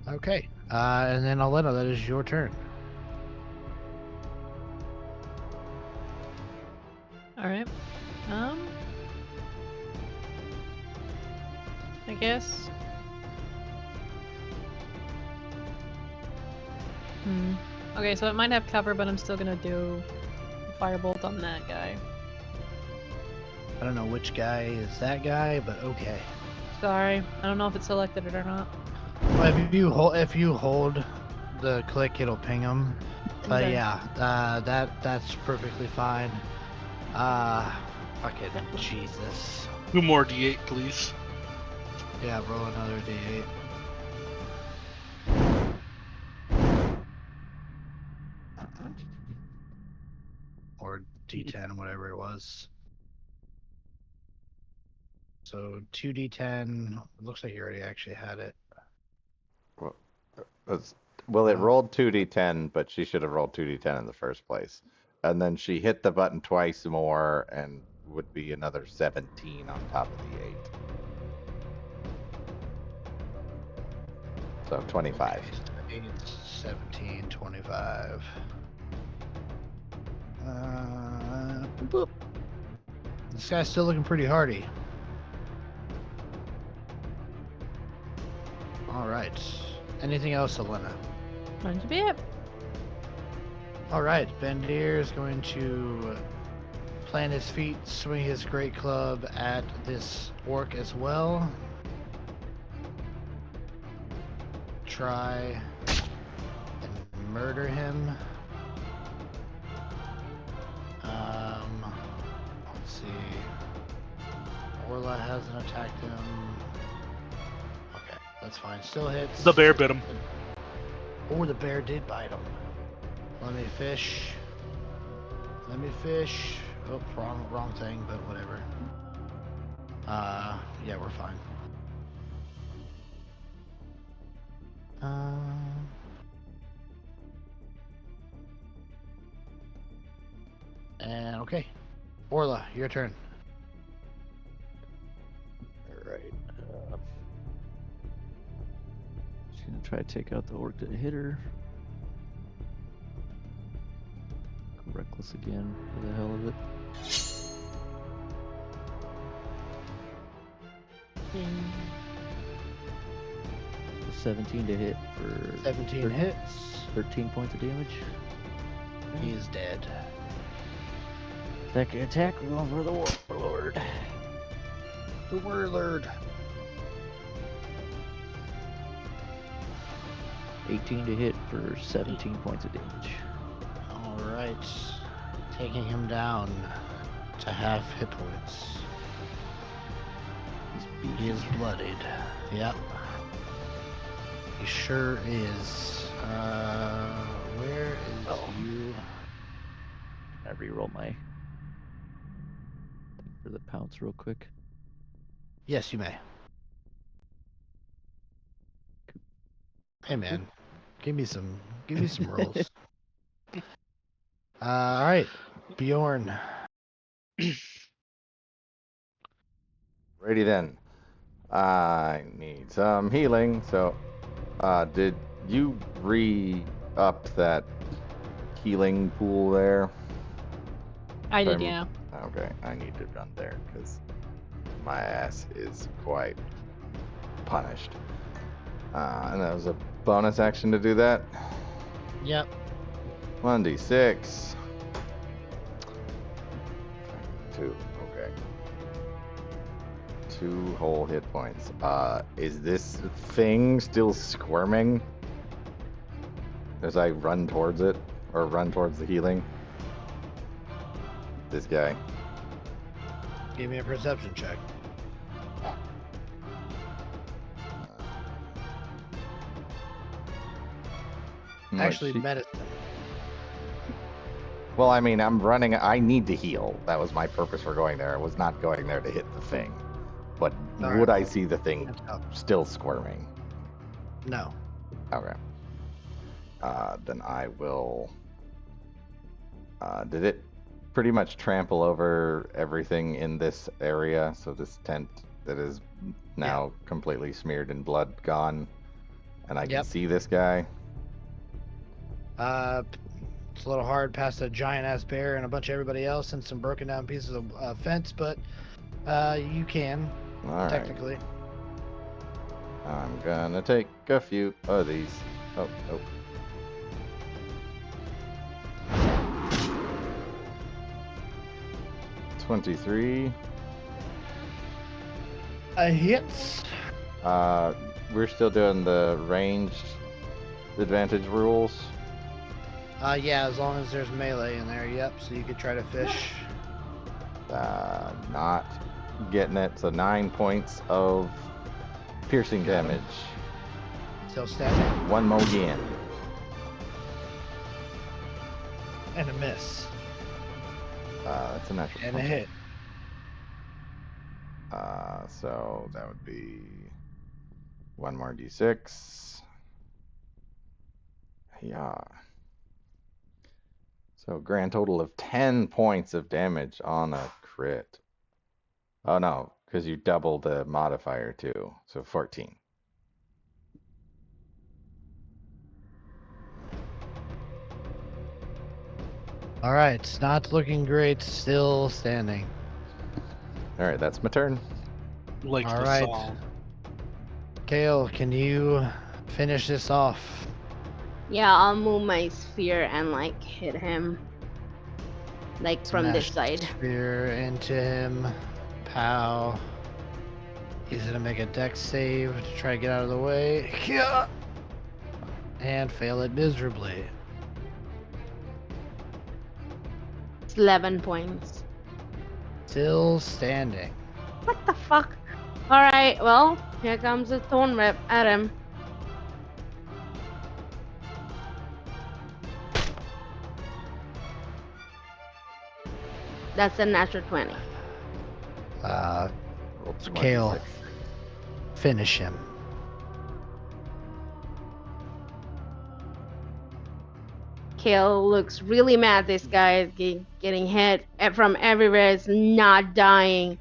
Okay. And then Elena, that is your turn. Alright. I guess. Okay, so it might have cover, but I'm still gonna do a firebolt on that guy. I don't know which guy is that guy, but okay. Sorry, I don't know if it selected it or not. Well, if you hold the click, it'll ping him. But Okay. yeah, that's perfectly fine. Fuck it, Jesus. 2 more D8, please. Yeah, roll another D8. Or D10, whatever it was. So 2D10. It looks like you already actually had it. Well, it rolled 2d10, but she should have rolled 2d10 in the first place. And then she hit the button twice more and would be another 17 on top of the 8. So 25. 8, 17, 25. Boop. This guy's still looking pretty hardy. Alright. Anything else, Elena? Going to be it. Alright, Bendir is going to plant his feet, swing his great club at this orc as well. Try and murder him. Let's see. Orla hasn't attacked him. Okay, that's fine. Still hits. The bear bit him. Oh, the bear did bite him. Let me fish. Let me fish. Oh, wrong thing, but whatever. Yeah, we're fine. And okay. Orla, your turn. Alright. She's gonna try to take out the orc that hit her. Go reckless again for the hell of it. 17 to hit for 17 hits. 13 points of damage. He is dead. Second attack, we're going for the warlord. The warlord. 18 to hit for 17 points of damage. Alright. Taking him down to half hit points. He is bloodied. Yep. He sure is. Where is you? I reroll my for the pounce real quick? Yes, you may. Hey man, give me some rolls. All right, Bjorn. Righty then. I need some healing, so did you re-up that healing pool there? I did, I'm- yeah. Okay, I need to run there because my ass is quite punished. And that was a bonus action to do that. Yep. 1d6. 2, okay. 2 whole hit points. Is this thing still squirming as I run towards it? Or run towards the healing? This guy. Give me a perception check. Actually, medicine. Well, I mean, I'm running. I need to heal. That was my purpose for going there. I was not going there to hit the thing. But All would right, I see the thing that's tough. still squirming? No. Okay. Then I will. Did it pretty much trample over everything in this area? So this tent that is now completely smeared in blood gone, and I can Yep. see this guy. It's a little hard past a giant ass bear and a bunch of everybody else and some broken down pieces of fence, but you can All right. technically. I'm gonna take a few of these. Oh. 23. Hits. We're still doing the ranged advantage rules. Yeah, as long as there's melee in there. Yep. So you could try to fish. Not getting it. So 9 points of piercing Got him. damage. Still standing. One more again. And a miss. That's a natural. And a hit. So that would be one more d6. Yeah. So grand total of 10 points of damage on a crit. Oh no, because you double the modifier too. So 14. All right. It's not looking great. Still standing. All right, that's my turn. Like All the right. song. Kale, can you finish this off? Yeah, I'll move my sphere and like hit him. Like from this Smash side. Spear into him. Pow. He's gonna make a dex save to try to get out of the way. Yeah. And fail it miserably. It's 11 points. Still standing. What the fuck? Alright, well, here comes the thorn whip at him. That's a natural 20. Roll 2 more Kale. d6. Finish him. Kale looks really mad. This guy is getting hit from everywhere. It's not dying.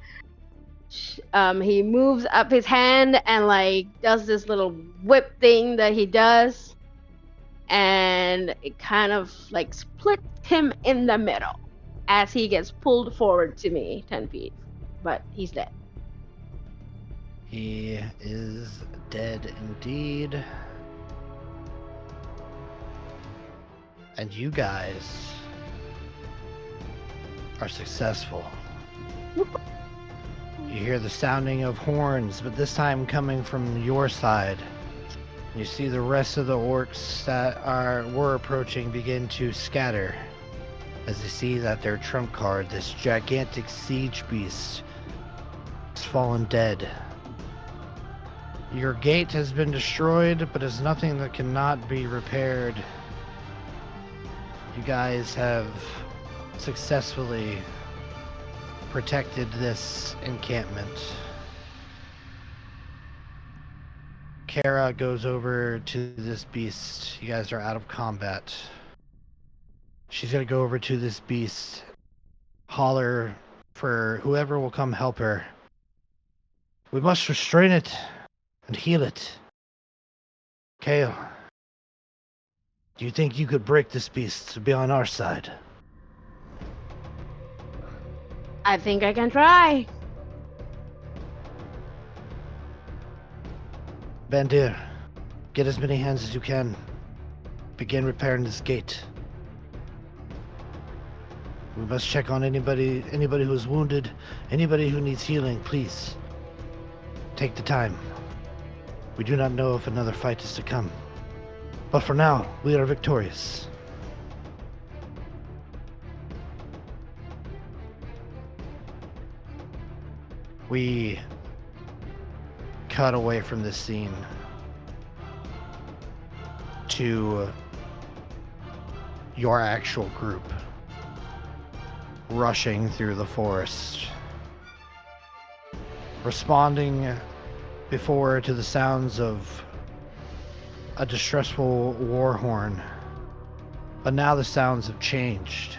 He moves up his hand and like does this little whip thing that he does, and it kind of like splits him in the middle as he gets pulled forward to me 10 feet. But he's dead. He is dead indeed. And you guys are successful. You hear the sounding of horns, but this time coming from your side. You see the rest of the orcs that were approaching begin to scatter as they see that their trump card, this gigantic siege beast, has fallen dead. Your gate has been destroyed, but is nothing that cannot be repaired. You guys have successfully protected this encampment. Kara goes over to this beast. You guys are out of combat. She's gonna go over to this beast, holler for whoever will come help her. We must restrain it and heal it. Kale, do you think you could break this beast to be on our side? I think I can try. Bandir, get as many hands as you can. Begin repairing this gate. We must check on anybody who's wounded, anybody who needs healing, please. Take the time. We do not know if another fight is to come. But for now, we are victorious. We cut away from this scene to your actual group rushing through the forest, responding before to the sounds of a distressful war horn. But now the sounds have changed.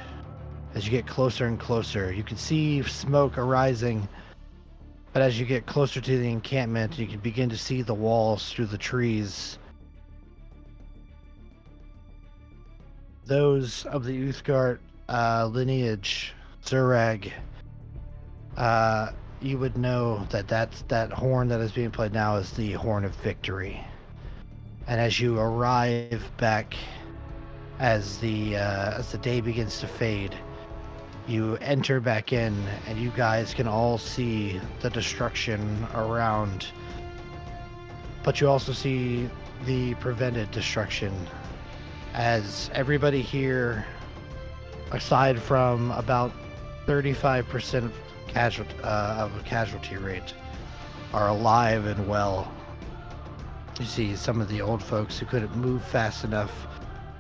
As you get closer and closer, you can see smoke arising. But as you get closer to the encampment, you can begin to see the walls through the trees. Those of the Uthgardt lineage, Zurag, you would know that horn that is being played now is the Horn of Victory. And as you arrive back, as the day begins to fade, you enter back in, and you guys can all see the destruction around. But you also see the prevented destruction, as everybody here, aside from about 35% of a casualty rate, are alive and well. You see some of the old folks who couldn't move fast enough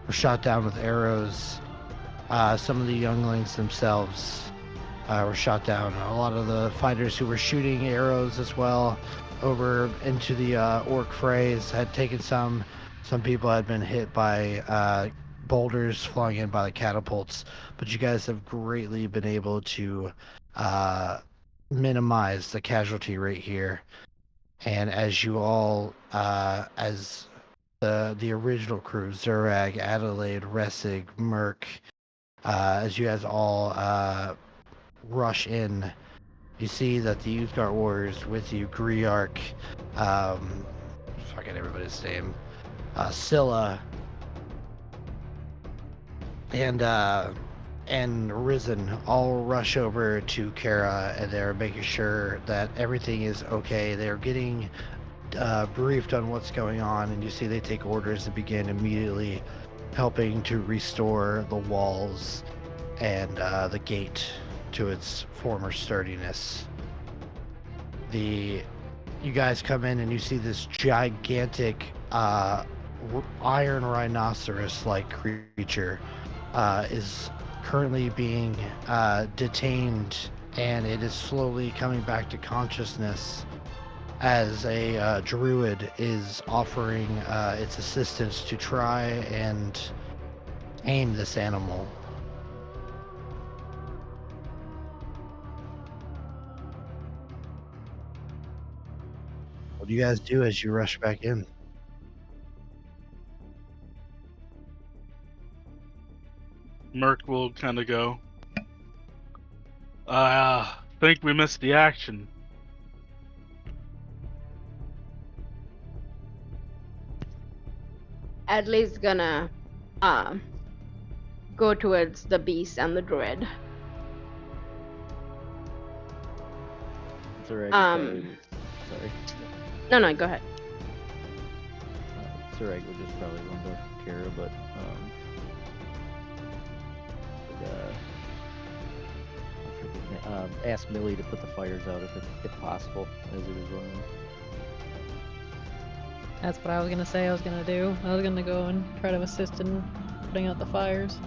were shot down with arrows. Some of the younglings themselves were shot down. A lot of the fighters who were shooting arrows as well over into the orc frays had taken some. Some people had been hit by boulders flung in by the catapults. But you guys have greatly been able to minimize the casualty rate here. And as you all, as the original crew, Zurag, Adelaide, Ressig, Merc, as you guys all rush in, you see that the Uthgardt warriors with you, Griark, forget everybody's name, Scylla, and Risen all rush over to Kara, and they're making sure that everything is okay. They're getting briefed on what's going on, and you see they take orders to begin immediately helping to restore the walls and the gate to its former sturdiness. You guys come in and you see this gigantic iron rhinoceros-like creature is currently being detained, and it is slowly coming back to consciousness as a druid is offering its assistance to try and tame this animal. What do you guys do as you rush back in? Merc will kind of go, think we missed the action. Adley's gonna go towards the beast and the druid. Zurag Sorry. No, go ahead. Zurag would just probably run to Kara, but ask Millie to put the fires out if possible, as it is running. That's what I was gonna say I was gonna do. I was gonna go and try to assist in putting out the fires.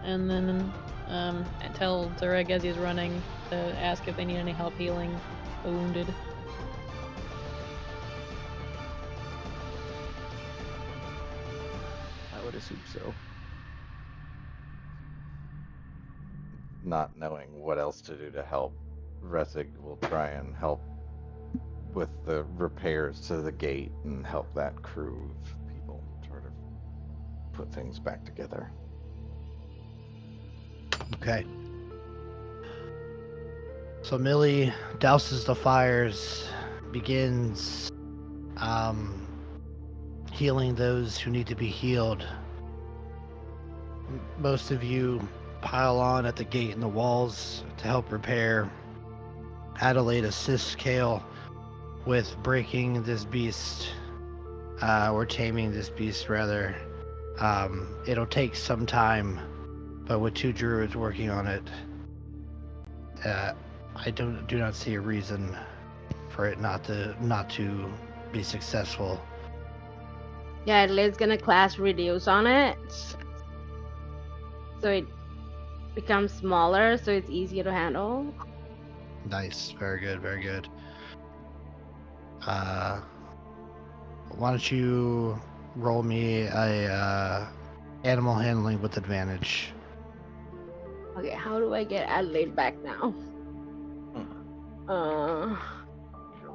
And then and tell Zureg as he's running to ask if they need any help healing the wounded. I would assume so. Not knowing what else to do to help, Resig will try and help with the repairs to the gate and help that crew of people try to put things back together. Okay. So Millie douses the fires, begins healing those who need to be healed. Most of you pile on at the gate and the walls to help repair. Adelaide assists Kale with breaking this beast, or taming this beast rather. It'll take some time, but with 2 druids working on it, I do not see a reason for it not to be successful. Yeah, Adelaide's gonna class reduce on it, so it becomes smaller, so it's easier to handle. Nice, very good, very good. Why don't you roll me a animal handling with advantage? Okay, how do I get Adelaide back now?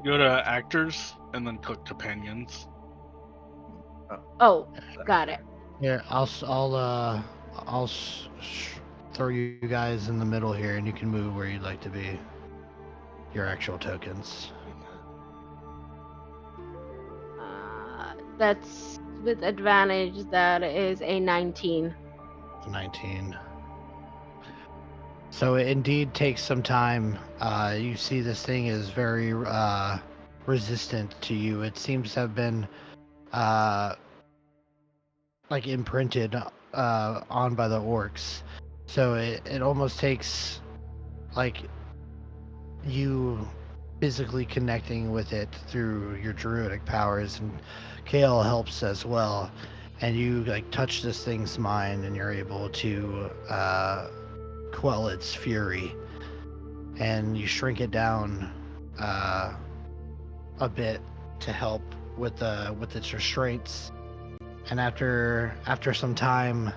Go to actors and then click companions. Oh, got it. Here, throw you guys in the middle here, and you can move where you'd like to be. Your actual tokens. That's with advantage. That is a 19. 19. So it indeed takes some time. You see this thing is very resistant to you. It seems to have been like imprinted on by the orcs. So it almost takes like you physically connecting with it through your druidic powers, and Kale helps as well. And you like touch this thing's mind, and you're able to quell its fury, and you shrink it down a bit to help with its restraints. And after some time,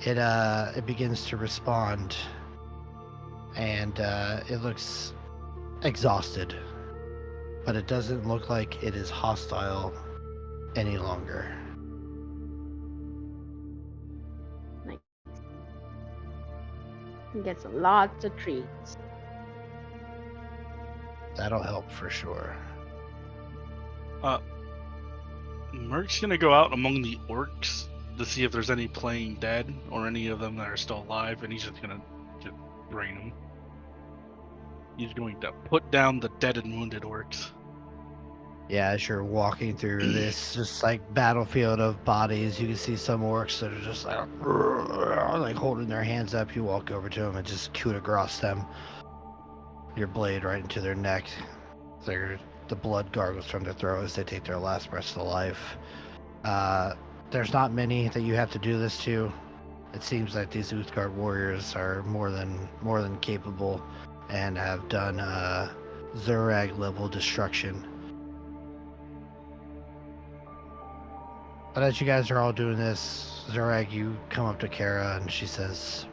it begins to respond, and it looks exhausted, but it doesn't look like it is hostile any longer. He gets lots of treats. That'll help for sure. Merc's gonna go out among the orcs to see if there's any playing dead or any of them that are still alive, and he's just gonna brain them. He's going to put down the dead and wounded orcs. Yeah, as you're walking through this just like battlefield of bodies, you can see some orcs that are just like holding their hands up. You walk over to them and just coup de grace them. Your blade right into their neck. The blood gargles from their throat as they take their last breaths of life. There's not many that you have to do this to. It seems like these Uthgardt warriors are more than capable and have done Zurag level destruction. But as you guys are all doing this, Zurag, you come up to Kara and she says,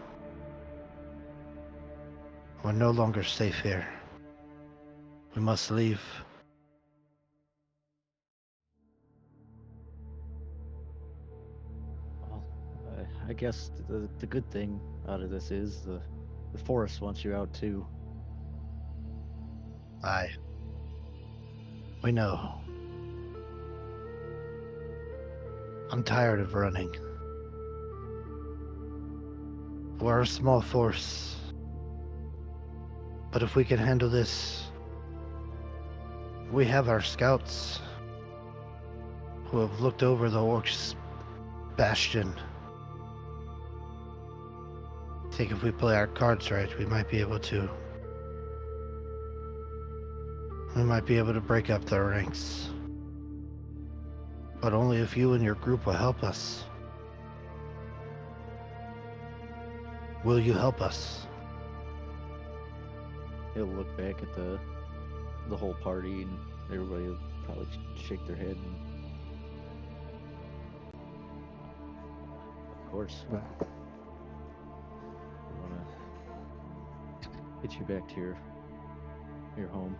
"We're no longer safe here. We must leave." Well, I guess the good thing out of this is the forest wants you out too. Aye. We know. I'm tired of running. We're a small force. But if we can handle this, we have our scouts who have looked over the orcs' bastion. I think if we play our cards right, we might be able to break up their ranks. But only if you and your group will help us. Will you help us? He'll look back at the whole party, and everybody will probably shake their head. And, of course, we want to get you back to your home.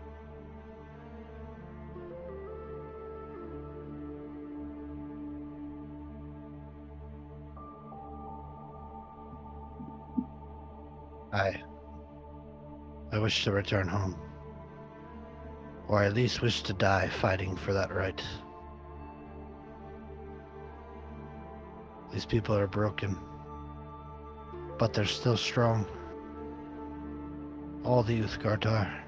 I wish to return home. Or at least wish to die fighting for that right. These people are broken, but they're still strong. All the Uthgardt are.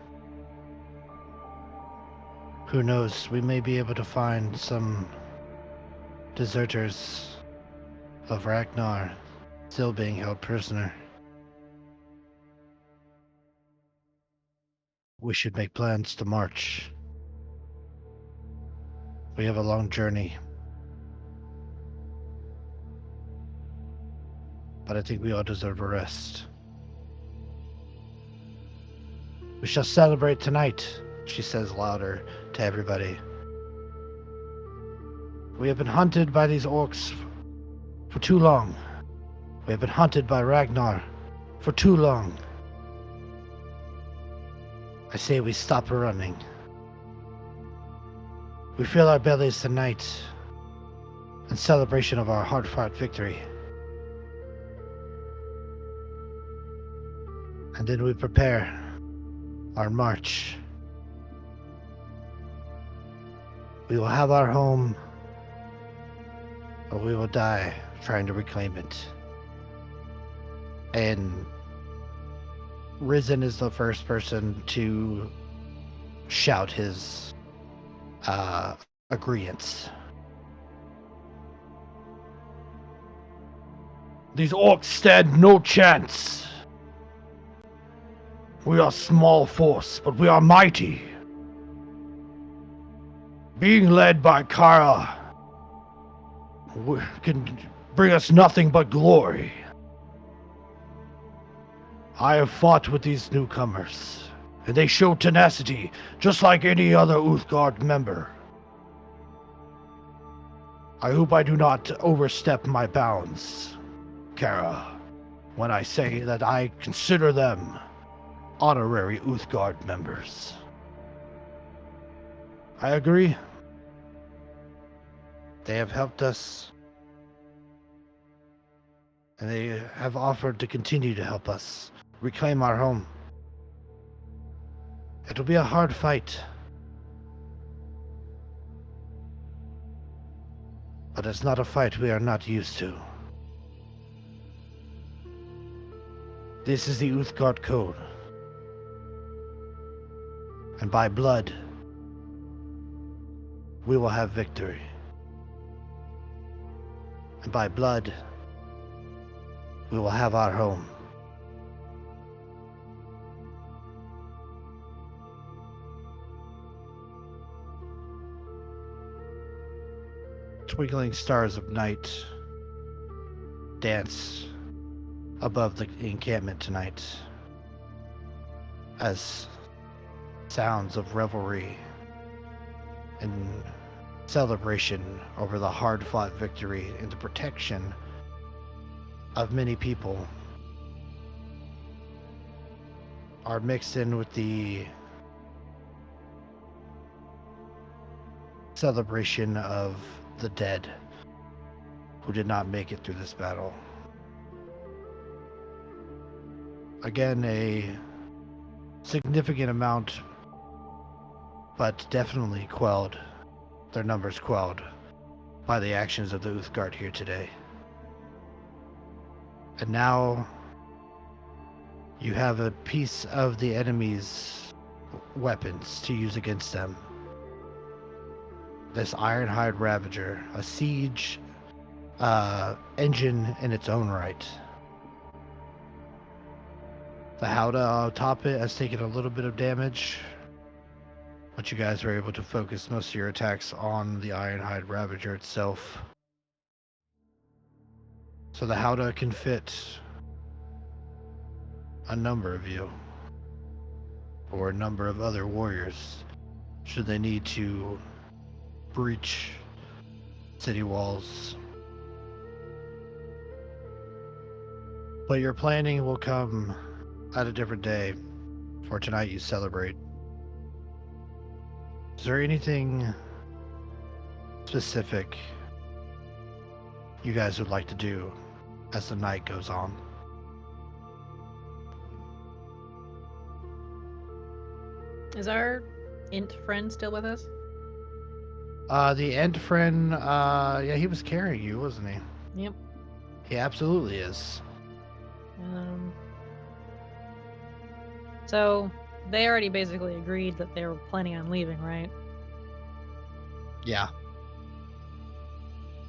Who knows, we may be able to find some deserters of Ragnar still being held prisoner. We should make plans to march. We have a long journey. But I think we all deserve a rest. We shall celebrate tonight, she says louder to everybody. We have been hunted by these orcs for too long. We have been hunted by Ragnar for too long. I say we stop running. We fill our bellies tonight in celebration of our hard-fought victory. And then we prepare our march. We will have our home, or we will die trying to reclaim it. And Risen is the first person to shout his agreeance. These orcs stand no chance. We are small force, but we are mighty. Being led by Kara can bring us nothing but glory. I have fought with these newcomers, and they show tenacity, just like any other Uthgardt member. I hope I do not overstep my bounds, Kara, when I say that I consider them honorary Uthgardt members. I agree. They have helped us, and they have offered to continue to help us reclaim our home. It'll be a hard fight, but it's not a fight we are not used to. This is the Uthgardt Code, and by blood, we will have victory. And by blood, we will have our home. Twinkling stars of night dance above the encampment tonight as sounds of revelry and celebration over the hard-fought victory and the protection of many people are mixed in with the celebration of the dead who did not make it through this battle. Again, a significant amount, but definitely quelled, their numbers quelled, by the actions of the Uthgardt here today. And now you have a piece of the enemy's weapons to use against them. This Ironhide Ravager, a siege engine in its own right. The Howdah atop it has taken a little bit of damage, but you guys were able to focus most of your attacks on the Ironhide Ravager itself. So the Howdah can fit a number of you, or a number of other warriors, should they need to breach city walls. But your planning will come at a different day. For tonight you celebrate. Is there anything specific you guys would like to do as the night goes on? Is our int friend still with us? The end friend, yeah, he was carrying you, wasn't he? Yep. He absolutely is. So they already basically agreed that they were planning on leaving, right? Yeah.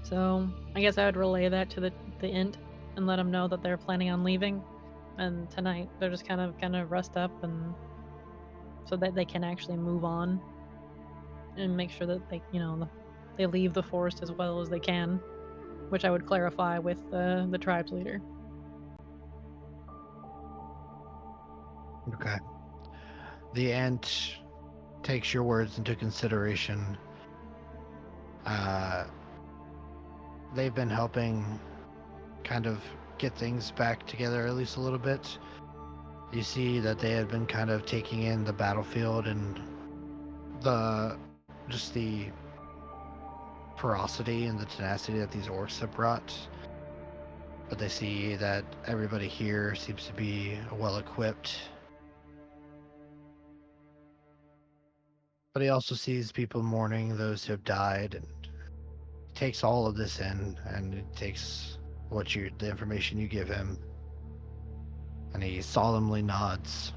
So I guess I would relay that to the int and let them know that they're planning on leaving, and tonight they're just kind of rest up, and so that they can actually move on and make sure that they leave the forest as well as they can, which I would clarify with the tribe's leader. Okay. The ant takes your words into consideration. They've been helping kind of get things back together at least a little bit. You see that they had been kind of taking in the battlefield and the ferocity and the tenacity that these orcs have brought. But they see that everybody here seems to be well equipped. But he also sees people mourning those who have died, and he takes all of this in, and he takes the information you give him, and he solemnly nods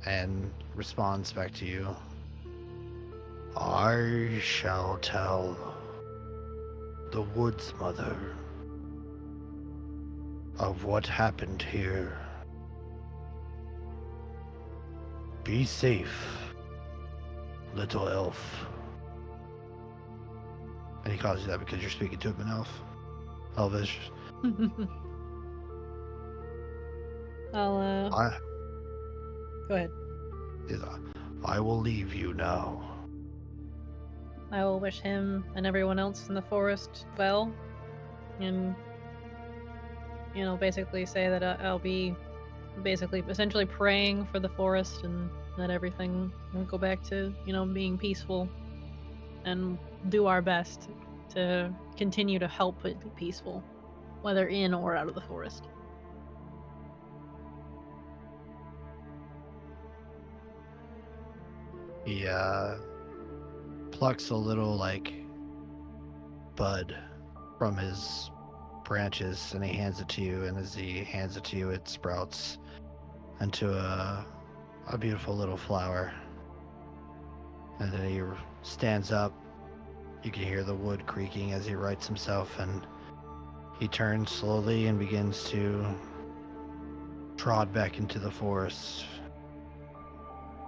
and responds back to you. I shall tell the Woods Mother of what happened here. Be safe, little elf. And he calls you that because you're speaking to him in Elvish. I'll go ahead. I will leave you now. I will wish him and everyone else in the forest well, and basically say that I'll be essentially praying for the forest and that everything will go back to being peaceful, and do our best to continue to help it be peaceful, whether in or out of the forest. He plucks a little bud from his branches and he hands it to you, and as he hands it to you it sprouts into a beautiful little flower. And then he stands up. You can hear the wood creaking as he rights himself, and he turns slowly and begins to trot back into the forest.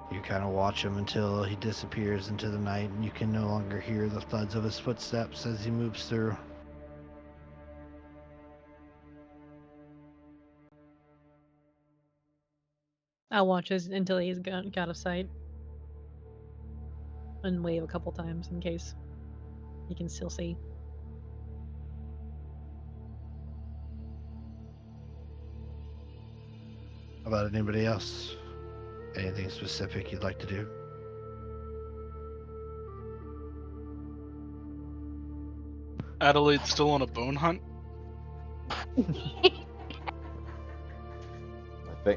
You kind of watch him until he disappears into the night, and you can no longer hear the thuds of his footsteps as he moves through. I'll watch until he's got out of sight, and wave a couple times in case he can still see. How about anybody else? Anything specific you'd like to do? Adelaide's still on a bone hunt.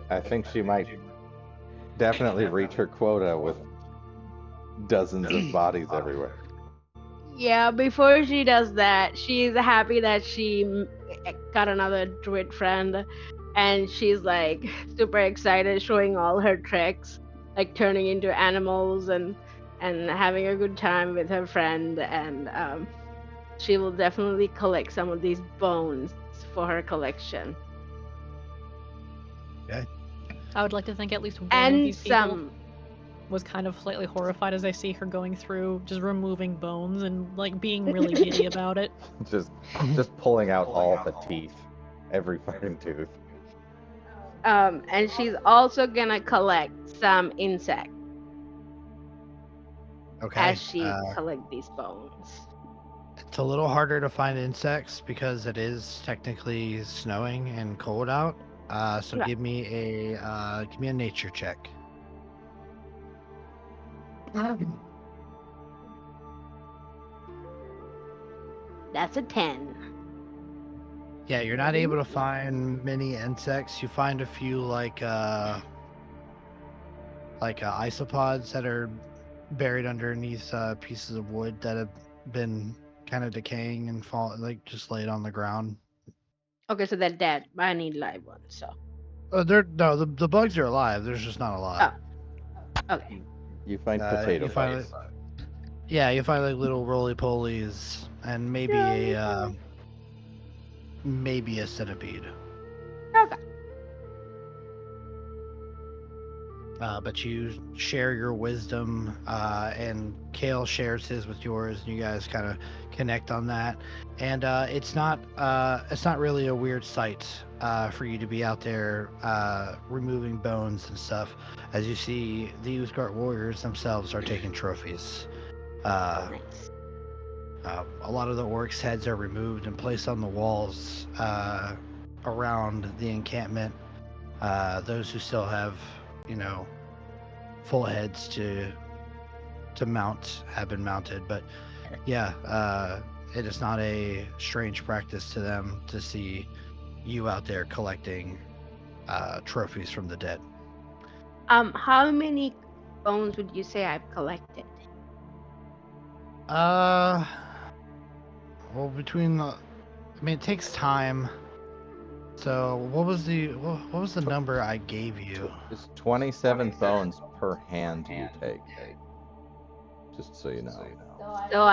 I think she might definitely reach her quota with dozens of bodies everywhere. Yeah, before she does that, she's happy that she got another druid friend, and she's like super excited, showing all her tricks, like turning into animals and having a good time with her friend. And she will definitely collect some of these bones for her collection. Okay. I would like to think at least one of And these people some. was kind of slightly horrified as I see her going through just removing bones and being really giddy about it. Just pulling out all the teeth, every fucking tooth. And she's also gonna collect some insects Okay. as she collect these bones. It's a little harder to find insects because it is technically snowing and cold out. So Yeah. give me a nature check. That's a 10. Yeah, you're not able to find many insects. You find a few like isopods that are buried underneath pieces of wood that have been kind of decaying and fall, like just laid on the ground. Okay, so they're dead, but I need live ones. So. The bugs are alive. There's just not a lot. Oh. Okay. You find potato You find bugs. you find like little roly polies and maybe a centipede. Okay. But you share your wisdom, and Kale shares his with yours, and you guys kind of connect on that. And it's not really a weird sight for you to be out there removing bones and stuff, as you see the Uthgardt warriors themselves are taking trophies. Nice. A lot of the orcs' heads are removed and placed on the walls around the encampment. Those who still have, full heads to mount have been mounted, but yeah, it is not a strange practice to them to see you out there collecting trophies from the dead. How many bones would you say I've collected? Well, it takes time. So what was the number I gave you? It's 27 bones per hand you take. Just so you know. So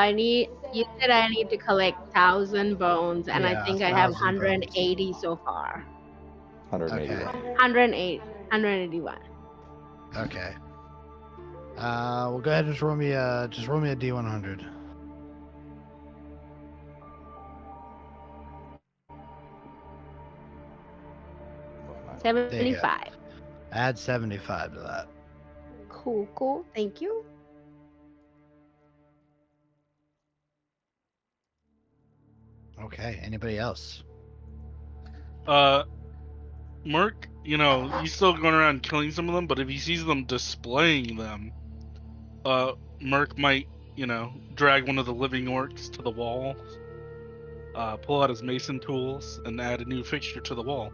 you said I need to collect 1,000 bones, and I Yeah, think I have 1,000 bones. 180 so far. 181. 181. Okay. Well, go ahead and just roll me a D100. There you go. 75. Add 75 to that. Cool. Thank you. Okay. Anybody else? Merc, he's still going around killing some of them, but if he sees them displaying them, Merc might, drag one of the living orcs to the wall, pull out his mason tools, and add a new fixture to the wall.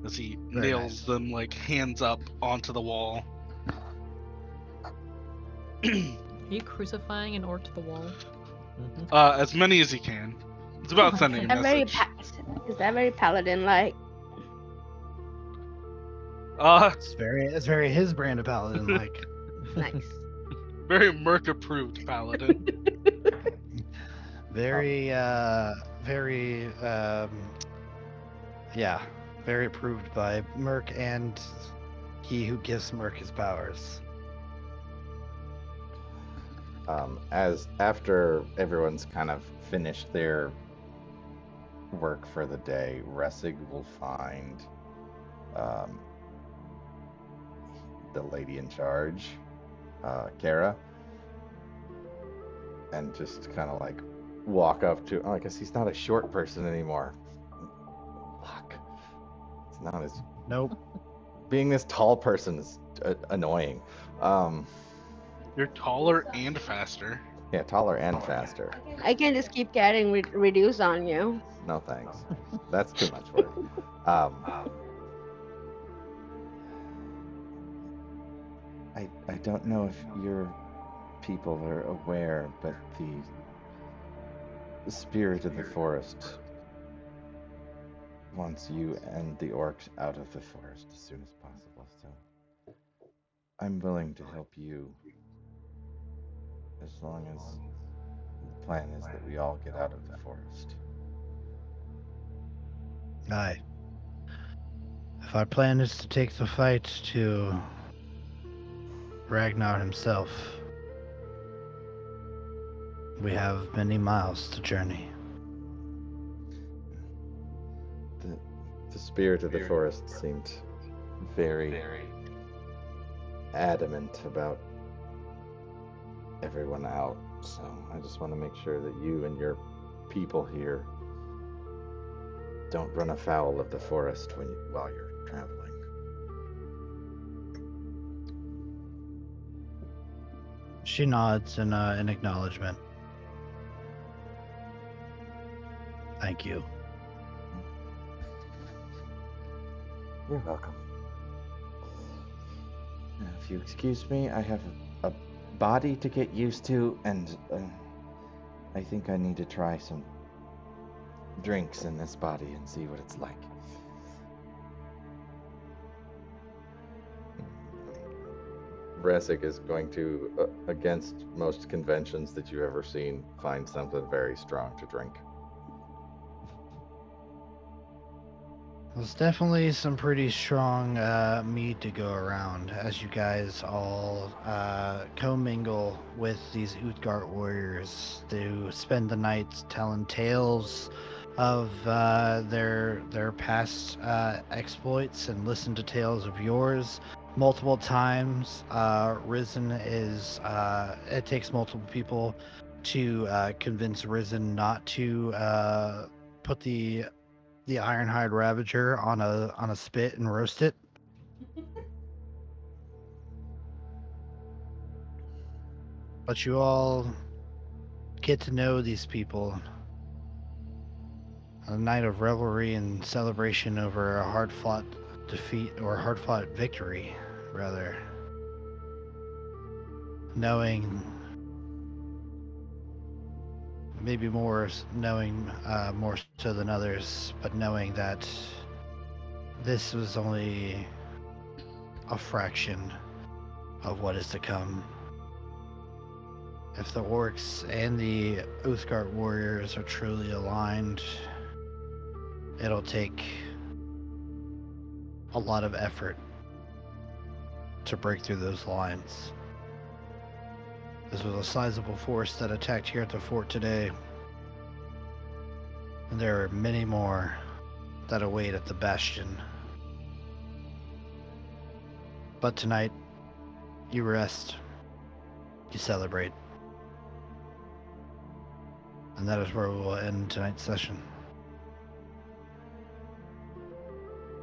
As he Very nails nice. them like hands up onto the wall. Are you crucifying an orc to the wall? As many as he can. It's about sending a message. Is that very paladin-like? It's very his brand of paladin like. Nice. Very Merc approved paladin. Very very approved by Merc and he who gives Merc his powers. As after everyone's kind of finished their work for the day, Ressig will find the lady in charge, Kara, and just kind of like walk up to. Oh, I guess he's not a short person anymore. Fuck. It's not as. Nope. Being this tall person is annoying. You're taller and faster. Yeah, taller and faster. I can just keep getting reduced on you. No thanks. That's too much work. I don't know if your people are aware, but the spirit of the forest wants you and the orcs out of the forest as soon as possible. So I'm willing to help you as long as the plan is that we all get out of the forest. Aye. If our plan is to take the fight to Ragnar himself, we have many miles to journey. The spirit of the forest seemed very adamant about everyone out. So I just want to make sure that you and your people here don't run afoul of the forest while you're traveling. She nods in acknowledgement. Thank you. You're welcome. Now, if you excuse me, I have a body to get used to, and I think I need to try some drinks in this body and see what it's like. Vresic is going to, against most conventions that you've ever seen, find something very strong to drink. There's definitely some pretty strong mead to go around as you guys all commingle with these Uthgardt warriors to spend the night telling tales of their past exploits and listen to tales of yours. Multiple times, Risen is. It takes multiple people to convince Risen not to put the Ironhide Ravager on a spit and roast it. But you all get to know these people. A night of revelry and celebration over a hard-fought defeat, or hard-fought victory, rather. Knowing, maybe more so than others, but knowing that this was only a fraction of what is to come. If the orcs and the Uthgardt warriors are truly aligned, it'll take a lot of effort to break through those lines. This was a sizable force that attacked here at the fort today, and there are many more that await at the bastion. But tonight, you rest, you celebrate. And that is where we will end tonight's session.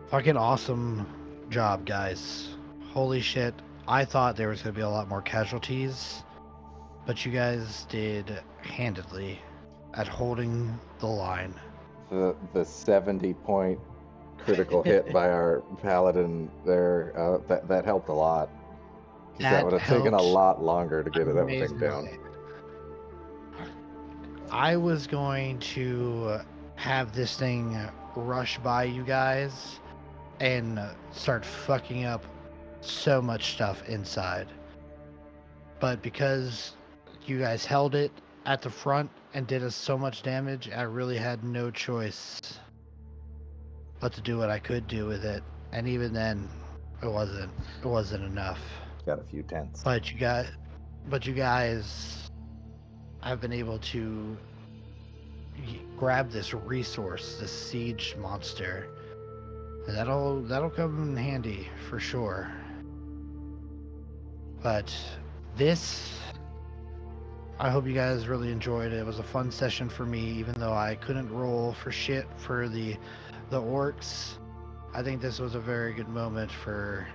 Fucking awesome job, guys. Holy shit. I thought there was going to be a lot more casualties, but you guys did handedly at holding the line. The 70-point critical hit by our paladin there, that helped a lot. 'Cause that would have taken a helped lot longer to get that thing down. amazingly. I was going to have this thing rush by you guys and start fucking up so much stuff inside. But because you guys held it at the front and did us so much damage, I really had no choice but to do what I could do with it. And even then, it wasn't enough. Got a few tents. But you guys have been able to grab this resource, this siege monster, and that'll come in handy for sure. But this, I hope you guys really enjoyed it. It was a fun session for me, even though I couldn't roll for shit for the orcs. I think this was a very good moment for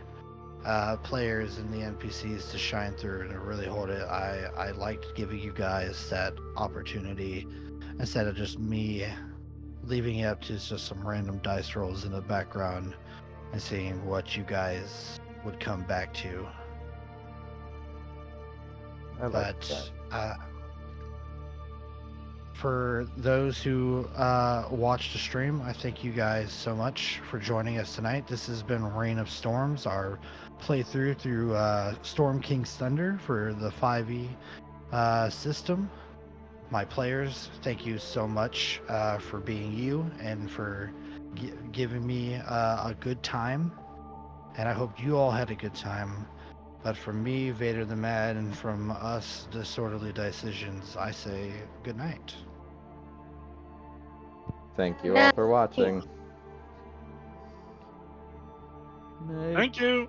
players and the NPCs to shine through and to really hold it. I liked giving you guys that opportunity instead of just me leaving it up to just some random dice rolls in the background and seeing what you guys would come back to. I like that. For those who watched the stream, I thank you guys so much for joining us tonight. This has been Reign of Storms, our playthrough through Storm King's Thunder for the 5e system. My players, thank you so much for being you and for giving me a good time. And I hope you all had a good time. But from me, Vader the Mad, and from us, Disorderly Decisions, I say good night. Thank you all for watching. Night. Thank you.